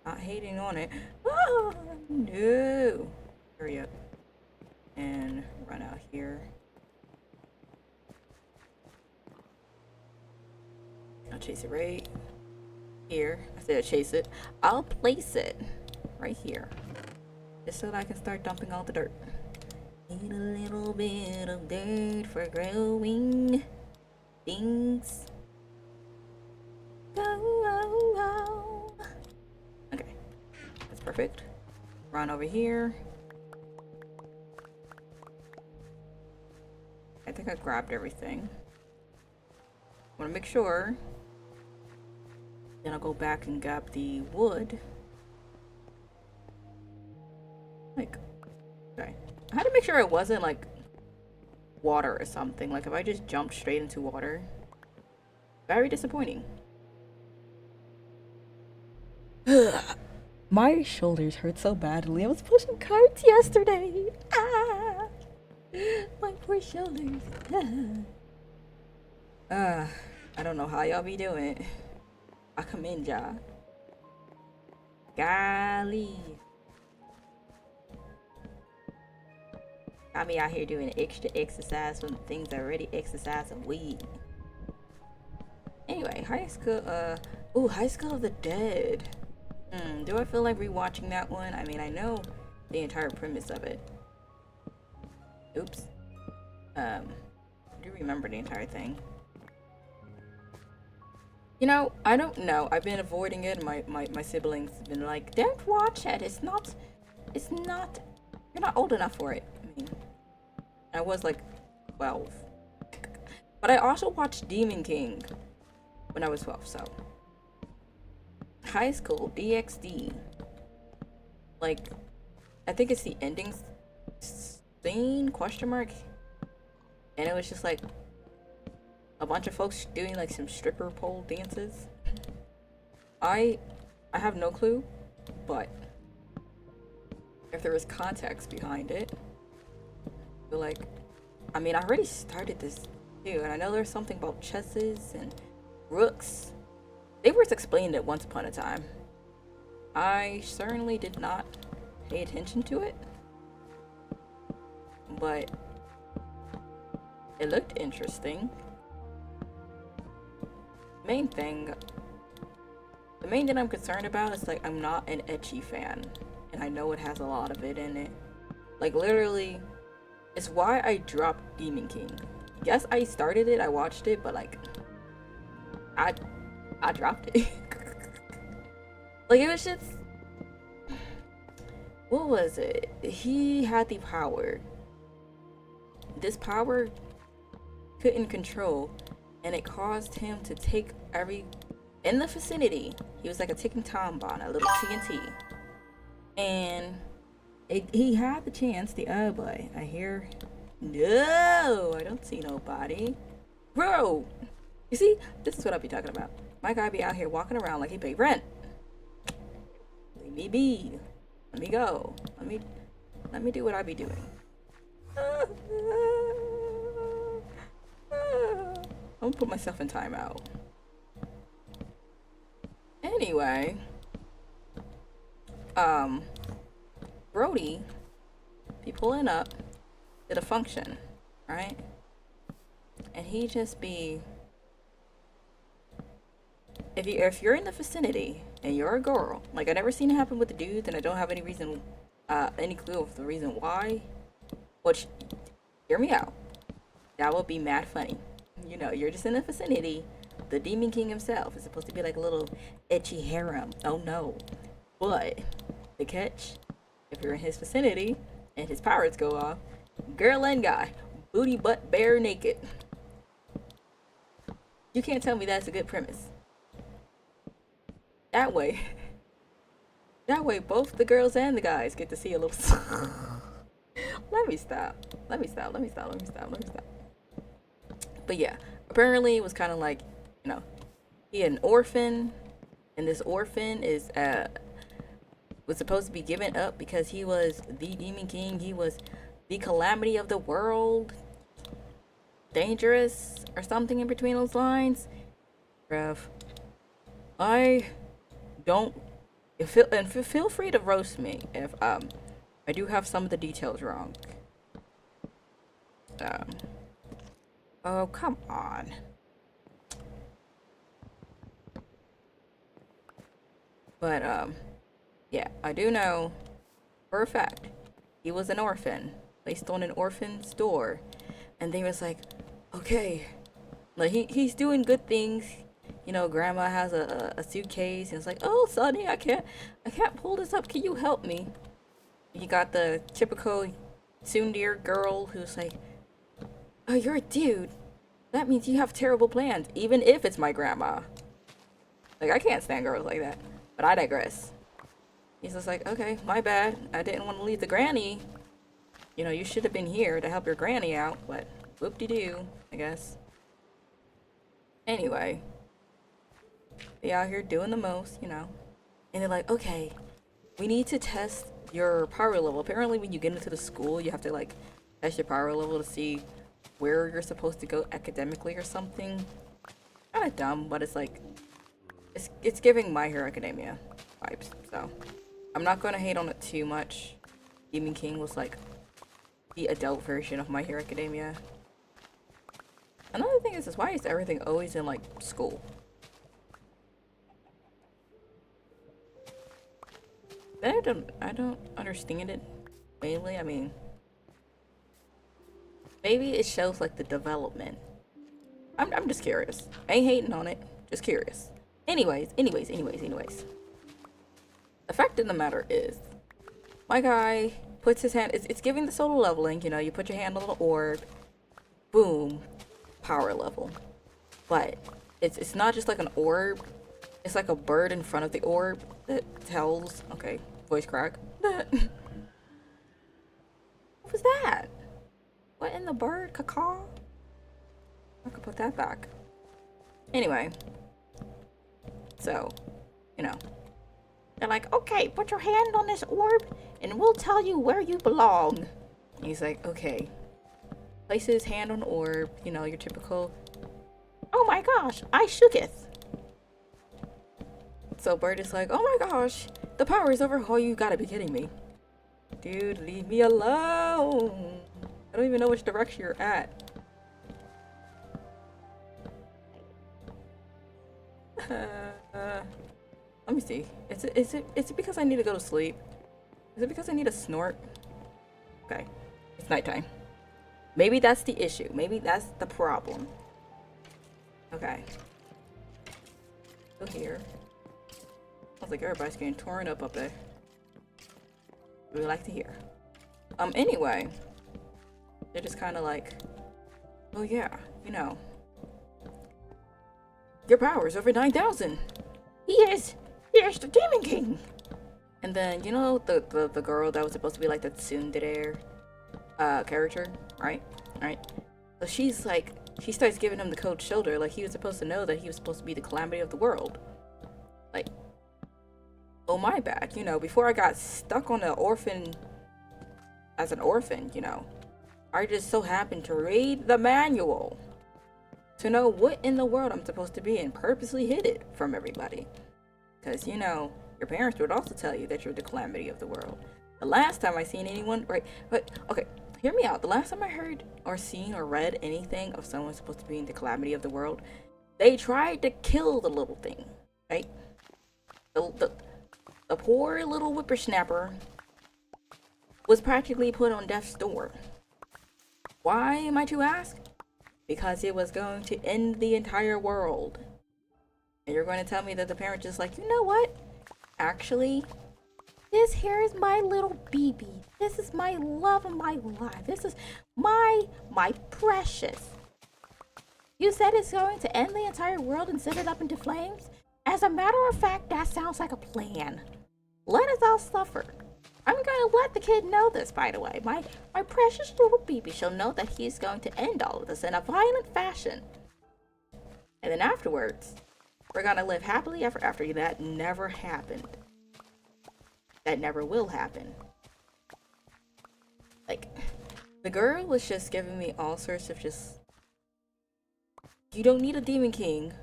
Not hating on it. Ah, no. Hurry up. And run out here. I'll chase it right here. I said I'll chase it. I'll place it right here. Just so that I can start dumping all the dirt. Need a little bit of dirt for growing things. Go. Okay. That's perfect. Run over here. I think I grabbed everything. I want to make sure. Then I'll go back and grab the wood. Like, okay. I had to make sure it wasn't like water or something. Like if I just jumped straight into water. Very disappointing. My shoulders hurt so badly. I was pushing carts yesterday. Ah! My poor shoulders. I don't know how y'all be doing it. I commend y'all. Golly. I be out here doing extra exercise when things are already exercise and weed. Anyway, High School of the Dead. Do I feel like rewatching that one? I mean, I know the entire premise of it. Oops. I do remember the entire thing. You know, I don't know. I've been avoiding it. My siblings have been like, don't watch it. It's not, you're not old enough for it. I mean, I was like 12. But I also watched Demon King when I was 12, so. High School DxD. Like, I think it's the ending scene, question mark. And it was just like a bunch of folks doing like some stripper pole dances. I have no clue, but if there is context behind it, I feel like, I mean, I already started this too, and I know there's something about chesses and rooks. They were explained it once upon a time. I certainly did not pay attention to it, but it looked interesting. The main thing I'm concerned about is like I'm not an ecchi fan, and I know it has a lot of it in it. Like literally, it's why I dropped Demon King. Yes, I started it, I watched it, but like I dropped it. Like it was just, what was it? He had the power. This power couldn't control, and it caused him to take in the vicinity. He was like a ticking time bomb, a little TNT, and he had the chance. Oh boy, I hear, no, I don't see nobody, bro. You see, this is what I be talking about. My guy be out here walking around like he paid rent. Leave me be. Let me go. Let me do what I be doing. I'm gonna put myself in timeout. Anyway, Brody be pulling up to the function, right? And he just be, if you're in the vicinity and you're a girl, like I never seen it happen with the dudes, and I don't have any reason, any clue of the reason why. Which, hear me out. That would be mad funny. You know, you're just in the vicinity. The Demon King himself is supposed to be like a little ecchi harem. Oh no. But the catch, if you're in his vicinity and his powers go off, girl and guy, booty butt bare naked. You can't tell me that's a good premise. That way both the girls and the guys get to see a little. Let me stop. But yeah, apparently it was kind of like, you know, he had an orphan, and this orphan was supposed to be given up because he was the Demon King. He was the calamity of the world, dangerous, or something in between those lines. Bruv, I don't feel free to roast me if I do have some of the details wrong. Oh, come on. But yeah, I do know for a fact he was an orphan placed on an orphan's door, and they was like, okay, like he's doing good things. You know, grandma has a suitcase, and it's like, oh, Sonny, I can't pull this up. Can you help me? You got the typical tsundere girl who's like, oh, you're a dude. That means you have terrible plans, even if it's my grandma. Like, I can't stand girls like that. But I digress. He's just like, okay, my bad. I didn't want to leave the granny. You know, you should have been here to help your granny out, but whoop-de-doo, I guess. Anyway. They out here doing the most, you know. And they're like, okay, we need to test your power level. Apparently when you get into the school, you have to like test your power level to see where you're supposed to go academically or something. Kind of dumb, but it's like, it's giving My Hero Academia vibes. So I'm not gonna hate on it too much. Demon King was like the adult version of My Hero Academia. Another thing is why is everything always in like school? I don't understand it mainly. I mean, maybe it shows like the development. I'm just curious. I ain't hating on it, just curious. Anyways. The fact of the matter is, my guy puts his hand, it's giving the solo leveling, you know, you put your hand on the orb, boom, power level. But it's not just like an orb, it's like a bird in front of the orb that tells, okay, voice crack. What was that? What in the bird, cacaw? I could put that back. Anyway, so, you know, they're like, okay, put your hand on this orb and we'll tell you where you belong. And he's like, okay. Places his hand on the orb, you know, your typical, oh my gosh, I shooketh. So Bird is like, oh my gosh, the power is over. Oh, you gotta be kidding me. Dude, leave me alone. I don't even know which direction you're at. Let me see. Is it because I need to go to sleep? Is it because I need to snort? Okay. It's nighttime. Maybe that's the issue. Maybe that's the problem. Okay. Go here. Sounds like everybody's getting torn up there. We like to hear. Anyway. They're just kind of like, oh yeah, you know. Your power's over 9,000. Yes, the Demon King. And then, you know, the girl that was supposed to be like the tsundere character, right? So she's like, she starts giving him the cold shoulder, like he was supposed to know that he was supposed to be the calamity of the world. Like, oh my bad, you know, before I got stuck on an orphan, as an orphan, you know, I just so happened to read the manual to know what in the world I'm supposed to be and purposely hid it from everybody. Because, you know, your parents would also tell you that you're the calamity of the world. The last time I seen anyone, right, but, okay, hear me out. The last time I heard or seen or read anything of someone supposed to be in the calamity of the world, they tried to kill the little thing, right? The poor little whippersnapper was practically put on death's door. Why, am I to ask? Because it was going to end the entire world. And you're going to tell me that the parent just like, you know what? Actually, this here is my little baby. This is my love of my life. This is my precious. You said it's going to end the entire world and set it up into flames? As a matter of fact, that sounds like a plan. Let us all suffer. I'm going to let the kid know this, by the way. My precious little baby shall know that he's going to end all of this in a violent fashion. And then afterwards, we're going to live happily ever after. That never happened. That never will happen. Like, the girl was just giving me all sorts of just... You don't need a Demon King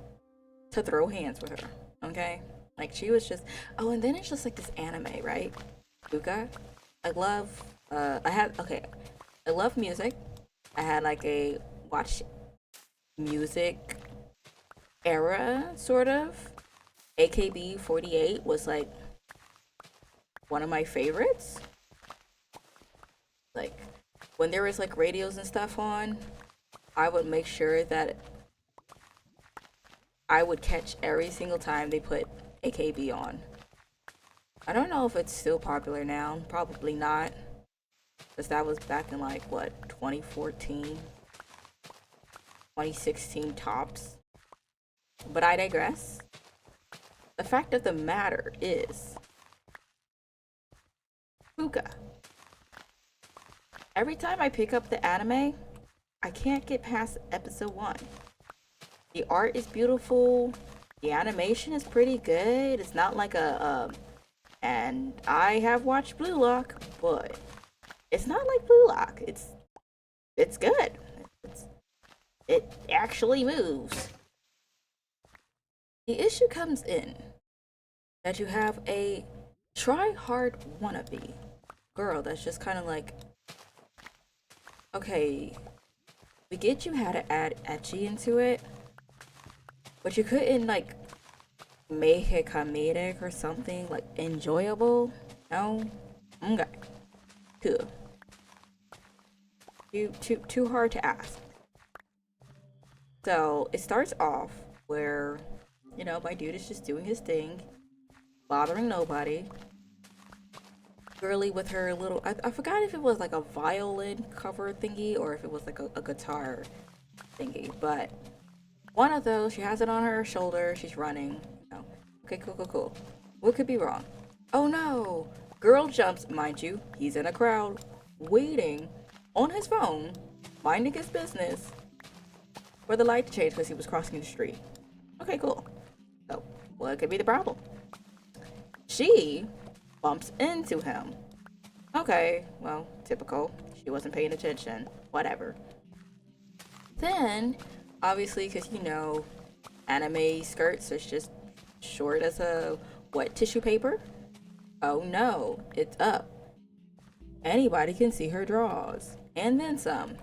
to throw hands with her, okay? Like, she was just... Oh, and then it's just like this anime, right? Fuka. I love, I love music. I had like a watch music era, sort of. AKB48 was like one of my favorites. Like, when there was like radios and stuff on, I would make sure that I would catch every single time they put AKB on. I don't know if it's still popular now. Probably not. Because that was back in like, what, 2014? 2016 tops. But I digress. The fact of the matter is, Fuka. Every time I pick up the anime, I can't get past episode 1. The art is beautiful. The animation is pretty good. It's not like and I have watched Blue Lock, but it's not like Blue Lock. It's good. It actually moves. The issue comes in that you have a try-hard wannabe girl that's just kind of like, okay, we get you how to add ecchi into it, but you couldn't like make it comedic or something like enjoyable. No, okay, cool. Too hard to ask. So it starts off where, you know, my dude is just doing his thing, bothering nobody. Girly with her little, I forgot if it was like a violin cover thingy or if it was like a guitar thingy, but one of those, she has it on her shoulder, she's running, you know. Okay, cool. What could be wrong? Oh no! Girl jumps, mind you, he's in a crowd, waiting on his phone, minding his business, for the light to change because he was crossing the street. Okay, cool. So, what could be the problem? She bumps into him. Okay, well, typical. She wasn't paying attention. Whatever. Then, obviously, because you know, anime skirts are just short as a wet tissue paper. Oh no, it's up. Anybody can see her drawers. And then some.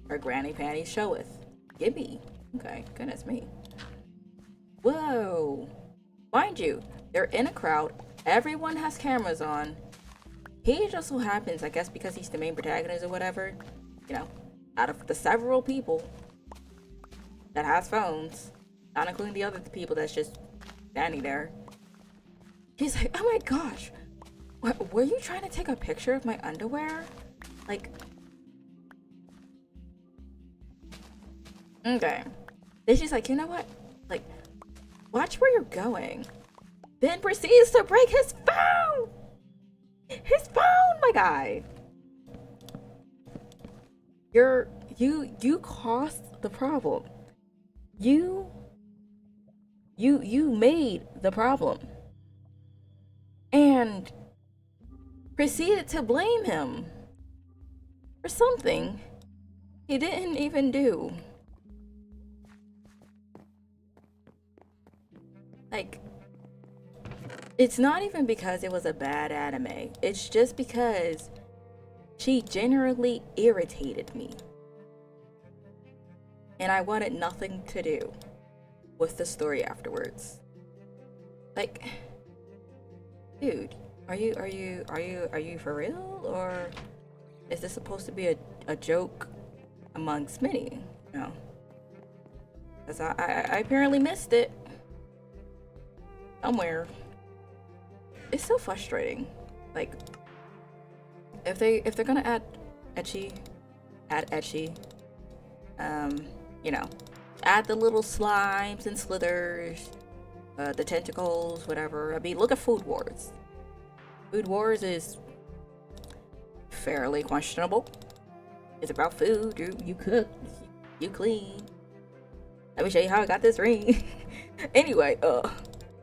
Her granny panties showeth. Gimme. Okay, goodness me. Whoa. Mind you, they're in a crowd. Everyone has cameras on. He just so happens, I guess because he's the main protagonist or whatever, you know, out of the several people that has phones, not including the other people that's just standing there, he's like, oh my gosh, were you trying to take a picture of my underwear? Like, okay. Then she's like, you know what? Like, watch where you're going. Then proceeds to break his phone! His phone, my guy! You caused the problem. You made the problem. And proceeded to blame him for something he didn't even do. Like, it's not even because it was a bad anime. It's just because she generally irritated me. And I wanted nothing to do with the story afterwards. Like, dude, are you for real? Or is this supposed to be a joke amongst many? You know? Because I apparently missed it somewhere. It's so frustrating. Like, if they're gonna add ecchi, you know, add the little slimes and slithers, the tentacles, whatever. I mean, look at Food Wars. Food Wars is fairly questionable. It's about food. You cook, you clean. Let me show you how I got this ring. Anyway,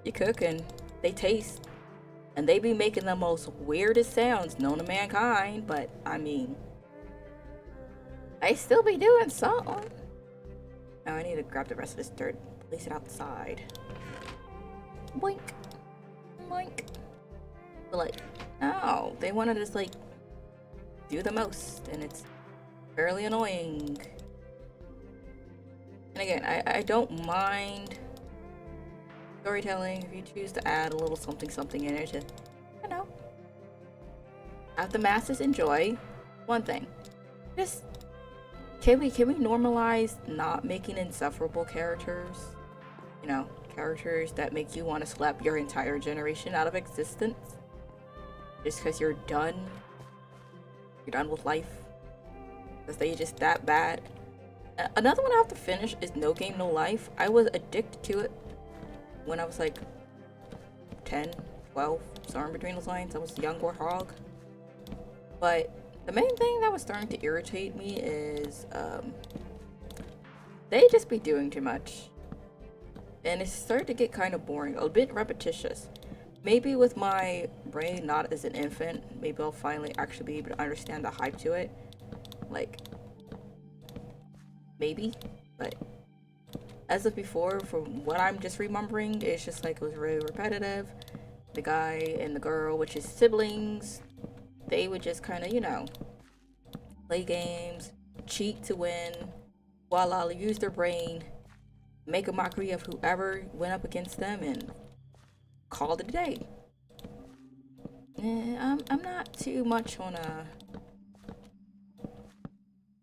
you cook and they taste. And they be making the most weirdest sounds known to mankind, but I mean, they still be doing something. Now I need to grab the rest of this dirt, place it outside. Boink, boink. But like, no, they want to just like do the most, and it's fairly annoying. And again, I don't mind storytelling if you choose to add a little something in it to, you know, have the masses enjoy. One thing, just can we normalize not making insufferable characters? You know, characters that make you want to slap your entire generation out of existence just because you're done with life, because they just that bad. Another one I have to finish is No Game No Life. I was addicted to it when I was like 10, 12, somewhere in between those lines. I was a young warthog. But the main thing that was starting to irritate me is they just be doing too much. And it started to get kind of boring, a bit repetitious. Maybe with my brain not as an infant, maybe I'll finally actually be able to understand the hype to it. Like, maybe, but as of before, from what I'm just remembering, it's just like it was really repetitive. The guy and the girl, which is siblings, they would just kind of, you know, play games, cheat to win, voila, use their brain, make a mockery of whoever went up against them, and call it a day. I'm not too much on a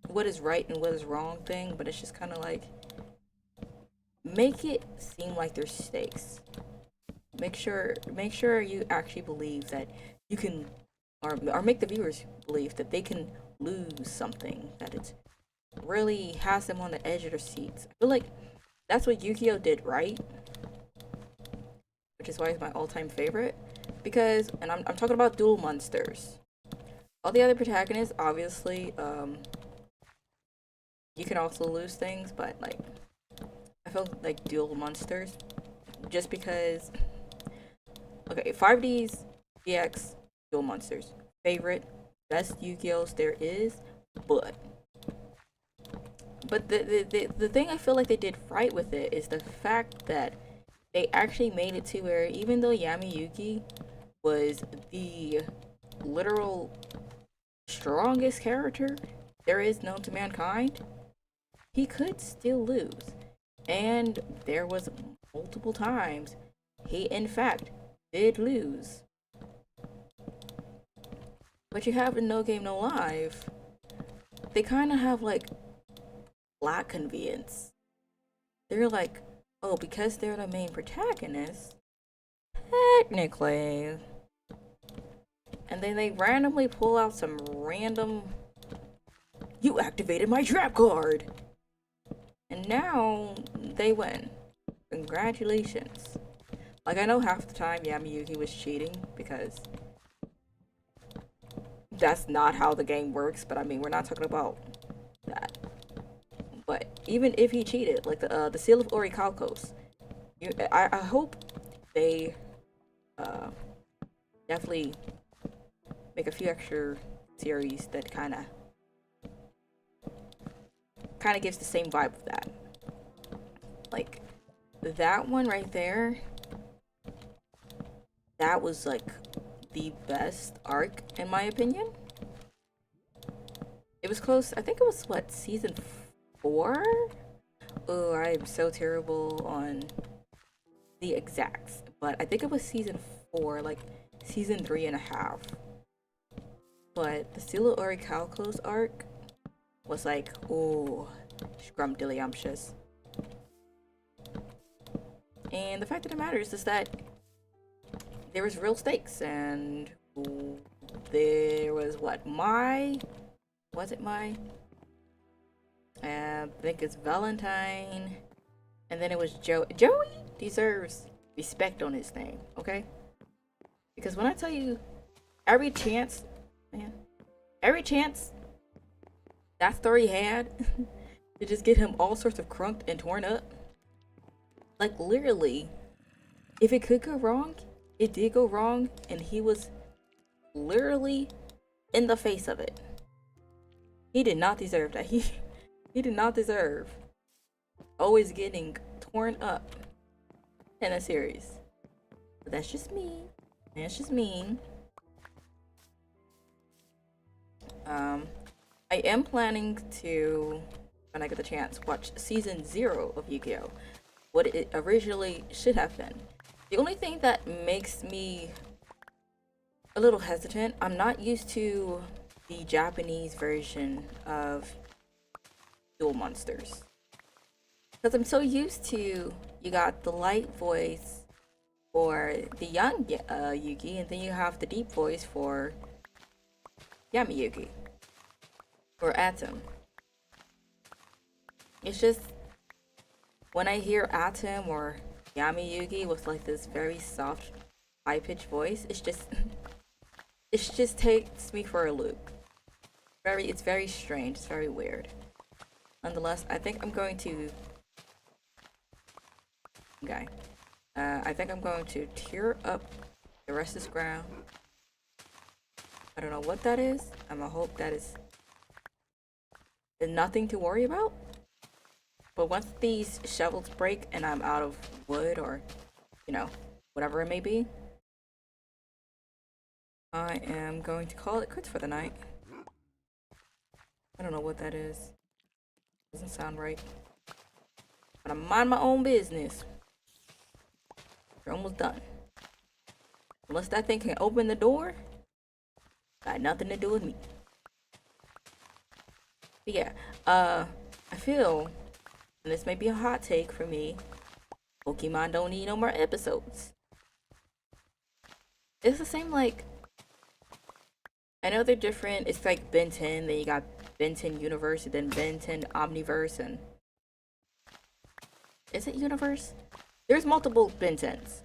what is right and what is wrong thing, but it's just kind of like make it seem like there's stakes. Make sure you actually believe that you can, or make the viewers believe that they can lose something, that it really has them on the edge of their seats. I feel like that's what Yu-Gi-Oh did right, which is why it's my all-time favorite. Because, and I'm talking about Duel Monsters. All the other protagonists, obviously, you can also lose things, but like, I feel like Duel Monsters, just because. Okay, 5D's EX Duel Monsters, favorite, best Yu-Gi-Ohs there is, but the thing I feel like they did right with it is the fact that they actually made it to where even though Yami Yugi was the literal strongest character there is known to mankind, he could still lose. And there was multiple times he in fact did lose. But you have in No Game No Life, they kind of have like black convenience. They're like, oh, because they're the main protagonist, technically. And then they randomly pull out some random, you activated my trap card! And now they win. Congratulations. Like, I know half the time Yami Yugi was cheating because that's not how the game works, but I mean, we're not talking about that. But even if he cheated, like the Seal of Orichalcos, I hope they definitely make a few extra series that kind of gives the same vibe of that. Like that one right there, that was like the best arc in my opinion. It was close. I think it was what, season 4? Oh, I am so terrible on the exacts, but I think it was season 4, like season 3.5. But the Seal of Orichalcos arc was like, oh, scrumdiddlyumptious. And the fact of the matter is that there was real stakes, and there was what, was it my? I think it's Valentine, and then it was Joey. Joey deserves respect on his name, okay? Because when I tell you, every chance that story had to just get him all sorts of crunked and torn up, like literally, if it could go wrong, it did go wrong, and he was literally in the face of it. He did not deserve that. He did not deserve always getting torn up in a series. But that's just me. That's just me. I am planning to, when I get the chance, watch season 0 of Yu-Gi-Oh! What it originally should have been. The only thing that makes me a little hesitant, I'm not used to the Japanese version of Duel Monsters. Because I'm so used to, you got the light voice for the young Yugi, and then you have the deep voice for Yami Yugi. Or Atom. It's just, when I hear Atom or Yami Yugi with like this very soft, high-pitched voice, it just takes me for a loop. It's very strange, it's very weird. Nonetheless, I think I'm going to I think I'm going to tear up the rest of this ground. I don't know what that is. I'm gonna hope that is nothing to worry about. But once these shovels break and I'm out of wood or, you know, whatever it may be, I am going to call it quits for the night. I don't know what that is. Doesn't sound right. But I mind my own business. We're almost done. Unless that thing can open the door, got nothing to do with me. But yeah, I feel, and this may be a hot take for me, Pokemon don't need no more episodes. It's the same like, I know they're different. It's like Ben 10, then you got Ben 10 Universe, and then Ben 10 Omniverse, and is it Universe? There's multiple Ben 10s.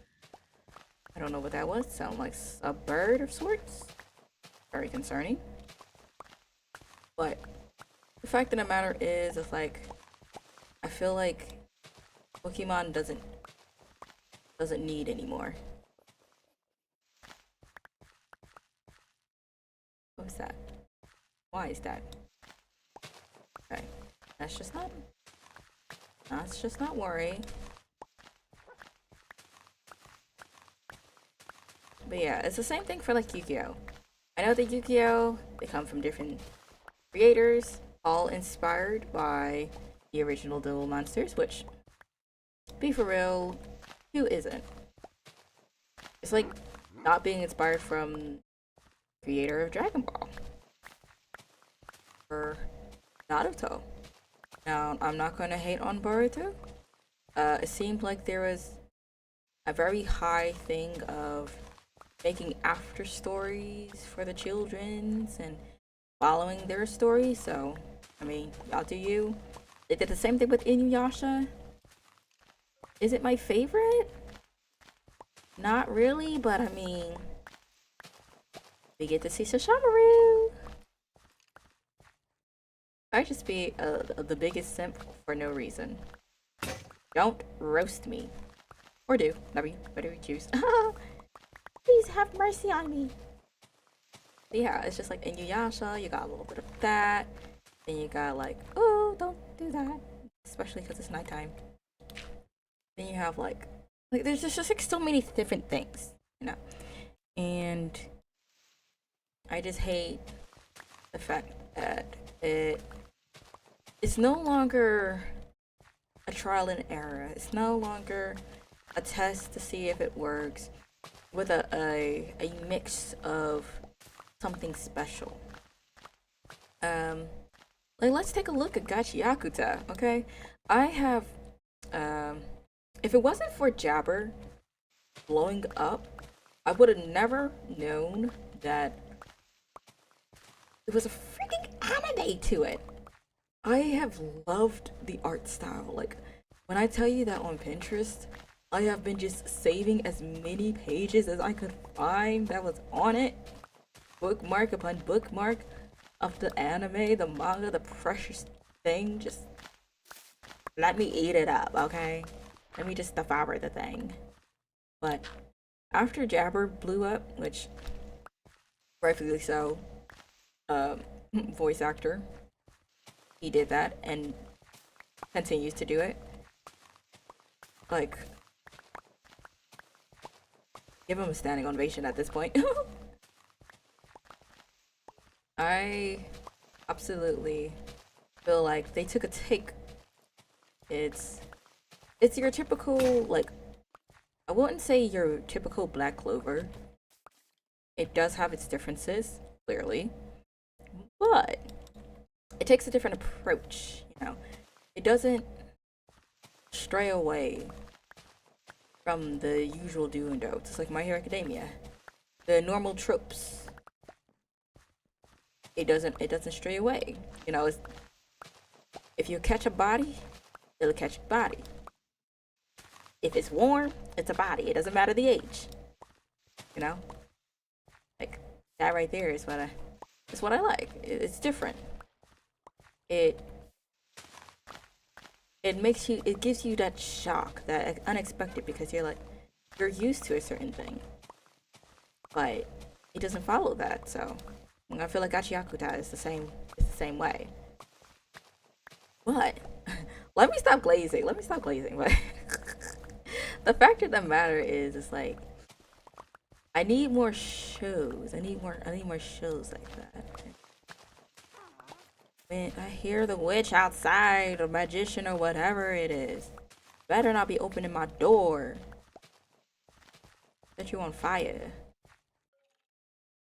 I don't know what that was. Sound like a bird of sorts. Very concerning. But the fact of the matter is, it's like, I feel like Pokemon doesn't need anymore. What was that? Why is that? Okay, let's just not worry. But yeah, it's the same thing for like Yu-Gi-Oh! I know that Yu-Gi-Oh! They come from different creators, all inspired by the original Duel Monsters, which, be for real, who isn't? It's like not being inspired from creator of Dragon Ball or Naruto. Now, I'm not gonna hate on Boruto. It seemed like there was a very high thing of making after stories for the childrens and following their story. So, I mean, y'all do you. They did the same thing with Inuyasha. Is it my favorite? Not really, but I mean, we get to see Sesshomaru. I just be the biggest simp for no reason. Don't roast me. Or do. Whatever you choose. Please have mercy on me. But yeah, it's just like Inuyasha, you got a little bit of that. Then you got like, oh, don't do that. Especially because it's nighttime. Then you have like there's just like so many different things, you know? And I just hate the fact that it's no longer a trial and error. It's no longer a test to see if it works with a mix of something special. Like let's take a look at Gachi Yakuta, okay? I have if it wasn't for Jabber blowing up, I would have never known that there was a freaking anime to it. I have loved the art style. Like, when I tell you that on Pinterest, I have been just saving as many pages as I could find that was on it. Bookmark upon bookmark of the anime, the manga, the precious thing. Just let me eat it up, okay? Let me just devour the thing. But after Jabber blew up, which rightfully so, voice actor, he did that and continues to do it. Like, give him a standing ovation at this point. I absolutely feel like they took a take. It's your typical, like, I wouldn't say your typical Black Clover. It does have its differences, clearly, but it takes a different approach, you know. It doesn't stray away from the usual do and don'ts. It's like My Hero Academia. The normal tropes. It doesn't stray away. You know, if you catch a body, it'll catch a body. If it's warm, it's a body. It doesn't matter the age. You know? Like, that right there is what I like. It's different. It gives you that shock, that unexpected, because you're used to a certain thing. But it doesn't follow that, so I feel like Gachi Yakuta is the same way. But let me stop glazing. But the fact of the matter is, it's like I need more shows. I need more shows like that. When I hear the witch outside, or magician, or whatever it is, better not be opening my door. Set you on fire.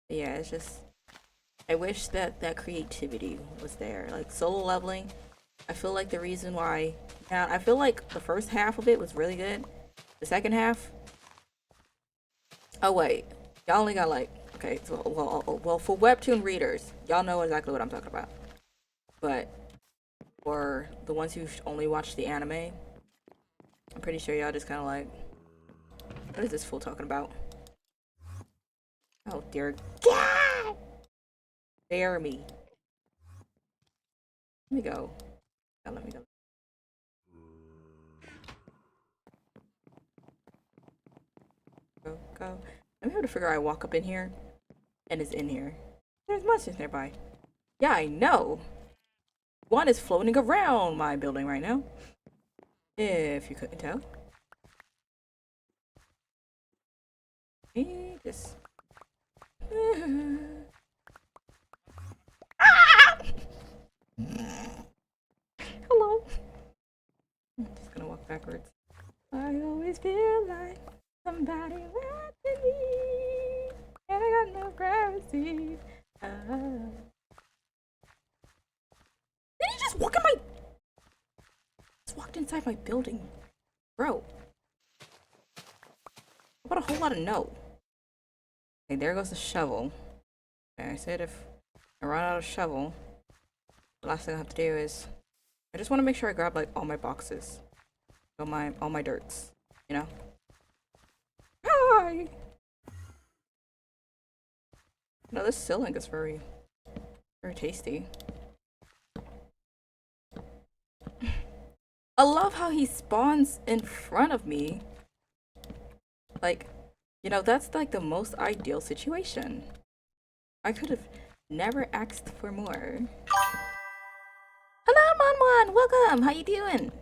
But yeah, it's just, I wish that creativity was there. Like solo leveling, I feel like the reason why, now I feel like the first half of it was really good. The second half, oh wait, y'all only got like, okay, so, well, for webtoon readers, y'all know exactly what I'm talking about. But for the ones who only watch the anime, I'm pretty sure y'all just kind of like, what is this fool talking about? Oh dear God! Dare me. Let me go. Oh, let me go. Go. I'm able to figure out I walk up in here, and it's in here. There's monsters nearby. Yeah, I know. One is floating around my building right now. If you couldn't tell. Just. Hello. I'm just gonna walk backwards. I always feel like somebody watching me, and I got no privacy. Did he just walk in my? Just walked inside my building, bro. What a whole lot of no. Okay, there goes the shovel. Okay, I said if I run out of shovel, the last thing I have to do is I just want to make sure I grab like all my boxes, all my dirts, you know. Hi. No, this ceiling is very tasty. I love how he spawns in front of me. Like, you know, that's like the most ideal situation. I could have never asked for more. Hello, Monmon! Welcome! How you doing?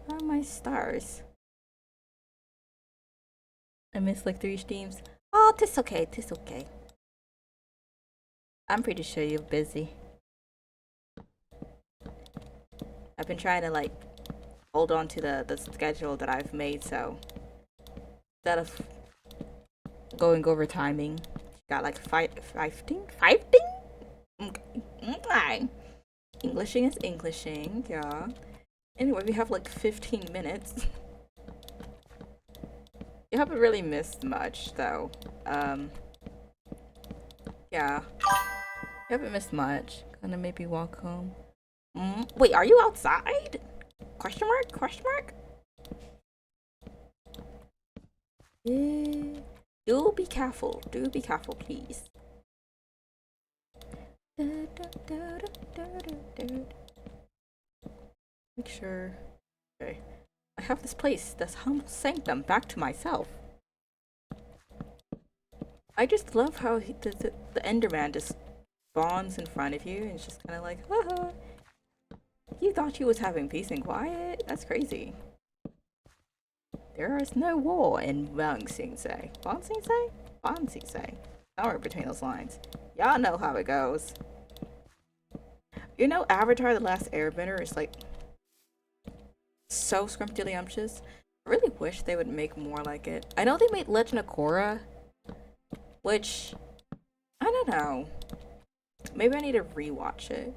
Oh, my stars. I missed like 3 streams. Oh, tis okay, tis okay. I'm pretty sure you're busy. I've been trying to like hold on to the schedule that I've made, so instead of going over timing, got like 15? Okay. Englishing is Englishing, yeah. Anyway, we have like 15 minutes. You haven't really missed much though. Yeah. You haven't missed much. Gonna maybe walk home. Wait, are you outside? Question mark? Question mark? Yeah. Do be careful. Do be careful, please. Make sure. Okay. I have this place, this humble sanctum, back to myself. I just love how the Enderman just spawns in front of you and it's just kind of like, haha. You thought you was having peace and quiet? That's crazy. There is no war in Bang Sing Se. Bang Sing Se? Bang Sing Se. Somewhere between those lines. Y'all know how it goes. You know, Avatar: The Last Airbender is like so scrumptious. I really wish they would make more like it. I know they made Legend of Korra, which I don't know. Maybe I need to rewatch it.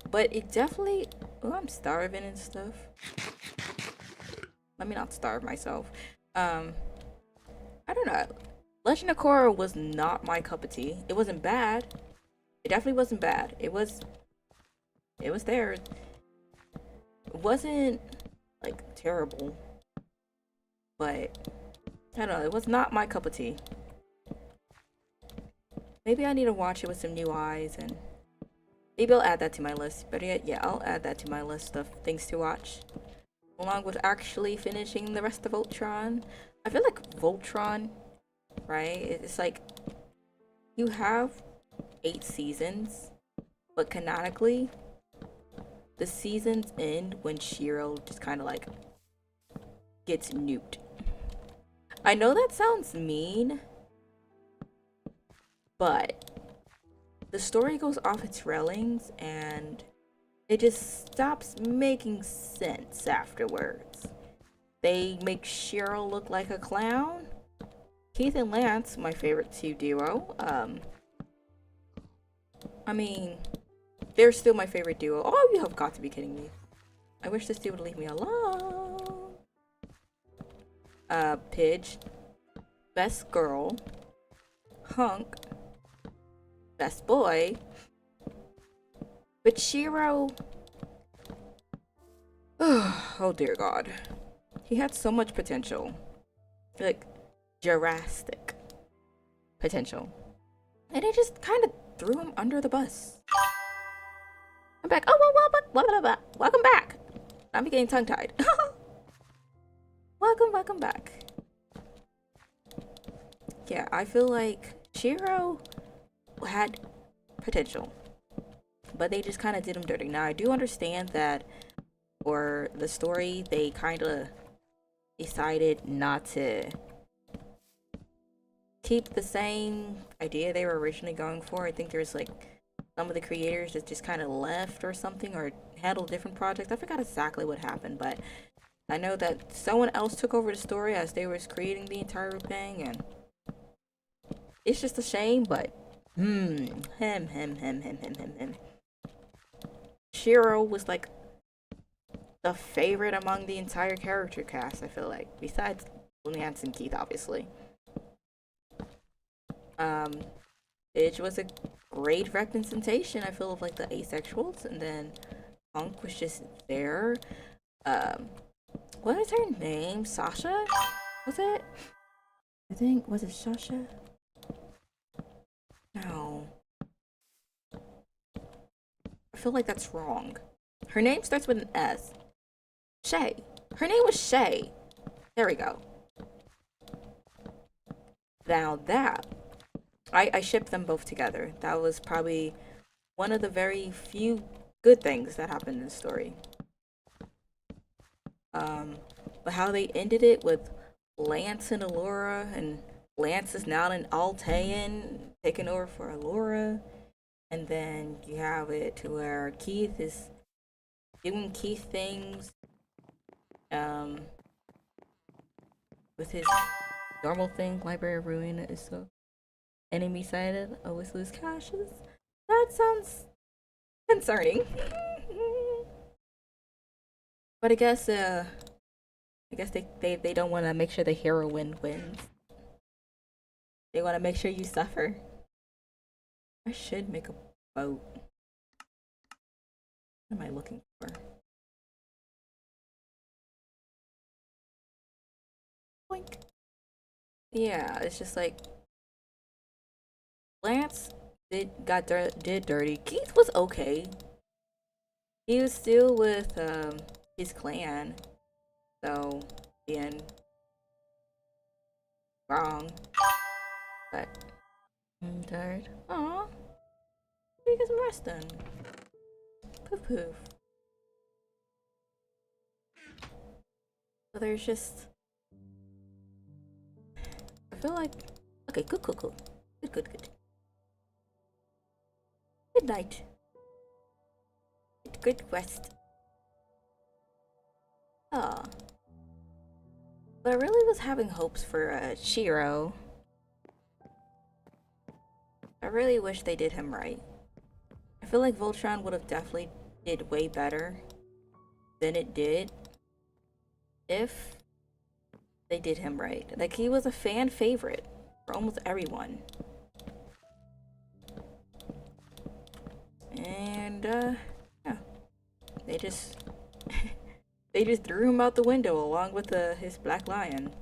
But it definitely. Oh, I'm starving and stuff. Let me not starve myself. I don't know. Legend of Korra was not my cup of tea. It wasn't bad. It definitely wasn't bad. It was there. It wasn't like terrible. But I don't know, it was not my cup of tea. Maybe I need to watch it with some new eyes, and maybe I'll add that to my list. But yeah, I'll add that to my list of things to watch, along with actually finishing the rest of Voltron. I feel like Voltron, right? It's like you have 8 seasons, but canonically, the seasons end when Shiro just kind of like gets nuked. I know that sounds mean, but the story goes off its railings and it just stops making sense afterwards. They make Cheryl look like a clown. Keith and Lance, my favorite two duo. I mean, they're still my favorite duo. Oh, you have got to be kidding me. I wish this dude would leave me alone. Pidge, best girl. Hunk, best boy. But Shiro, oh dear God, he had so much potential, like Jurassic potential, and they just kind of threw him under the bus. I'm back. Oh, well, welcome back. I'm getting tongue-tied. Welcome back. Yeah, I feel like Shiro had potential, but they just kind of did him dirty. Now, I do understand that for the story, they kind of decided not to keep the same idea they were originally going for. I think there's like some of the creators that just kind of left or something, or handled different projects. I forgot exactly what happened, but I know that someone else took over the story as they was creating the entire thing, and it's just a shame, but him. Shiro was like the favorite among the entire character cast, I feel like. Besides Lance and Keith, obviously. Pidge was a great representation, I feel, of like the asexuals, and then Punk was just there. What is her name? Sasha? Was it? I think, was it Sasha? No. I feel like that's wrong. Her name starts with an S. Shay. Her name was Shay. There we go. Now that, I shipped them both together. That was probably one of the very few good things that happened in the story. But how they ended it with Lance and Allura, and Lance is now an Altean taking over for Allura, and then you have it to where Keith is doing Keith things, with his normal thing. Library of Ruin is so enemy sided, always lose caches. That sounds concerning. But I guess they don't want to make sure the heroine wins. They want to make sure you suffer. I should make a boat. What am I looking for? Boink. Yeah, it's just like Lance did dirty. Keith was okay. He was still with his clan, so being wrong. But I'm tired. Aw, you get some rest done. Poof poof. So there's just, I feel like, okay, cool. Good. Good night. Good rest. Oh. But I really was having hopes for Shiro. I really wish they did him right. I feel like Voltron would have definitely did way better than it did if they did him right. Like, he was a fan favorite for almost everyone. And yeah, they just they just threw him out the window along with his black lion.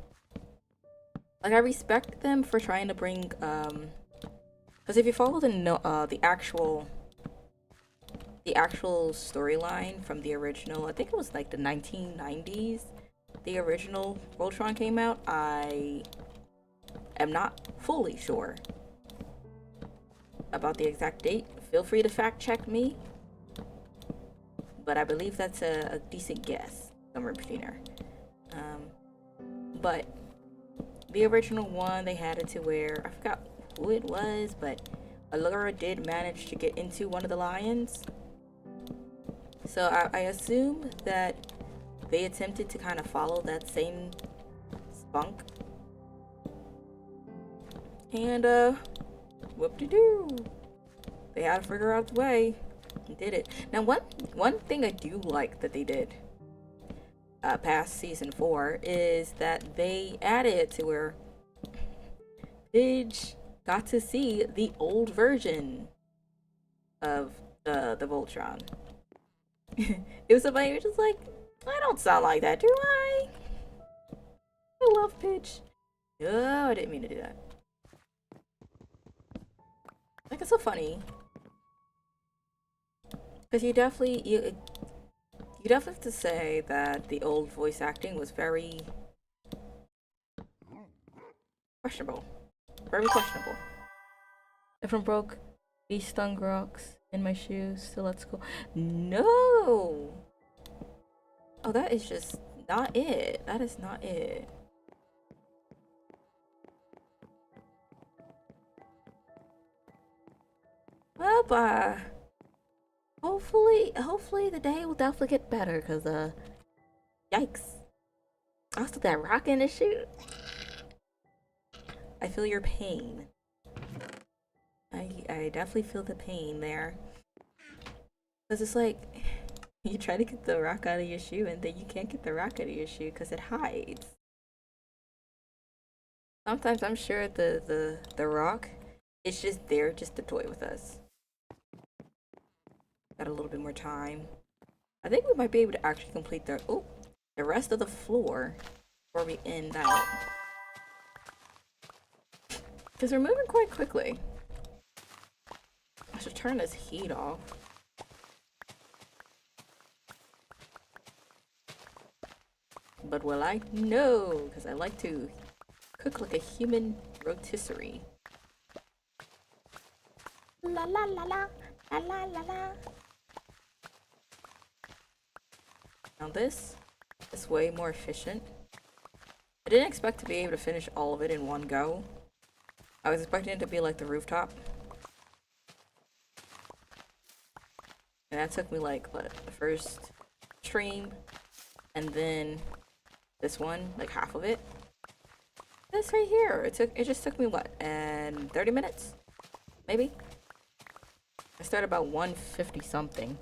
Like, I respect them for trying to bring because if you follow the actual storyline from the original, I think it was like the 1990s, the original Voltron came out. I am not fully sure about the exact date. Feel free to fact check me, but I believe that's a decent guess, somewhere between there. But the original one, they had it to where, I forgot who it was, but Allura did manage to get into one of the lions. So I assume that they attempted to kind of follow that same spunk. And whoop-de-doo. They had to figure out the way. And did it. Now one thing I do like that they did past season 4 is that they added to where Pidge got to see the old version of the Voltron. It was somebody who was just like, I don't sound like that, do I? I love Pidge. Oh, I didn't mean to do that. Like, it's so funny. Because you definitely have to say that the old voice acting was very questionable. Very questionable. If I'm broke, these stung rocks in my shoes, so let's go. No! Oh, that is just not it. That is not it. Well, hopefully the day will definitely get better, cause yikes. Also, that rock in the shoe. I feel your pain. I definitely feel the pain there. Cause it's like, you try to get the rock out of your shoe and then you can't get the rock out of your shoe because it hides. Sometimes I'm sure the rock is just there just to toy with us. Got a little bit more time. I think we might be able to actually complete the rest of the floor before we end out. Because we're moving quite quickly. I should turn this heat off. But will I? No, because I like to cook like a human rotisserie. La la la la, la la la la. Now this is way more efficient. I didn't expect to be able to finish all of it in one go. I was expecting it to be like the rooftop. And that took me like, what, the first stream, and then this one, like half of it. This right here, it just took me what, and 30 minutes? Maybe? I started about 150 something.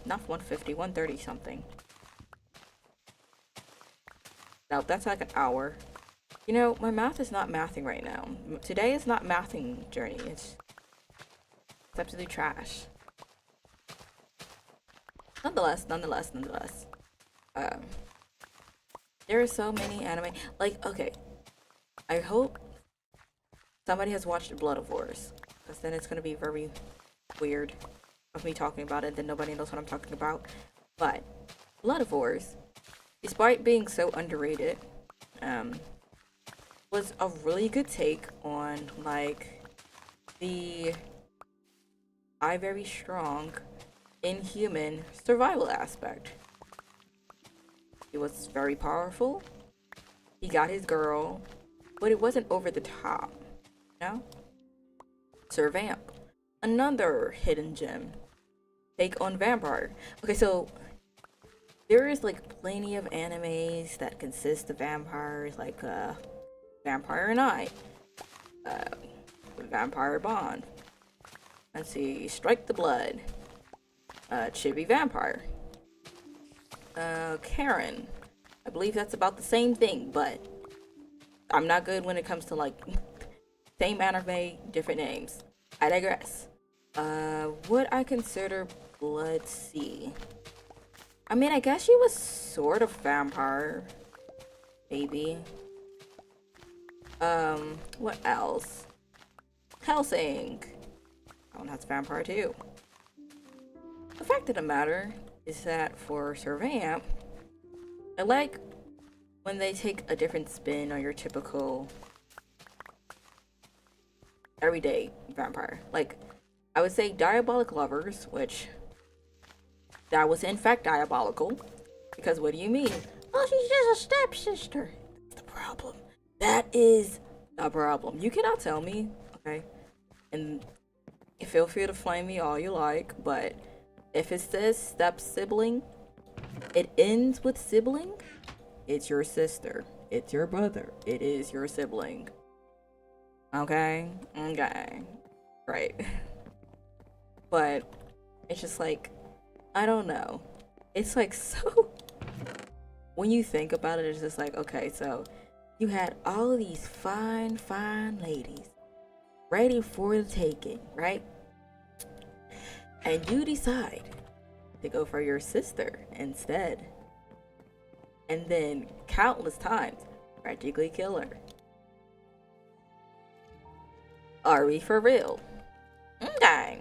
Not 150, 130 something. Now that's like an hour. You know, my math is not mathing right now. Today is not mathing journey. It's absolutely trash. Nonetheless. There are so many anime. Like, okay. I hope somebody has watched Blood of Wars, because then it's gonna be very weird of me talking about it, then nobody knows what I'm talking about. But Blood of Wars, despite being so underrated, was a really good take on like the very strong inhuman survival aspect. He was very powerful. He got his girl, but it wasn't over the top. You know? Sir Vamp, another hidden gem. Take on Vampire. Okay, so there is like plenty of animes that consist of vampires, like Vampire Knight, Vampire Bond. Let's see, Strike the Blood, Chibi Vampire, Karen. I believe that's about the same thing, but I'm not good when it comes to like same anime, different names. I digress. Would I consider Blood Sea? I mean, I guess she was sort of vampire, maybe. What else? Hellsing. That one has vampire too. The fact of the matter is that for Sir Vamp, I like when they take a different spin on your typical everyday vampire. Like, I would say Diabolic Lovers, which that was in fact diabolical. Because what do you mean? Oh, she's just a stepsister. That's the problem. That is No problem. You cannot tell me, okay? And feel free to flame me all you like, but if it says step sibling, it ends with sibling, it's your sister. It's your brother. It is your sibling. Okay? Okay. Right. But it's just like, I don't know. It's like so. When you think about it, it's just like, okay, so you had all of these fine, fine ladies ready for the taking, right? And you decide to go for your sister instead. And then countless times practically kill her. Are we for real? Okay.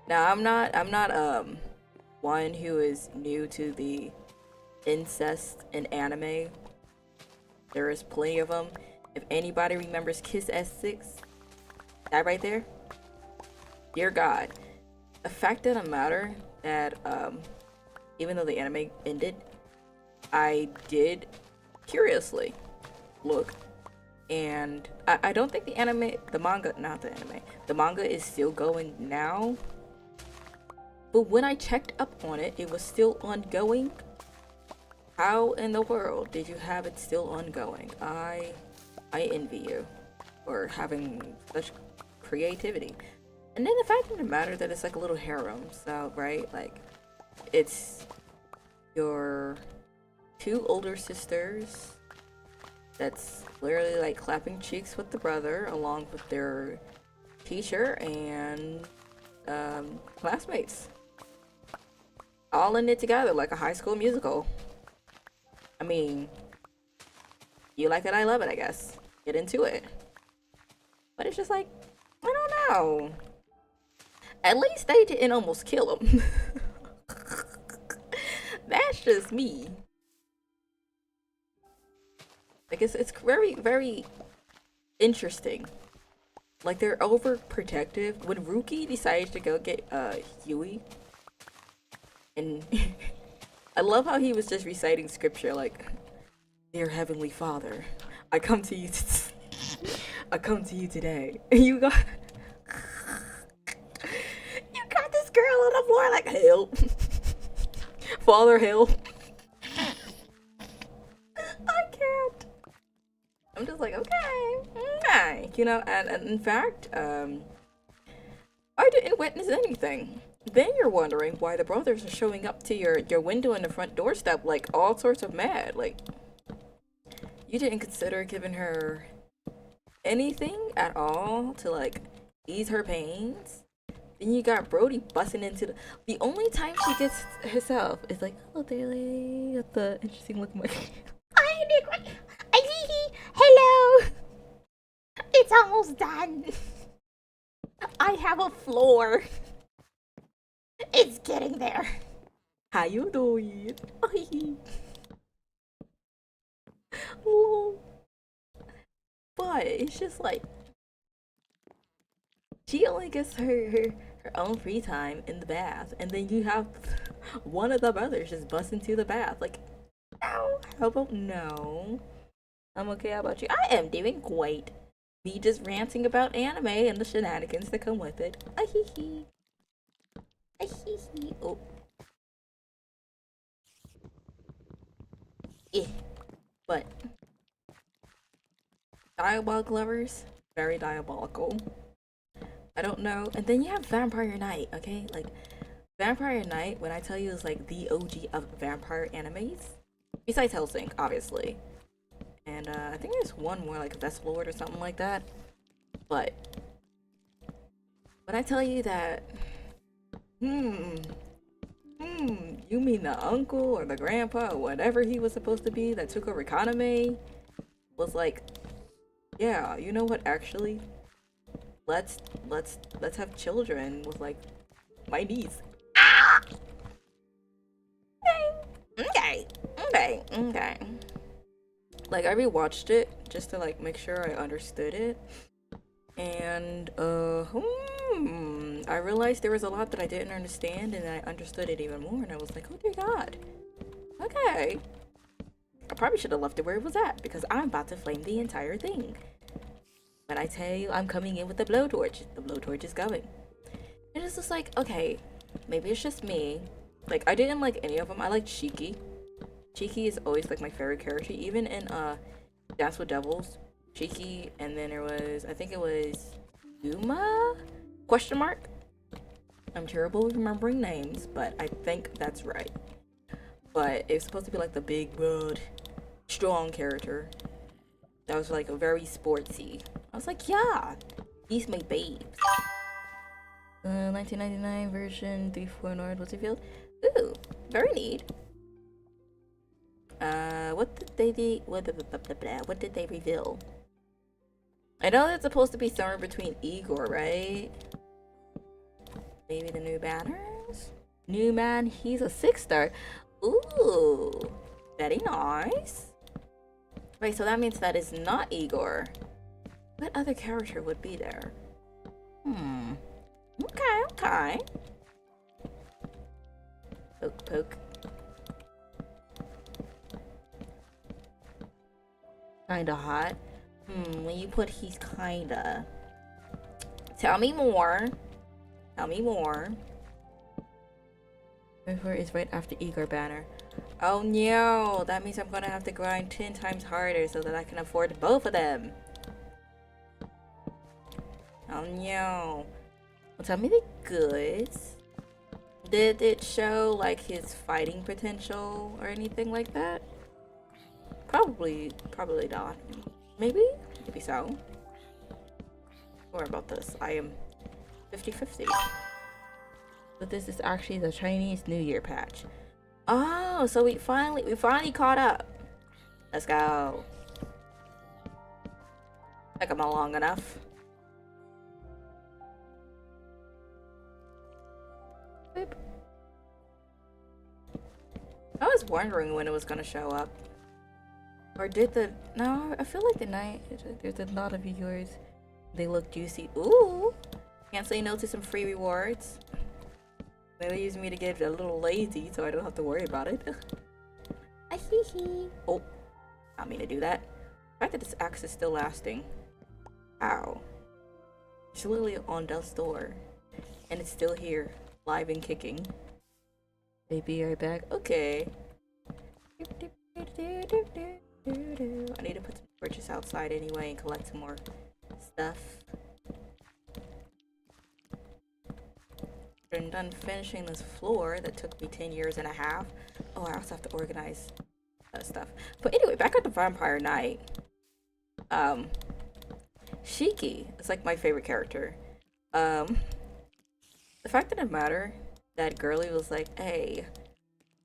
Now I'm not one who is new to the incest in anime. There is plenty of them. If anybody remembers Kiss S6, that right there, dear God, the fact of the matter that even though the anime ended, I did curiously look, and I don't think the manga is still going now. But when I checked up on it, it was still ongoing. How in the world did you have it still ongoing? I envy you for having such creativity. And then the fact of the matter that it's like a little harem, so right, like it's your two older sisters that's literally like clapping cheeks with the brother along with their teacher and classmates, all in it together like a High School Musical. I mean, you like it, I love it, I guess. Get into it. But it's just like, I don't know. At least they didn't almost kill him. That's just me. Like, it's very, very interesting. Like, they're overprotective. When Ruki decided to go get Yui, and I love how he was just reciting scripture like, "Dear Heavenly Father, I come to you I come to you today." And you got this girl on the floor like, "Help. Father, help." I can't. I'm just like, okay. You know, and in fact, I didn't witness anything. Then you're wondering why the brothers are showing up to your window and the front doorstep like all sorts of mad. Like, you didn't consider giving her anything at all to like ease her pains. Then you got Brody busting into the only time she gets herself is like, "Hello, Daily," with the interesting look. Hello. It's almost done. I have a floor. It's getting there. How you doing? But it's just like, she only gets her own free time in the bath, and then you have one of the brothers just bust into the bath. Like, no. How about no? I'm okay. How about you? I am doing great. Me just ranting about anime and the shenanigans that come with it. Oh. But diabolic lovers, very diabolical. I don't know. And then you have Vampire Knight, okay? Like, Vampire Knight, when I tell you, is like the OG of vampire animes. Besides Hellsing, obviously. And I think there's one more, like Vestlord or something like that. But when I tell you that, you mean the uncle or the grandpa or whatever he was supposed to be that took over Kaname was like, yeah, you know what, actually, let's have children with like my niece. Okay. Like, I rewatched it just to like make sure I understood it, and I realized there was a lot that I didn't understand, and I understood it even more, and I was like, oh dear God, okay. I probably should have left it where it was at because I'm about to flame the entire thing. But I tell you, I'm coming in with the blowtorch. The blowtorch is going. And it's just like, okay, maybe it's just me. Like, I didn't like any of them. I liked Shiki. Shiki is always like my favorite character. Even in Dance with Devils, Shiki, and then there was, I think it was Yuma? Question mark? I'm terrible with remembering names, but I think that's right. But it's supposed to be like the big, broad, strong character. That was like a very sportsy. I was like, yeah, these my babes. 1999 version 3.4 Nord was revealed. Ooh, very neat. What did they what did they reveal? I know it's supposed to be somewhere between Igor, right? Maybe the new banners? New man, he's a 6-star. Ooh, very nice. Wait, so that means that is not Igor. What other character would be there? Okay, okay. Poke, poke. Kinda hot. When you put he's kinda. Tell me more. Tell me more. Therefore is right after Igor banner. Oh no, that means I'm gonna have to grind 10 times harder so that I can afford both of them. Oh no. Well, tell me the goods. Did it show like his fighting potential or anything like that? Probably not. Maybe so. Or about this, I am 50-50. But this is actually the Chinese New Year patch. Oh, so we finally caught up. Let's go. Took them long enough. Boop. I was wondering when it was gonna show up. Or did the... No, I feel like the night... There's a lot of viewers. They look juicy. Ooh! Can't say no to some free rewards. They're using me to get a little lazy so I don't have to worry about it. Oh, I mean to do that. The fact that this axe is still lasting. Ow. It's literally on death's door. And it's still here. Live and kicking. Baby, right back. Okay. I need to put some torches outside anyway and collect some more stuff. I'm done finishing this floor that took me 10 years and a half. Oh, I also have to organize stuff. But anyway, back at the Vampire Knight. Shiki is like my favorite character. The fact that it matter that Girly was like, hey,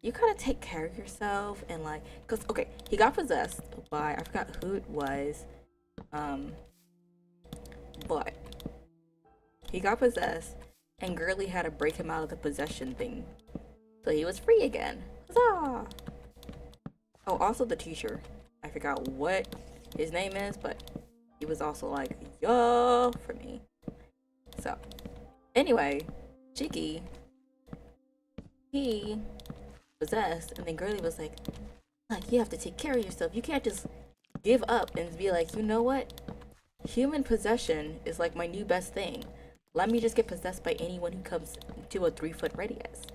you gotta take care of yourself and like, cause okay, he got possessed by, I forgot who it was, but he got possessed and Girly had to break him out of the possession thing, so he was free again. Huzzah! Oh, also the teacher, I forgot what his name is, but he was also like, yo, for me. So anyway, Shiki, he possessed, and then Girly was like, you have to take care of yourself. You can't just give up and be like, you know what? Human possession is like my new best thing. Let me just get possessed by anyone who comes to a 3-foot radius.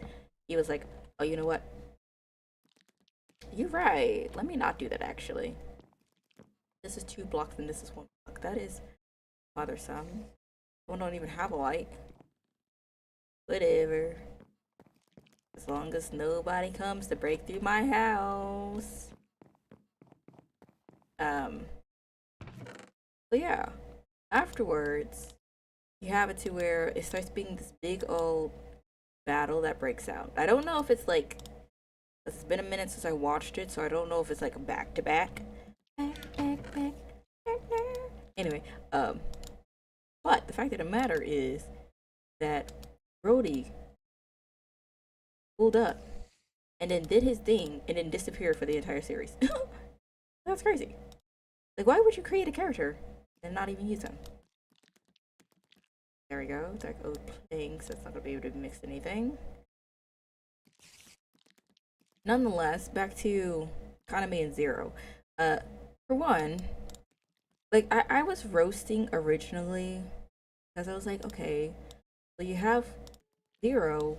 He was like, oh, you know what? You're right. Let me not do that, actually. This is 2 blocks and this is 1 block. That is bothersome. I don't even have a light. Whatever. As long as nobody comes to break through my house. But yeah. Afterwards, you have it to where it starts being this big old battle that breaks out. I don't know if it's like... It's been a minute since I watched it, so I don't know if it's like a back-to-back. Anyway, but the fact of the matter is that Brody pulled up and then did his thing and then disappeared for the entire series. That's crazy. Like, why would you create a character and not even use them? There we go. Dark oak planks. That's not gonna be able to mix anything. Nonetheless, back to Kaname and Zero. For one, like I was roasting originally because I was like, okay, so you have Zero.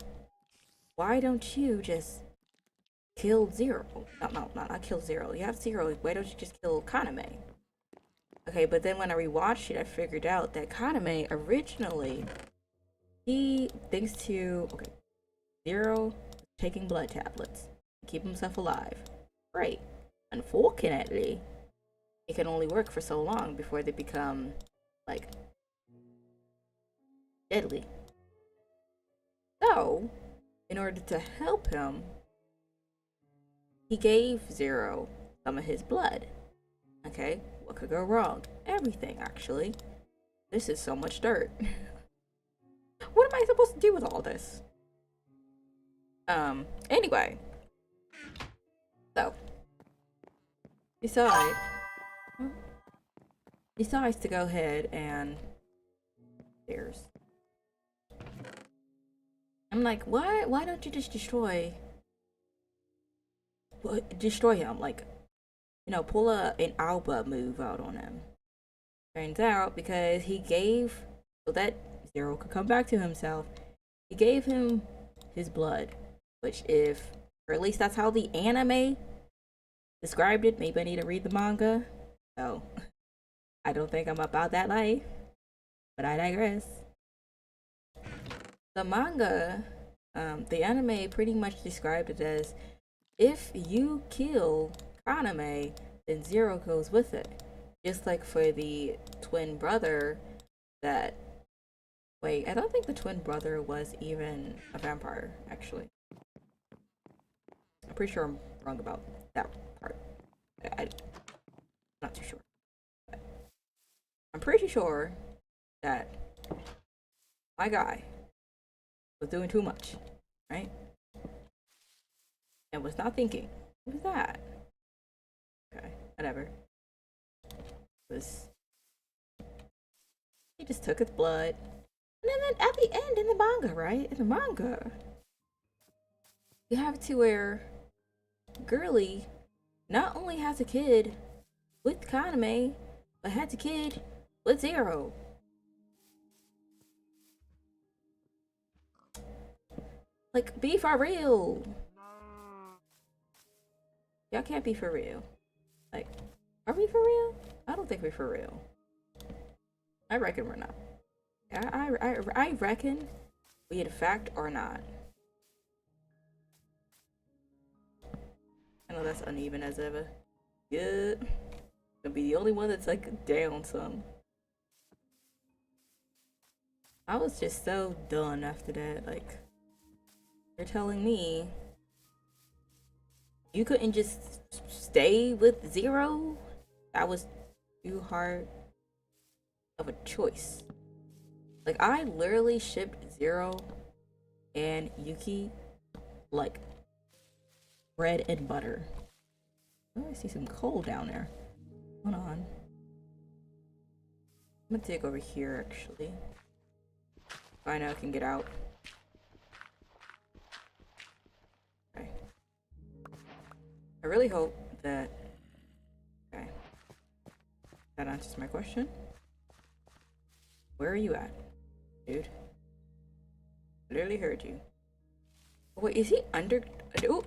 Why don't you just kill Zero? Not kill Zero. You have Zero. Why don't you just kill Kaname? Okay, but then when I rewatched it, I figured out that Kaname originally, he, thanks to, okay, Zero taking blood tablets to keep himself alive. Great. Unfortunately, it can only work for so long before they become, like, deadly. So, in order to help him, he gave Zero some of his blood. Okay, what could go wrong? Everything, actually. This is so much dirt. What am I supposed to do with all this? Anyway. So. Decides to go ahead and... There's... I'm like, why don't you just destroy him? Like, you know, pull an Alba move out on him. Turns out, because he gave, so that Zero could come back to himself, he gave him his blood. Which or at least that's how the anime described it. Maybe I need to read the manga. So, I don't think I'm about that life. But I digress. The manga, the anime pretty much described it as, if you kill Kaname, then Zero goes with it. Just like for the twin brother that... Wait, I don't think the twin brother was even a vampire, actually. I'm pretty sure I'm wrong about that part. I'm not too sure. But I'm pretty sure that my guy was doing too much, right? And was not thinking. What was that? Okay, whatever. He just took his blood. And then at the end in the manga, right? In the manga, you have it to where Girly not only has a kid with Kaname, but has a kid with Zero. Like, be for real. Y'all can't be for real. Like, are we for real? I don't think we're for real. I reckon we're not. I reckon we in fact are not. I know that's uneven as ever. Good. Gonna be the only one that's like down some. I was just so done after that. Like, you're telling me you couldn't just stay with Zero? That was too hard of a choice. Like, I literally shipped Zero and Yuki like bread and butter. Oh, I see some coal down there. Hold on. I'm gonna dig over here actually. I know I can get out. Okay. I really hope that... Okay. That answers my question. Where are you at, dude? I literally heard you. Wait, is he under... Oh!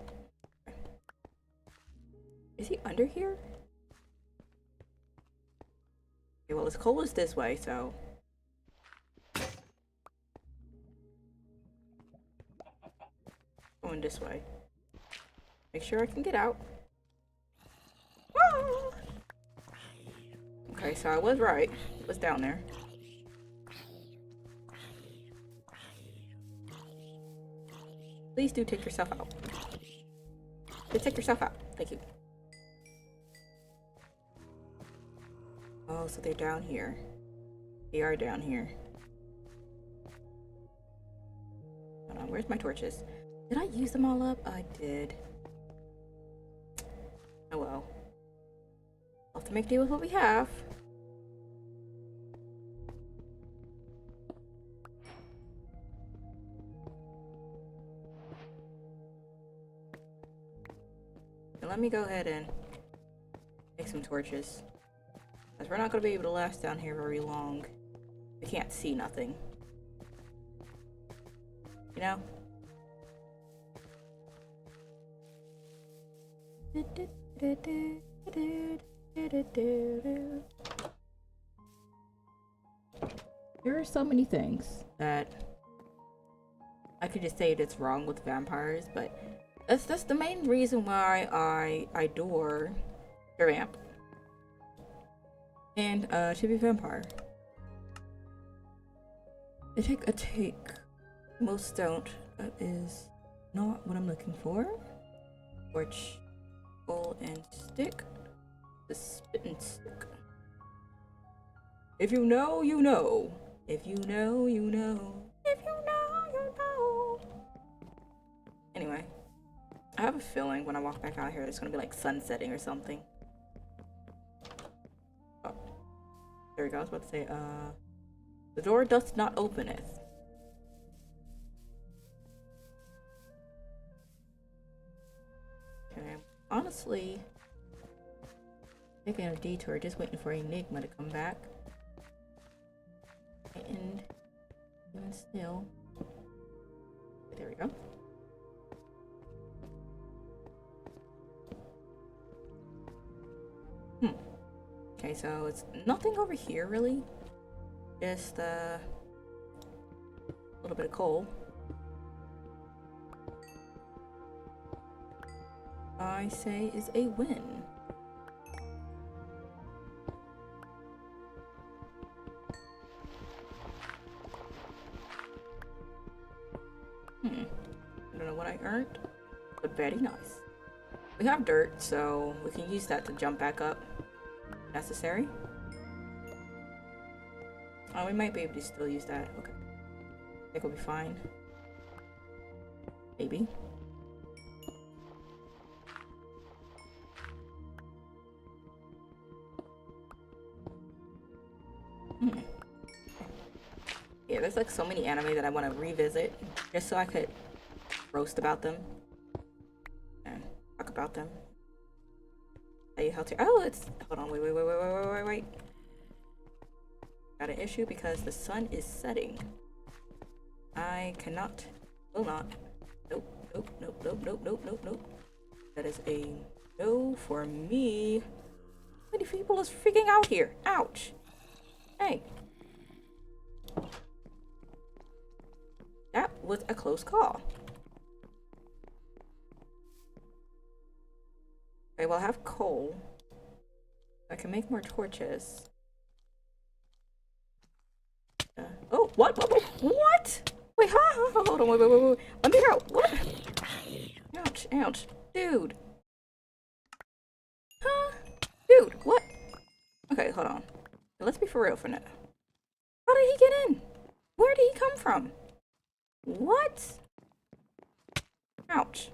Is he under here? Okay, well, his coal is this way, so... Going this way. Make sure I can get out. Ah! Okay, so I was right. It was down there. Please do take yourself out. Just take yourself out. Thank you. Oh, so they're down here. They are down here. Hold on, where's my torches? Did I use them all up? I did. Oh well. I'll have to make do with what we have. And let me go ahead and make some torches. Because we're not going to be able to last down here very long. We can't see nothing. You know? There are so many things that I could just say that's wrong with vampires, but that's the main reason why I adore the vamp and to be a vampire. They take a take. Most don't. That is not what I'm looking for. Torch, bowl, and stick. The spitting stick. If you know, you know. If you know, you know. If you know, you know. Anyway, I have a feeling when I walk back out here, it's gonna be like sunsetting or something. Oh, there we go. I was about to say, the door doth not openeth. Okay, honestly, taking a detour, just waiting for Enigma to come back. And even still, there we go. Okay, so it's nothing over here really. Just a little bit of coal. I say is a win. I don't know what I earned, but very nice. We have dirt, so we can use that to jump back up if necessary. Oh, we might be able to still use that. Okay. I think we'll be fine. Maybe. Yeah, there's like so many anime that I want to revisit just so I could roast about them and talk about them. Tell you how to. Oh, it's. Hold on. Wait. Got an issue because the sun is setting. I cannot. Will not. Nope. That is a no for me. How many people is freaking out here? Ouch. Hey. That was a close call. Okay, well, I have coal. I can make more torches. Oh, what? Wait, hold on, wait. Let me go. What? Ouch. Dude. Huh? Dude, what? Okay, hold on. Let's be for real for now. How did he get in? Where did he come from? What? Ouch.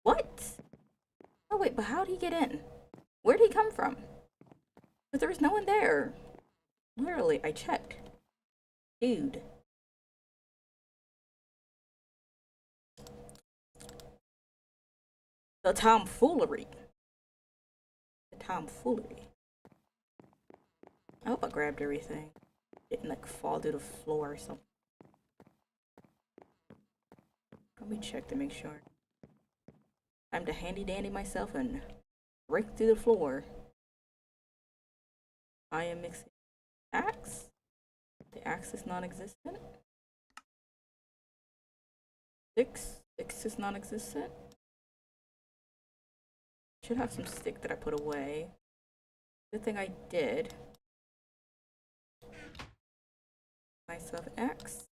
What? Oh wait, but how did he get in? Where did he come from? Because there was no one there. Literally, I checked. Dude. The tomfoolery. I hope I grabbed everything. Didn't like fall through the floor or something. Let me check to make sure. Time to handy dandy myself and break through the floor. I am mixing axe. The axe is non-existent. Six is non-existent. Should have some stick that I put away. Good thing I did. Myself an axe.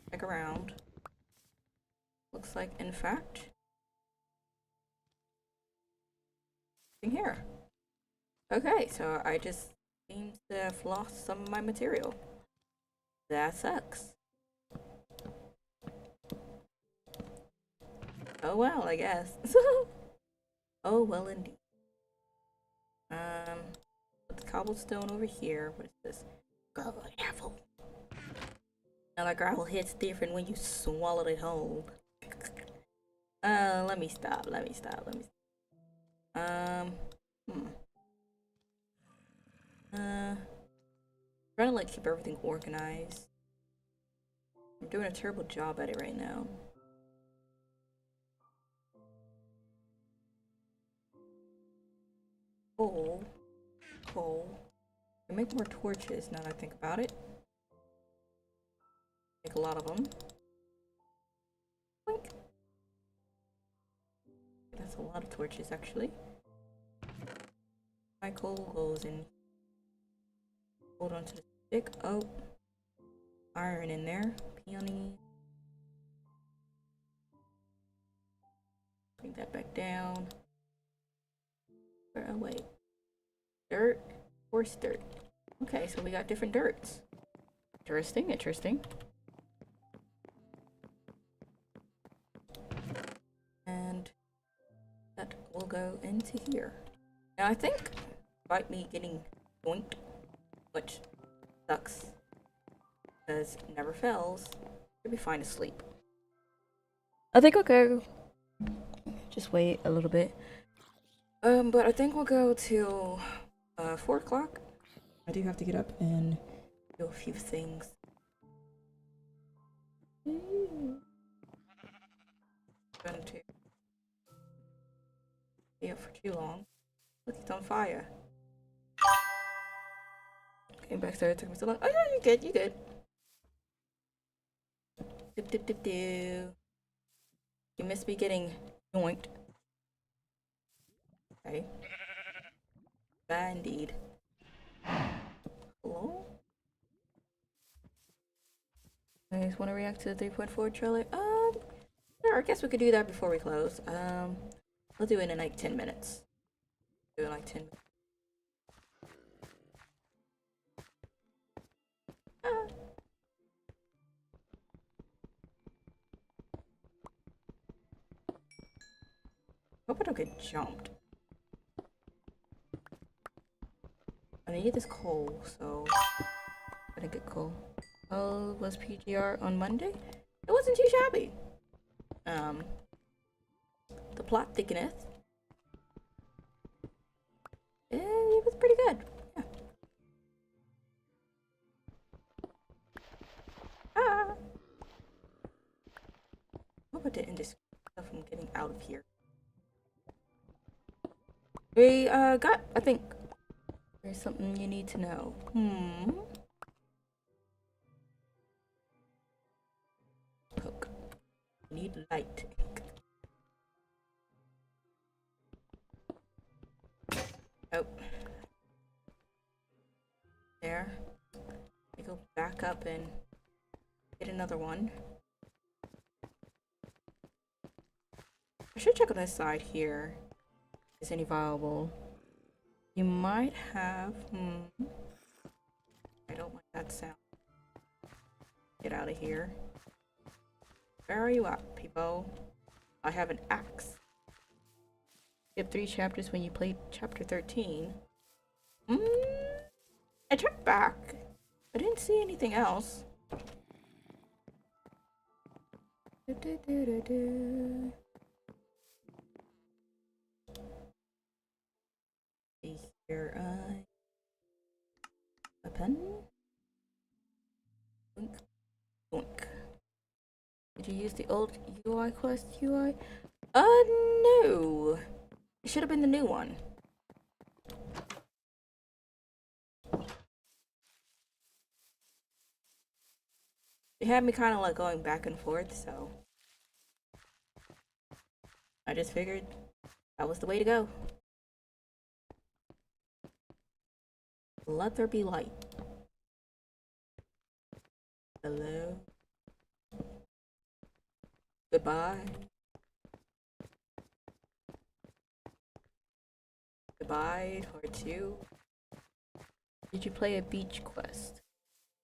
Check around. Looks like, in fact, nothing here. Okay, so I just seem to have lost some of my material. That sucks. Oh well, I guess. Oh well indeed. Put the cobblestone over here. What is this? Gravel. Now that gravel hits different when you swallow it whole. Let me stop. Trying to like keep everything organized. I'm doing a terrible job at it right now. Coal. I make more torches now that I think about it. Make a lot of them. Boink. That's a lot of torches actually. My coal goes in. Hold on to the stick. Oh. Iron in there. Peony. Bring that back down. Oh wait. Dirt. Horse dirt. Okay, so we got different dirts. Interesting. And that will go into here. Now I think, despite me getting joinked, which sucks, because it never fails, should be fine to sleep. I think we'll go. Just wait a little bit. But I think we'll go till 4 o'clock. I do have to get up and do a few things. Going to be up for too long. Look, it's on fire. Came back there, it took me so long. Oh yeah, you good. You missed me getting joinked. Okay. Bad indeed. Hello? I just want to react to the 3.4 trailer. Sure, I guess we could do that before we close. We'll do it in like 10 minutes. Do it in like 10 minutes. Hope I don't get jumped. I need this coal, so I didn't get coal. Oh, was PGR on Monday? It wasn't too shabby. The plot thickeneth. It was pretty good. Yeah. Hope I didn't just stuff from getting out of here. We got, I think, there's something you need to know. Poke. Need light. Oh. There. I go back up and get another one. I should check on this side here. Is any viable? You might have. I don't like that sound. Get out of here. Where are you at, people? I have an axe. You have 3 chapters when you played chapter 13. I checked back. I didn't see anything else. See here, a pen. Boink. Boink. Did you use the old UI quest UI? No. It should have been the new one. It had me kind of like going back and forth, so I just figured that was the way to go. Let there be light. Hello. Goodbye. Goodbye, part 2. Did you play a beach quest?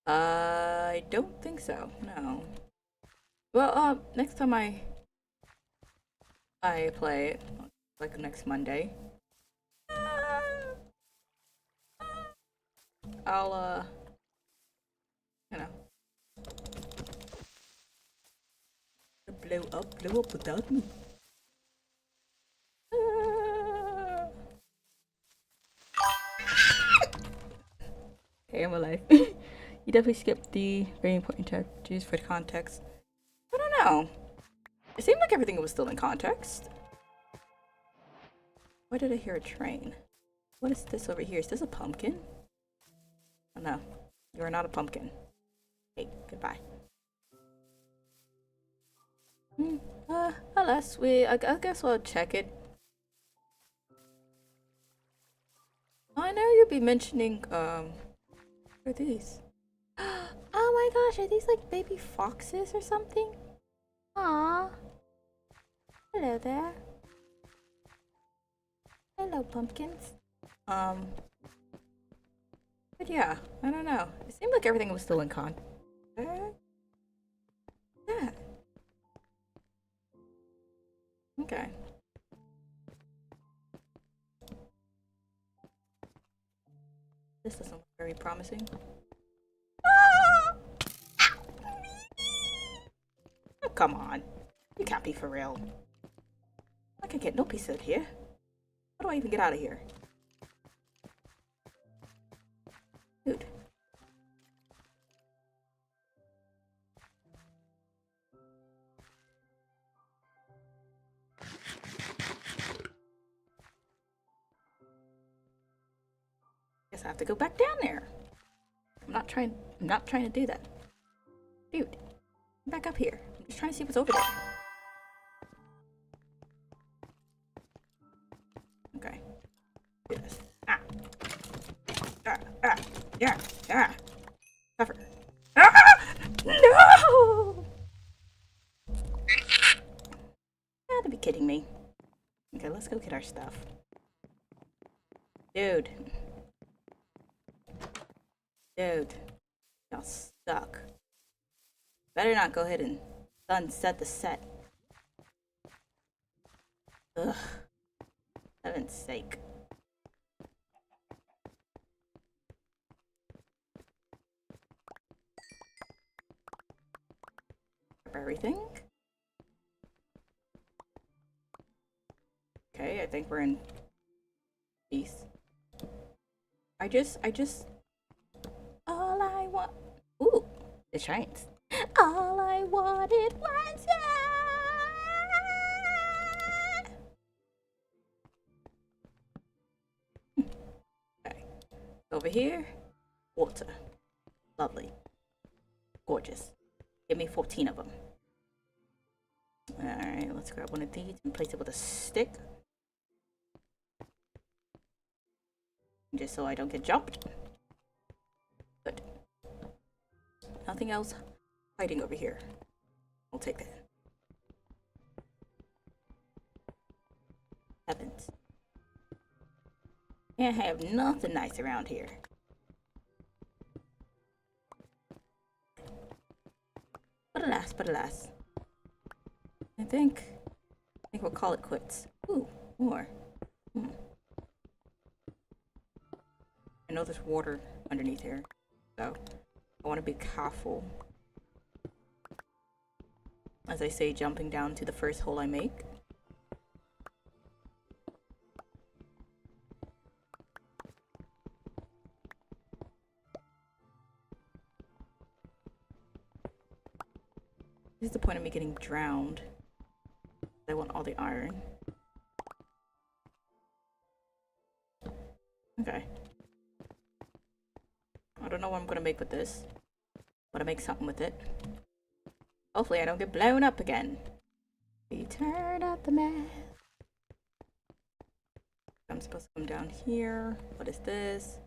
I don't think so. No. Well, next time I play it, like next Monday, I'll you know, blow up without me. Okay, I'm alive. You definitely skipped the very important characters for the context. I don't know. It seemed like everything was still in context. Why did I hear a train? What is this over here? Is this a pumpkin? Oh no, you are not a pumpkin. Hey, goodbye. Unless I guess we'll check it. I know you'll be mentioning, what are these? Oh my gosh, are these like baby foxes or something? Aww. Hello there. Hello, pumpkins. But yeah, I don't know. It seemed like everything was still in context. Yeah. Okay. This doesn't look very promising. Ah! Oh, come on. You can't be for real. I can get no piece out here. How do I even get out of here? Dude. Guess I have to go back down there. I'm not trying to do that. Dude, I'm back up here. I'm just trying to see what's over there. Okay. Do this. Yeah. Cover. No! You gotta be kidding me. Okay, let's go get our stuff. Dude. Y'all suck. Better not go ahead and sunset the set. Ugh. Heaven's sake. Everything. Okay, I think we're in peace. I just all I want. Ooh, the trains. All I wanted was you. Okay. Over here, water. Lovely. Gorgeous. Give me 14 of them. Alright, let's grab one of these and place it with a stick. Just so I don't get jumped. Good. Nothing else hiding over here. I'll take that. Heavens. Can't have nothing nice around here. But alas. I think we'll call it quits. Ooh, more. I know there's water underneath here, so I want to be careful. As I say, jumping down to the first hole I make. This is the point of me getting drowned. I want all the iron. Okay. I don't know what I'm gonna make with this. I'm gonna make something with it. Hopefully I don't get blown up again. We turn up the map. I'm supposed to come down here. What is this?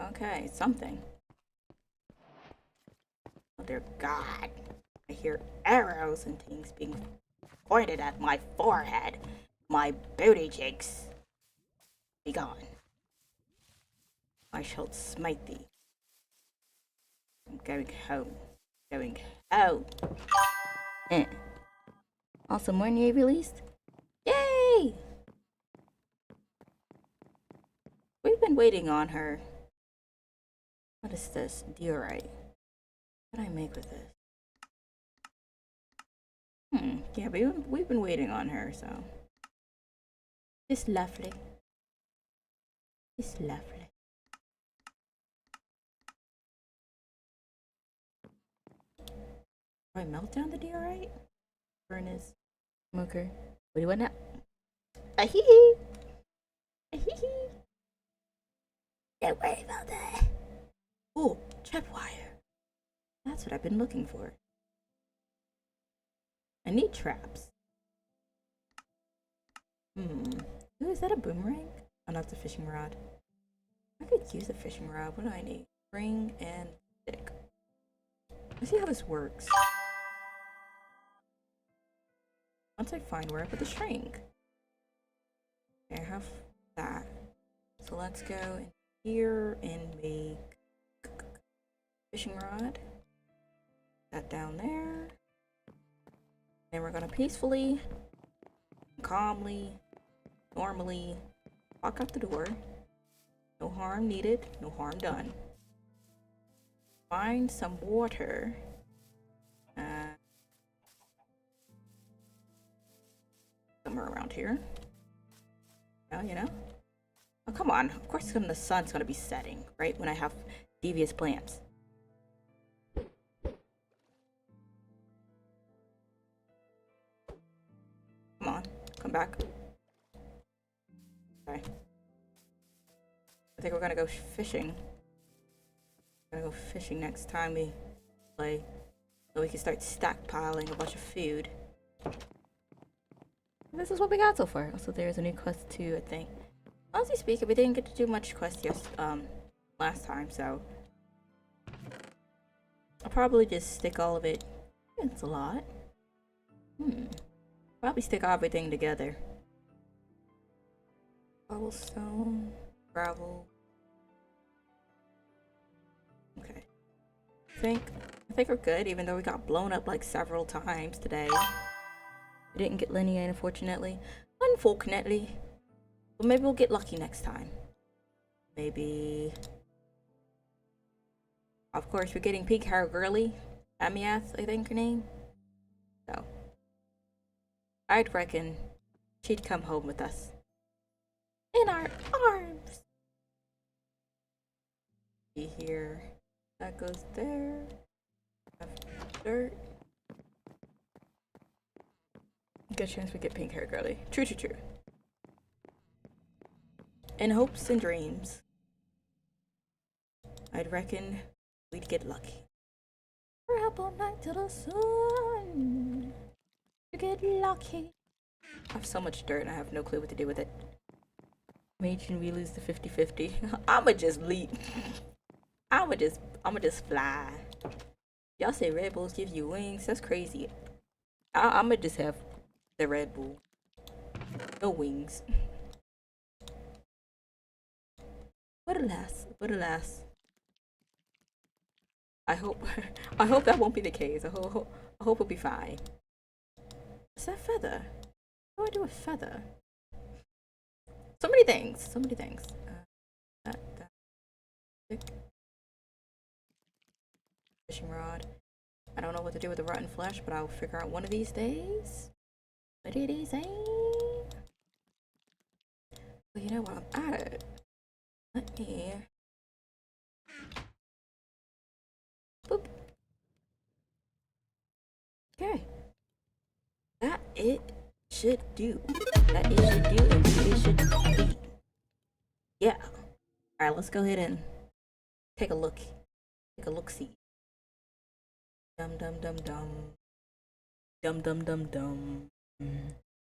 Okay, something. Oh dear God. I hear arrows and things being pointed at my forehead. My booty cheeks. Be gone. I shall smite thee. I'm going home. Going home. Eh. Also, more new released. Yay! We've been waiting on her. What is this? Diorite. What can I make with this? Yeah, we've been waiting on her, so. It's lovely. It's lovely. Do I melt down the diorite? Furnace. Smoker. What do you want now? Ahee! Ahee! Don't worry about that. Oh, tripwire. That's what I've been looking for. I need traps. Ooh, is that a boomerang? Oh, no, it's a fishing rod. I could use a fishing rod. What do I need? String and stick. Let's see how this works. Once I find where I put the string. Okay, I have that. So let's go in here and make fishing rod. That down there. Then we're gonna peacefully, calmly, normally walk out the door. No harm needed, no harm done. Find some water. Somewhere around here. Oh, you know? Oh, come on. Of course the sun's gonna be setting, right? When I have devious plans. Come on. Come back. Okay. I think we're gonna go fishing. We're gonna go fishing next time we play. So we can start stockpiling a bunch of food. This is what we got so far. Also, there's a new quest too, I think. Honestly speaking, we didn't get to do much quest last time, so I'll probably just stick all of it. It's a lot. Probably stick everything together. Cobblestone, gravel. Okay. I think we're good, even though we got blown up like several times today. We didn't get linear, unfortunately. Unfortunately. But maybe we'll get lucky next time. Maybe. Of course, we're getting Pink Hair Girly. Amiath, I think her name. So. I'd reckon she'd come home with us. In our arms! See here. That goes there. Dirt. Good chance we get Pink Hair Girly. True, true, true. In hopes and dreams, I'd reckon we'd get lucky. We're up all night till the sun to get lucky. I have so much dirt and I have no clue what to do with it. Imagine we lose the 50-50. I'ma just leap. I'ma just fly. Y'all say Red Bulls give you wings? That's crazy. I'ma just have the Red Bull. No wings. What alas. I hope that won't be the case. I hope we'll be fine. Is that feather? What do I do with feather? So many things. That stick. Fishing rod. I don't know what to do with the rotten flesh, but I'll figure out one of these days. What it is, eh? Well, you know what? I'm at it. Let me. Boop. Okay. That it should do. That it should do, and it should be. Yeah. Alright, let's go ahead and take a look. Take a look-see. Dum dum dum dum. Dum dum dum dum.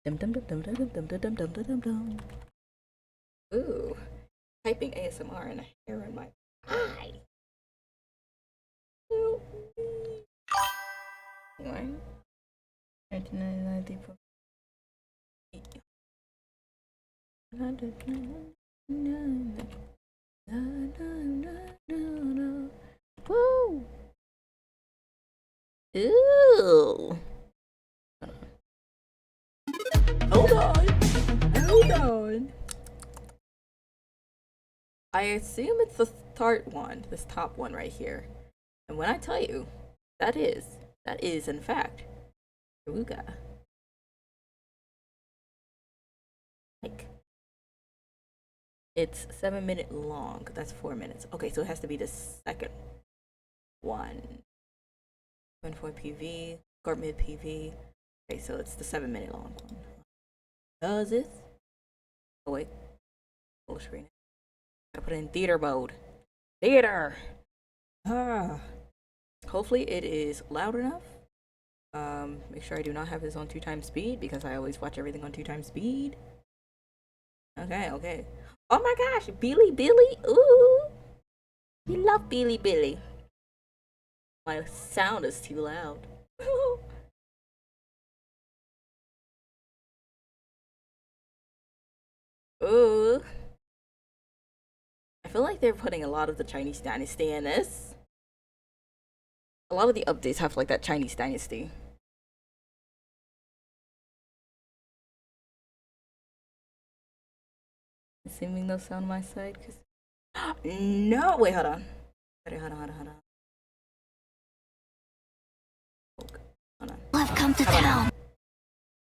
Dum dum dum dum dum dum dum dum dum dum dum. Ooh. Typing ASMR and a hair in my eye. Help me. Anyway. 1999 people. Woo! Ew! Hold on. Hold on. I assume it's the start one, this top one right here. And when I tell you, that is in fact, Garuga. Like, it's 7 minutes long. That's 4 minutes. Okay, so it has to be the second one. 24 PV, or mid PV. Okay, so it's the 7 minute long one. Does this? Oh wait, full screen. Gotta put it in theater mode. Theater. Hopefully it is loud enough. Make sure I do not have this on 2x speed because I always watch everything on 2x speed. Okay. Oh my gosh, Billy. Ooh, we love Billy. My sound is too loud. Ooh. I feel like they're putting a lot of the Chinese dynasty in this. A lot of the updates have like that Chinese dynasty. Assuming no sound on my side, cause no, wait, hold on. Hold on. I've come to town.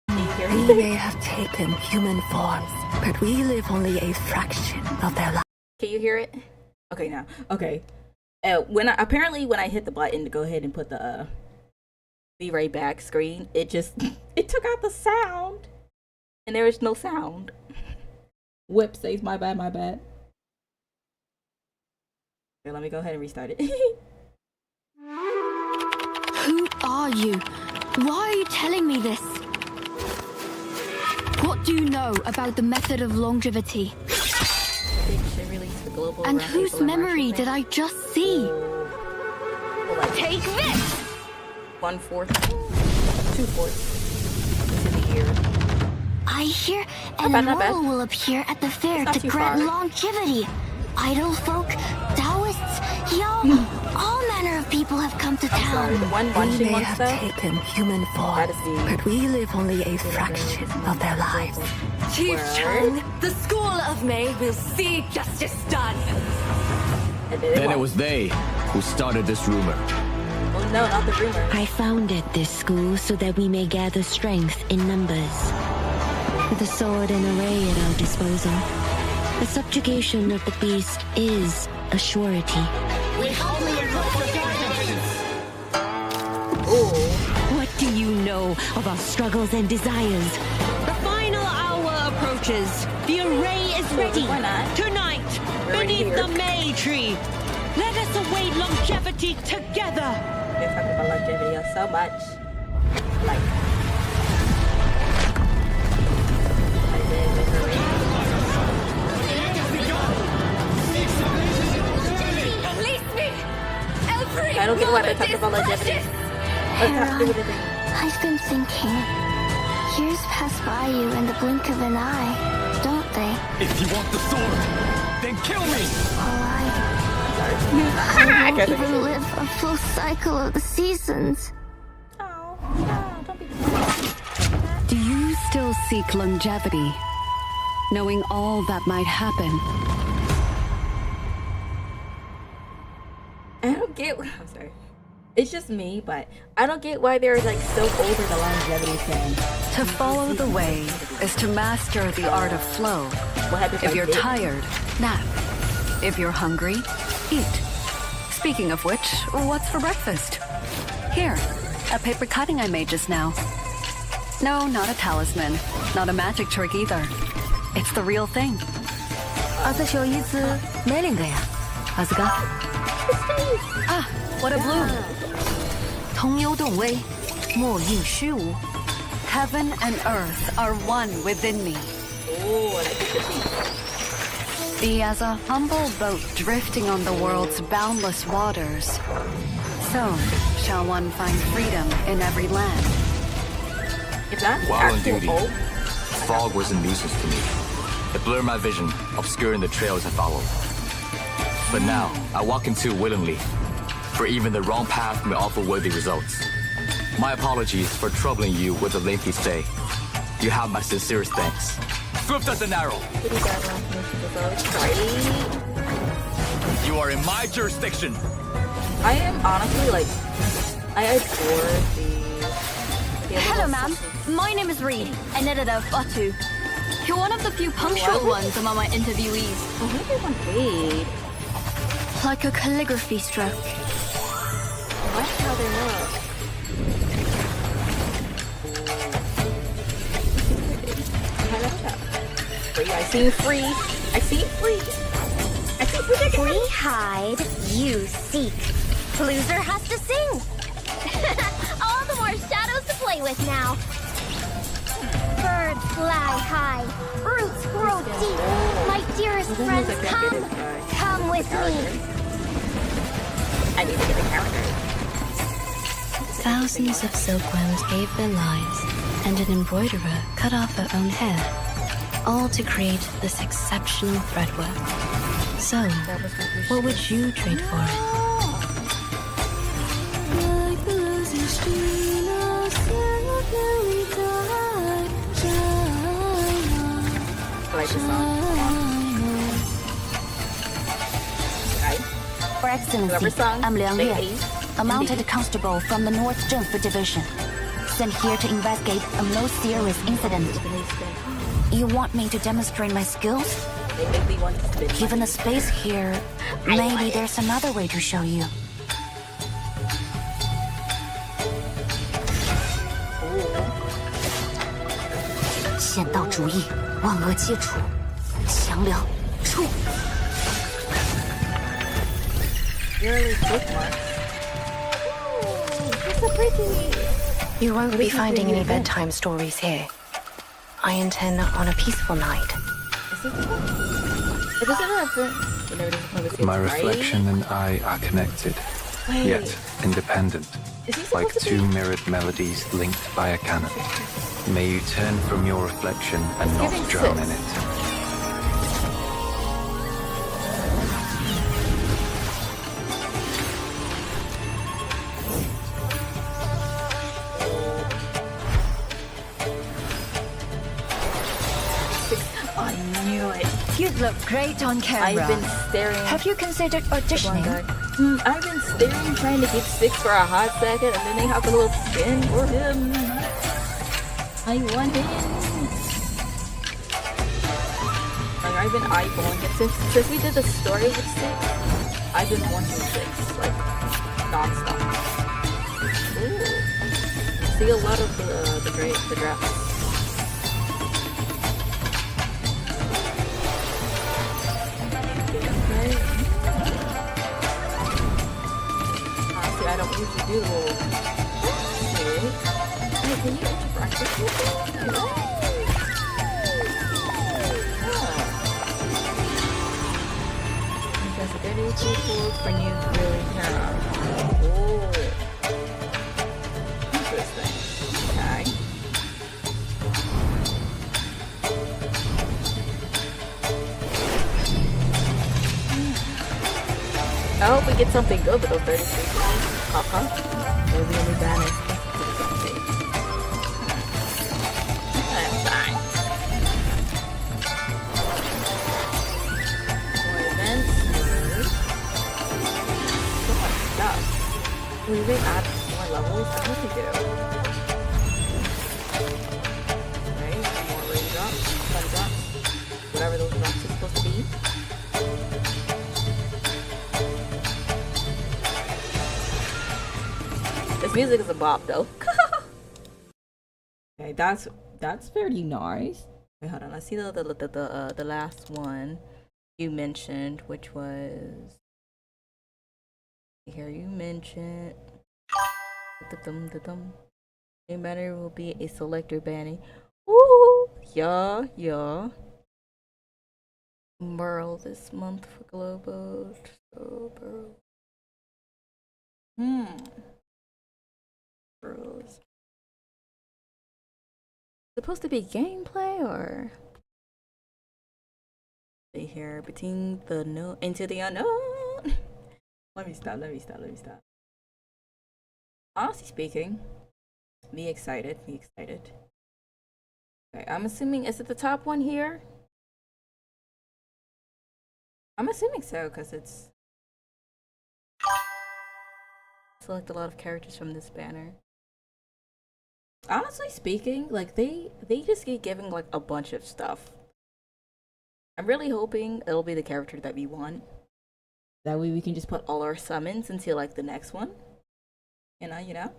We may have taken human forms, but we live only a fraction of their lives. Can you hear it? Okay, now. Okay. When I hit the button to go ahead and put the be right back screen, it it took out the sound, and there is no sound. Whip says my bad. Okay, let me go ahead and restart it. Who are you? Why are you telling me this? What do you know about the method of longevity? And whose memory did I just see? Take this! 1/4, 2/4 into the year. I hear an immortal will appear at the fair to grant longevity. Idle folk, Taoists, young, all manner of people have come to town. We may have taken human forms, but we live only a fraction of their lives. Chief Chang, the School of May will see justice done. Then it was they who started this rumor. Oh no, not the rumor. I founded this school so that we may gather strength in numbers. With a sword and array at our disposal, the subjugation of the beast is a surety. We humbly invoke your guidance. What do you know of our struggles and desires? The final hour approaches. The array is ready. Why not? Tonight, beneath the May tree, let us await longevity together. They're talking about longevity so much. Like. Release me! Every I don't get why they're talking about longevity. Heron, I've been thinking. Years pass by you in the blink of an eye, don't they? If you want the sword, then kill me! I won't even live a full cycle of the seasons. Oh, no, don't be quiet. Do you still seek longevity, knowing all that might happen? I don't get. I'm sorry. It's just me, but I don't get why they're like so over the longevity thing. To follow the way is to master the art of flow. What happens If you're tired, nap. If you're hungry, eat. Speaking of which, what's for breakfast? Here, a paper cutting I made just now. No, not a talisman. Not a magic trick either. It's the real thing. 儿子小姨子没领的呀，儿子哥。 Ah, what a bloom. 同幽动微，莫应虚无。 Heaven and earth are one within me. Oh, I like the Be as a humble boat drifting on the world's boundless waters. So shall one find freedom in every land. Is that While on actual duty, old? fog was a nuisance to me. It blurred my vision, obscuring the trails I followed. But now, I walk into willingly, for even the wrong path may offer worthy results. My apologies for troubling you with a lengthy stay. You have my sincerest thanks. Swift as an arrow. You are in my jurisdiction. I am honestly like, I adore the Hello, ma'am. My name is Reed, an editor of Batu. You're one of the few punctual ones among my interviewees. I think they want Reed. Like a calligraphy stroke. I like how they look. I like that. Free, I see free. I see free. I see free. We hide, you seek. Loser has to sing. All the more shadows to play with now. Birds fly high, roots grow deep. My dearest friends, come with me. I need to get a character. Thousands of silkworms gave their lives, and an embroiderer cut off her own hair, all to create this exceptional threadwork. So, what would you trade for it? I like this song. Your Excellency, I'm Liang Lian, a mounted constable from the North Zhenfu Division, sent here to investigate a most serious incident. You want me to demonstrate my skills? Given the space here, maybe there's another way to show you. 先到主意，万恶皆除，强梁出。 You won't be finding any bedtime stories here. I intend on a peaceful night. My reflection and I are connected, yet independent, like two mirrored melodies linked by a canon. May you turn from your reflection and not drown in it. I knew it. You'd look great on camera. I've been staring. Have you considered auditioning? I've been staring, trying to get 6 for a hot second, and then they have a little spin for him. I want him. Like, I've been eyeballing it since we did the story with 6. I've been wanting 6, like, non-stop. Ooh. See a lot of the drafts. Honestly, I don't usually do the little. Hey, can you interact with people? No. Because the good tools for new really now. Oh. Interesting. Okay. I hope we get something good with those 33 pop-up. It'll be a new banner. I'm fine. More events. So much stuff. Will they add more levels? I hope they do. Right? More raindrops, fun drops, whatever those drops are supposed to be. This music is a bop though. Okay, that's very nice. Wait, hold on. Let's see the last one you mentioned, which was here. You mentioned new banner will be a selector banner. Ooh, yeah. Burl this month for Globo. So Burl. Burls. Supposed to be gameplay or see here. Between the no into the unknown. Let me stop. Honestly speaking, be excited. Okay, I'm assuming, is it the top one here? I'm assuming so, because it's select a lot of characters from this banner. Honestly speaking, like they just keep giving like a bunch of stuff. I'm really hoping it'll be the character that we want. That way we can just put all our summons into like the next one. You know?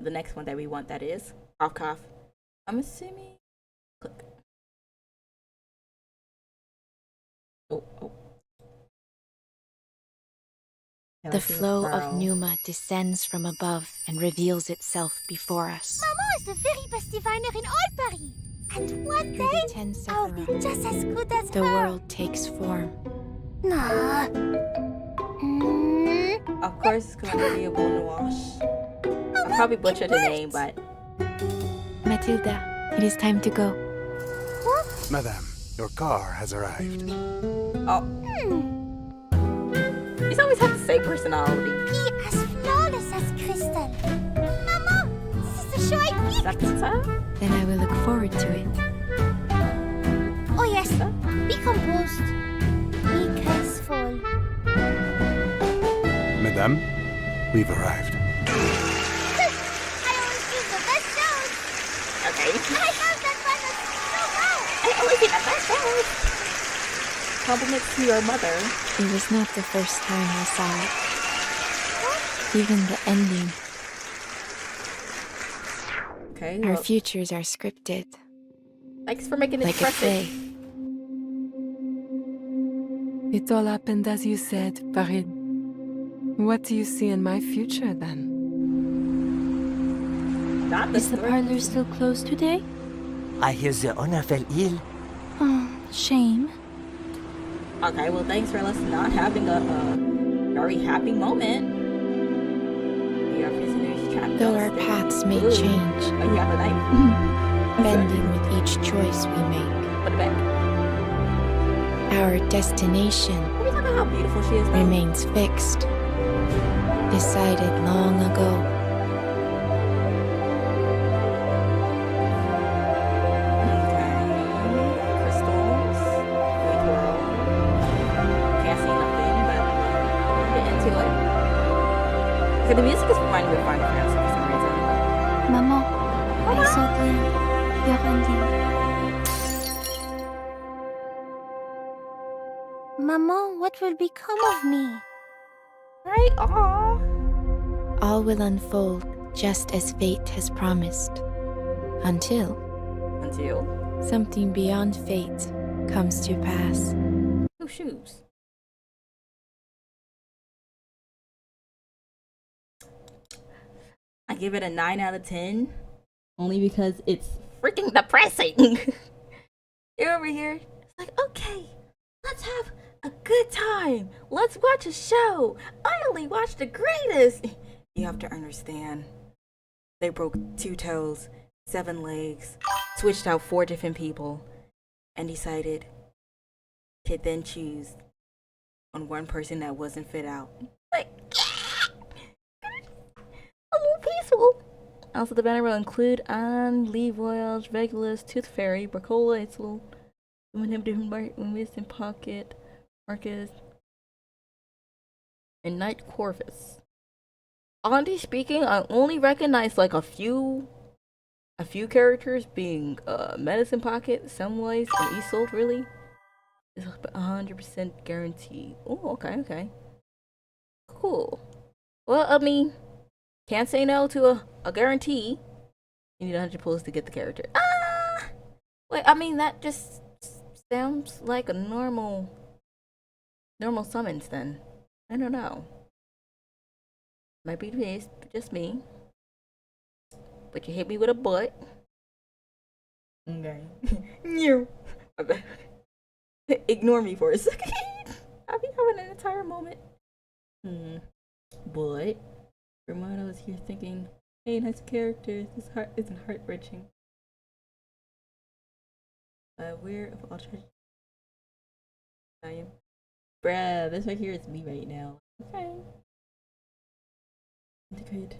The next one that we want, that is. Cough. I'm assuming. Click. Oh. The flow of Numa descends from above and reveals itself before us. Maman is the very best diviner in all Paris. And one day, I'll be just as good as the her. world takes form. Nah. Of course, it's going to be a Bonwash. I probably butchered the name, but. Matilda, it is time to go. What? Madame, your car has arrived. Oh. He's always had the same personality. He as flawless as crystal. Maman, this is the show I picked. Then I will look forward to it. Oh yes, be composed. Be graceful. Madame, we've arrived. I always choose the best shows. Okay. I love that one so well. I always get the best shows. Compliments to your mother. It was not the first time I saw it. Even the ending. Okay. Our futures are scripted. Thanks for making it like a play. It all happened as you said, Farid. What do you see in my future then? Is the parlor still closed today? I hear the owner fell ill. Oh, shame. Okay, well, thanks for us not having a very happy moment. Though our paths may change, Oh, you have a knife? bending with each choice we make. Put it back. Our destination Look at how beautiful she is now. remains fixed, decided long ago. Okay, the music is reminding me of Final Fantasy for some reason. Maman, I saw your ending. Maman, what will become of me? Right? Aww. All will unfold just as fate has promised. Until something beyond fate comes to pass. Who shoes? I give it a 9 out of 10. Only because it's freaking depressing. You're over here. It's like, okay, let's have a good time. Let's watch a show. I only watch the greatest. You have to understand. They broke 2 toes, 7 legs, switched out 4 different people, and decided to then choose on one person that wasn't fit out. Like, a little peaceful. Also, the banner will include Anne, Lee Voyage, Regulus, Tooth Fairy, Bracola, Itzel, Missing Pocket, Marcus, and Knight Corvus. Honestly speaking, I only recognize like a few characters being Medicine Pocket, Samwise, and Isolde. Really, it's 100% guaranteed. Oh, okay, cool. Well, I mean, can't say no to a guarantee. You need 100 pulls to get the character. Wait, I mean that just sounds like a normal summons then. I don't know. Might be just me. But you hit me with a butt. Okay. No. Ignore me for a second. I'll be having an entire moment. But Ramona was here thinking, hey, nice characters. This heart isn't heart-wrenching. Aware of all Bruh, this right here is me right now. Okay. Integrate.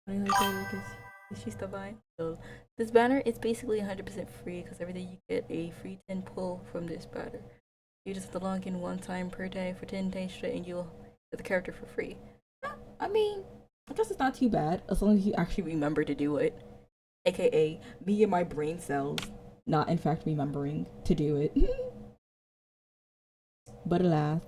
Is she still buying? So this banner is basically 100% free because every day you get a free 10 pull from this banner. You just have to log in 1 time per day for 10 days straight and you'll get the character for free. I mean, I guess it's not too bad as long as you actually remember to do it. AKA me and my brain cells not in fact remembering to do it. But alas.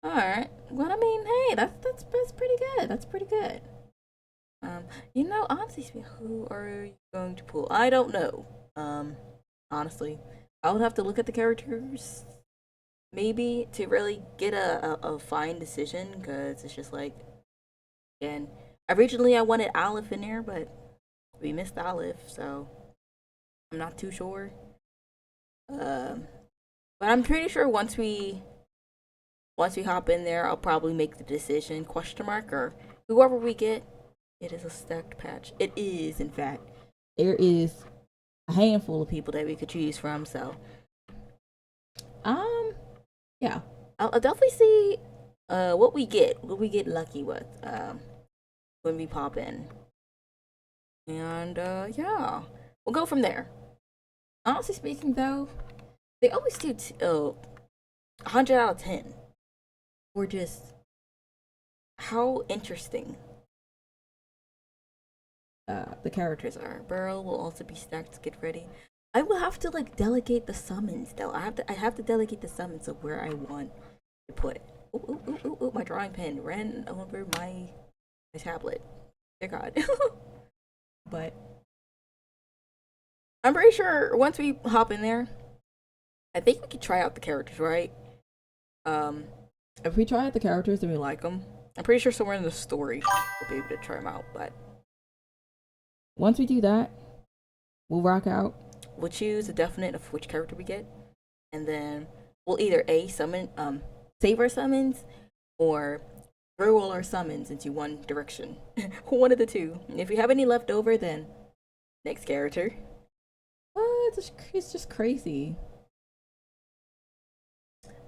Alright. Well, I mean, hey, that's pretty good. That's pretty good. You know, honestly speaking, who are you going to pull? I don't know. Honestly, I would have to look at the characters maybe to really get a fine decision, because it's just like, again, originally I wanted Aleph in there, but we missed Aleph, so I'm not too sure. But I'm pretty sure once we hop in there, I'll probably make the decision, question mark, or whoever we get. It is a stacked patch. It is, in fact. There is a handful of people that we could choose from, so yeah, I'll definitely see what we get lucky with when we pop in, and yeah, we'll go from there. Honestly speaking though, they always do 100 out of 10 or just how interesting the characters are. Burrow will also be stacked to get ready. I will have to like delegate the summons though. I have to delegate the summons of where I want to put it. Ooh, my drawing pen ran over my tablet. Dear God. But I'm pretty sure once we hop in there, I think we could try out the characters, right? If we try out the characters and we like them, I'm pretty sure somewhere in the story we'll be able to try them out. But once we do that, we'll rock out. We'll choose a definite of which character we get, and then we'll either save our summons or throw all our summons into one direction. One of the two. If we have any left over, then next character. It's just crazy.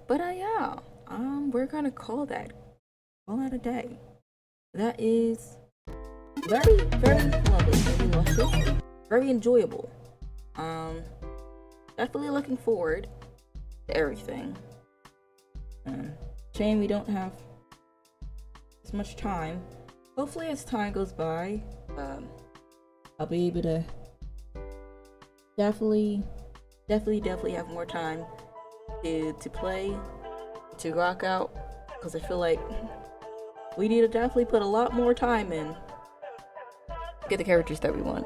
But yeah, we're gonna call that a day. That is very, very lovely, very luscious, very enjoyable. Definitely looking forward to everything. Shame we don't have as much time. Hopefully as time goes by, I'll be able to definitely have more time to play, to rock out, because I feel like we need to definitely put a lot more time in to get the characters that we want.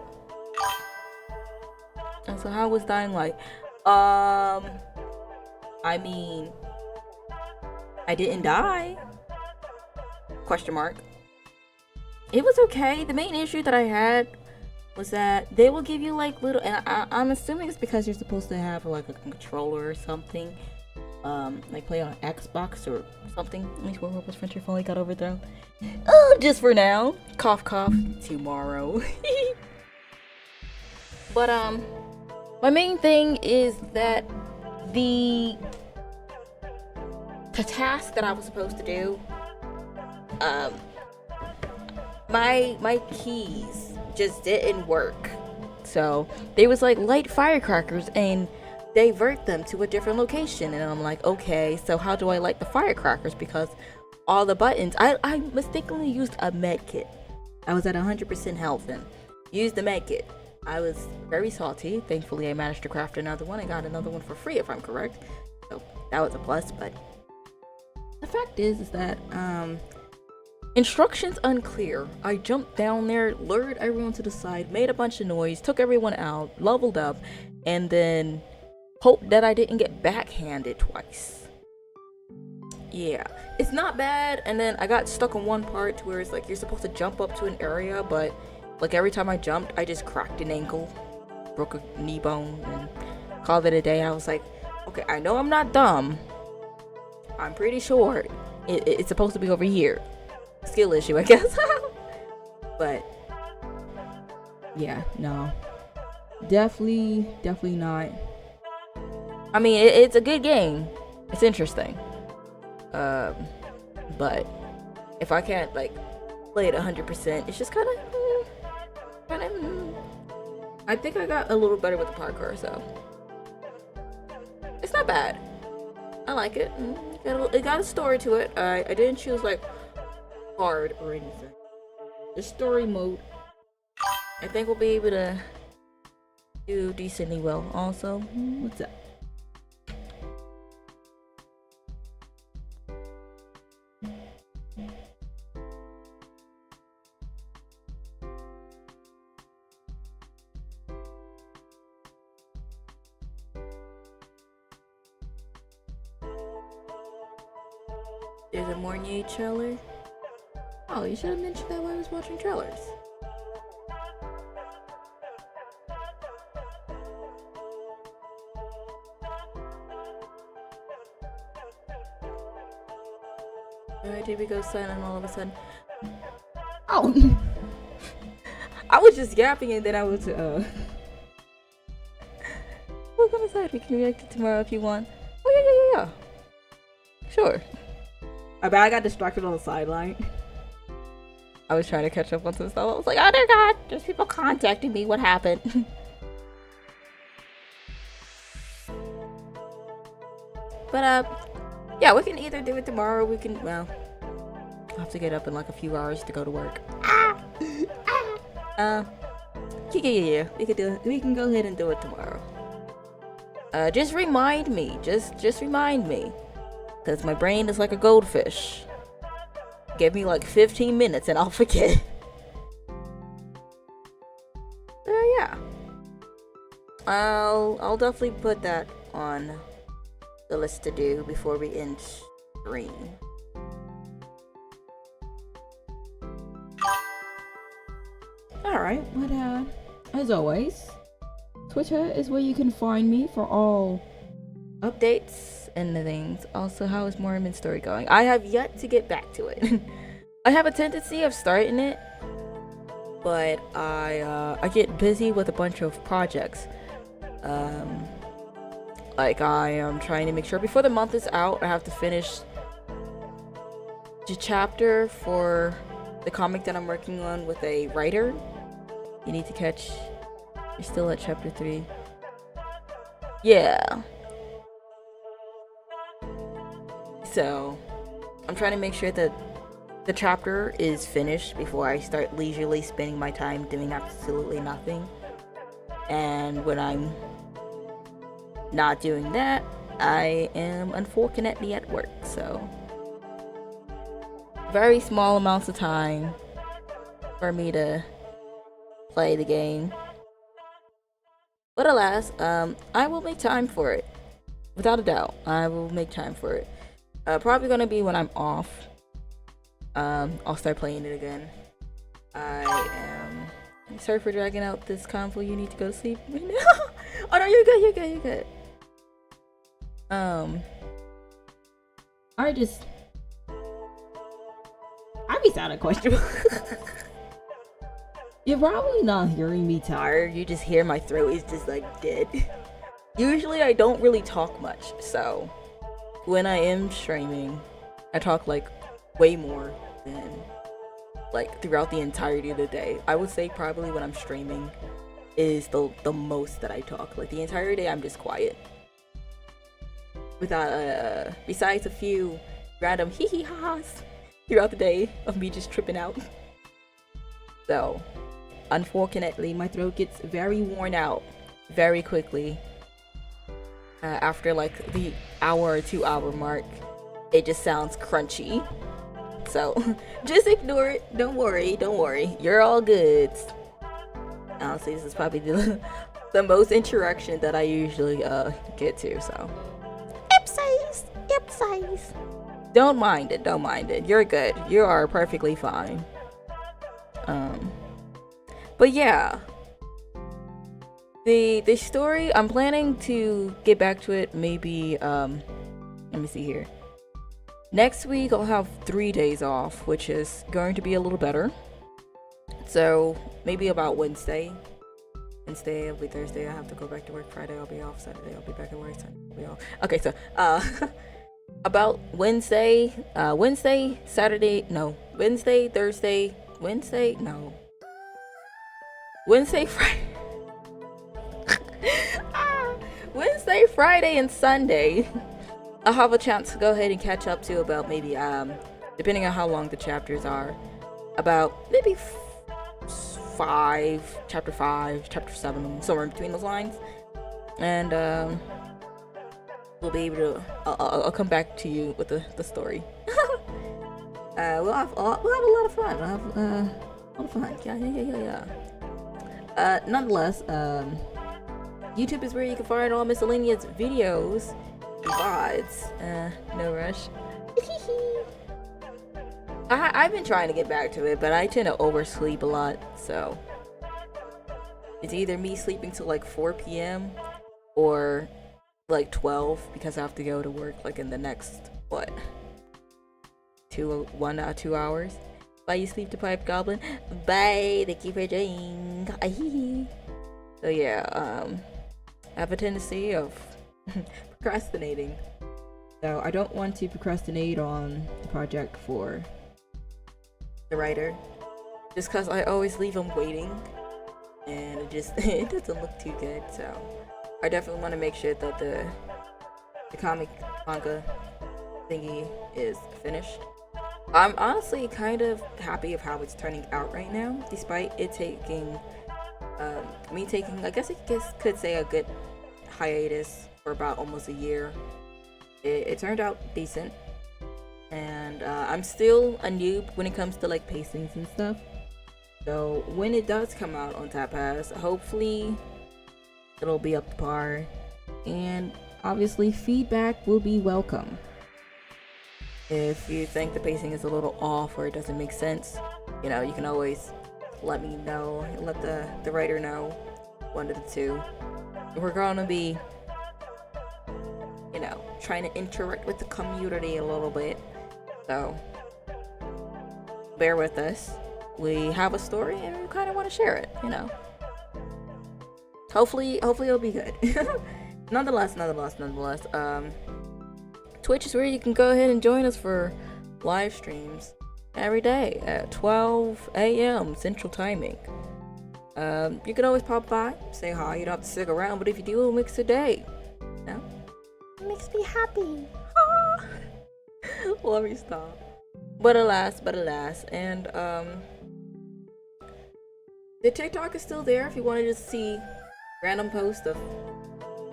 And so how was Dying Light? I mean, I didn't die. Question mark. It was okay. The main issue that I had was that they will give you like little, and I'm assuming it's because you're supposed to have like a controller or something, like play on Xbox or something. At least World War's Frontier finally got overthrown. Oh, just for now. Cough cough. Tomorrow. But my main thing is that the task that I was supposed to do, my keys just didn't work. So they was like light firecrackers and divert them to a different location, and I'm like, okay, so how do I light the firecrackers? Because all the buttons, I mistakenly used a med kit. I was at 100% health and used the med kit. I was very salty. Thankfully I managed to craft another one. I got another one for free if I'm correct, so that was a plus. But the fact is that instructions unclear. I jumped down there, lured everyone to the side, made a bunch of noise, took everyone out, leveled up, and then hoped that I didn't get backhanded twice. Yeah, it's not bad. And then I got stuck on one part where it's like you're supposed to jump up to an area, but like every time I jumped, I just cracked an ankle, broke a knee bone, and called it a day. I was like, okay, I know I'm not dumb. I'm pretty sure it's supposed to be over here. Skill issue, I guess. But yeah, no, definitely not I mean, it's a good game. It's interesting. But if I can't like play it 100%, it's just kind of. I think I got a little better with the parkour, so it's not bad. I like it. It got a story to it. I didn't choose like hard or anything. The story mode, I think we'll be able to do decently well. Also, what's up? There's a Mornier trailer. Oh, you should have mentioned that while I was watching trailers. Alright, did we go silent all of a sudden? Oh! I was just yapping and then I was, Welcome inside. We can react to tomorrow if you want. Oh, yeah. Sure. I bet I got distracted on the sideline. I was trying to catch up on some stuff. I was like, oh dear God, there's people contacting me. What happened? But, yeah, we can either do it tomorrow or we can, well, I'll have to get up in like a few hours to go to work. Yeah. We could do it. We can go ahead and do it tomorrow. Just remind me. Just remind me. Because my brain is like a goldfish. Give me like 15 minutes and I'll forget. Yeah. I'll definitely put that on the list to do before we end stream. Alright, but as always, Twitter is where you can find me for all updates and the things. Also, how is Mormon's story going? I have yet to get back to it. I have a tendency of starting it, but I get busy with a bunch of projects. Like I am trying to make sure before the month is out, I have to finish the chapter for the comic that I'm working on with a writer. You need to catch. You're still at chapter 3. Yeah. So, I'm trying to make sure that the chapter is finished before I start leisurely spending my time doing absolutely nothing. And when I'm not doing that, I am unfortunately at work, so very small amounts of time for me to play the game. But alas, I will make time for it. Without a doubt, I will make time for it. Probably gonna be when I'm off. I'll start playing it again. I'm sorry for dragging out this convo. You need to go to sleep right now. Oh no, you're good. I be sounding questionable. You're probably not hearing me tired. You just hear my throat is just like dead. Usually I don't really talk much, so when I am streaming, I talk like way more than like throughout the entirety of the day. I would say probably when I'm streaming is the most that I talk. Like the entire day I'm just quiet. Without besides a few random hee-hee-ha's throughout the day of me just tripping out. So, unfortunately, my throat gets very worn out very quickly. After like the hour or 2 hour mark, it just sounds crunchy. So, just ignore it. Don't worry. You're all good. Honestly, this is probably the most interaction that I usually get to, so. Ipsies. Don't mind it. You're good. You are perfectly fine. But yeah. The story, I'm planning to get back to it maybe, let me see here. Next week I'll have 3 days off, which is going to be a little better. So maybe about Wednesday Wednesday will be Thursday. I have to go back to work. Friday I'll be off. Saturday I'll be back at work. Sunday I'll be off. Okay, so about Wednesday, Thursday, Wednesday, Friday, and Sunday. I'll have a chance to go ahead and catch up to about maybe depending on how long the chapters are, about maybe chapter 5, chapter 7, somewhere in between those lines, and we'll be able to. I'll come back to you with the story. We'll have a lot of fun. We'll have a lot of fun. Yeah. Nonetheless, YouTube is where you can find all miscellaneous videos, VODs. No rush. I've been trying to get back to it, but I tend to oversleep a lot, so it's either me sleeping till like 4 p.m. or like 12 because I have to go to work like in the next 2 hours. Bye, you sleep deprived goblin. Bye, thank you for joining. So yeah, I have a tendency of procrastinating. So I don't want to procrastinate on the project for the writer, just because I always leave them waiting, and it doesn't look too good. So I definitely want to make sure that the comic manga thingy is finished. I'm honestly kind of happy of how it's turning out right now, despite it taking me taking, I guess could say, a good hiatus for about almost a year. It turned out decent, and I'm still a noob when it comes to like pacings and stuff. So when it does come out on Tap Pass, hopefully it'll be up to par, and obviously feedback will be welcome. If you think the pacing is a little off or it doesn't make sense, you can always let me know, let the writer know, one of the two. We're gonna be trying to interact with the community a little bit, so bear with us. We have a story and we kind of want to share it, hopefully it'll be good. nonetheless, Twitch is where you can go ahead and join us for live streams every day at 12 a.m. Central Timing. You can always pop by, say hi. You don't have to stick around, but if you do, it'll make the day. It makes me happy. Let me stop. But alas, and the TikTok is still there if you want to just see random posts of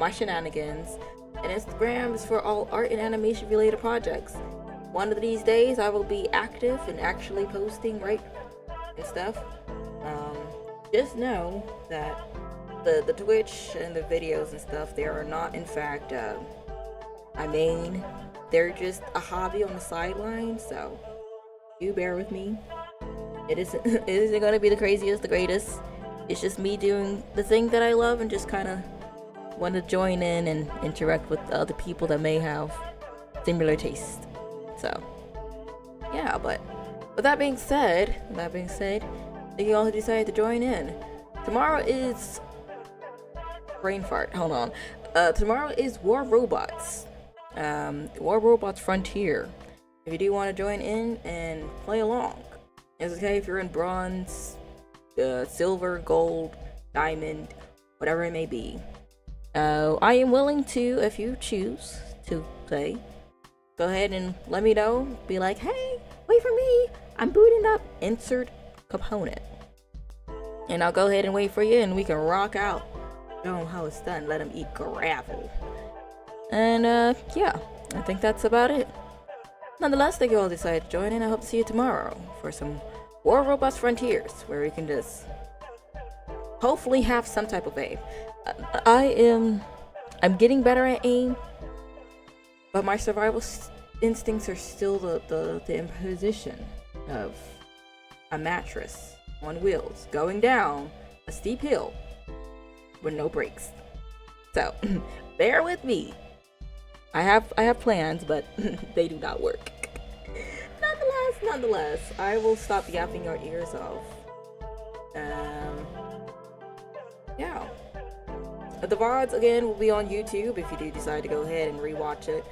my shenanigans. And Instagram is for all art and animation related projects. One of these days I will be active and actually posting and stuff. Just know that the Twitch and the videos and stuff, they are not in fact they're just a hobby on the sideline, so you bear with me. It isn't gonna be the craziest, the greatest. It's just me doing the thing that I love and just kind of want to join in and interact with other people that may have similar taste. So yeah, but with that being said, thank you all who decided to join in. Tomorrow is brain fart. Hold on. Tomorrow is War Robots. War Robots Frontier. If you do want to join in and play along, it's okay if you're in bronze, silver, gold, diamond, whatever it may be. I am willing to, if you choose to play, go ahead and let me know. Be like, hey, wait for me. I'm booting up insert component. And I'll go ahead and wait for you, and we can rock out. Show them how it's done. Let them eat gravel. And yeah, I think that's about it. Nonetheless, thank you all decided to join in. I hope to see you tomorrow for some War Robots Frontiers, where we can just hopefully have some type of aim. I'm getting better at aim, but my survival instincts are still the imposition of a mattress on wheels going down a steep hill with no brakes. So bear with me. I have plans, but they do not work. Nonetheless, I will stop yapping your ears off. yeah. The VODs again will be on YouTube if you do decide to go ahead and rewatch it.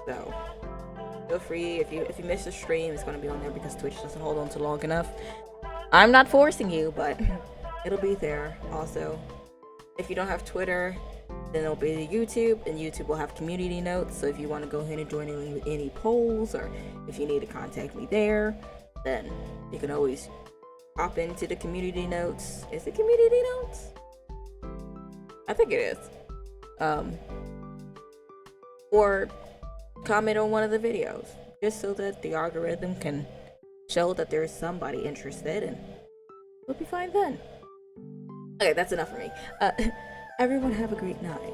So feel free, if you miss the stream, it's going to be on there because Twitch doesn't hold on to long enough. I'm not forcing you, but it'll be there. Also, if you don't have Twitter, then it'll be YouTube, and YouTube will have community notes. So if you want to go ahead and join in with any polls, or if you need to contact me there, then you can always hop into the community notes. Is it community notes? I think it is. Or comment on one of the videos, just so that the algorithm can show that there's somebody interested, and we'll be fine then. Okay, that's enough for me. Everyone have a great night.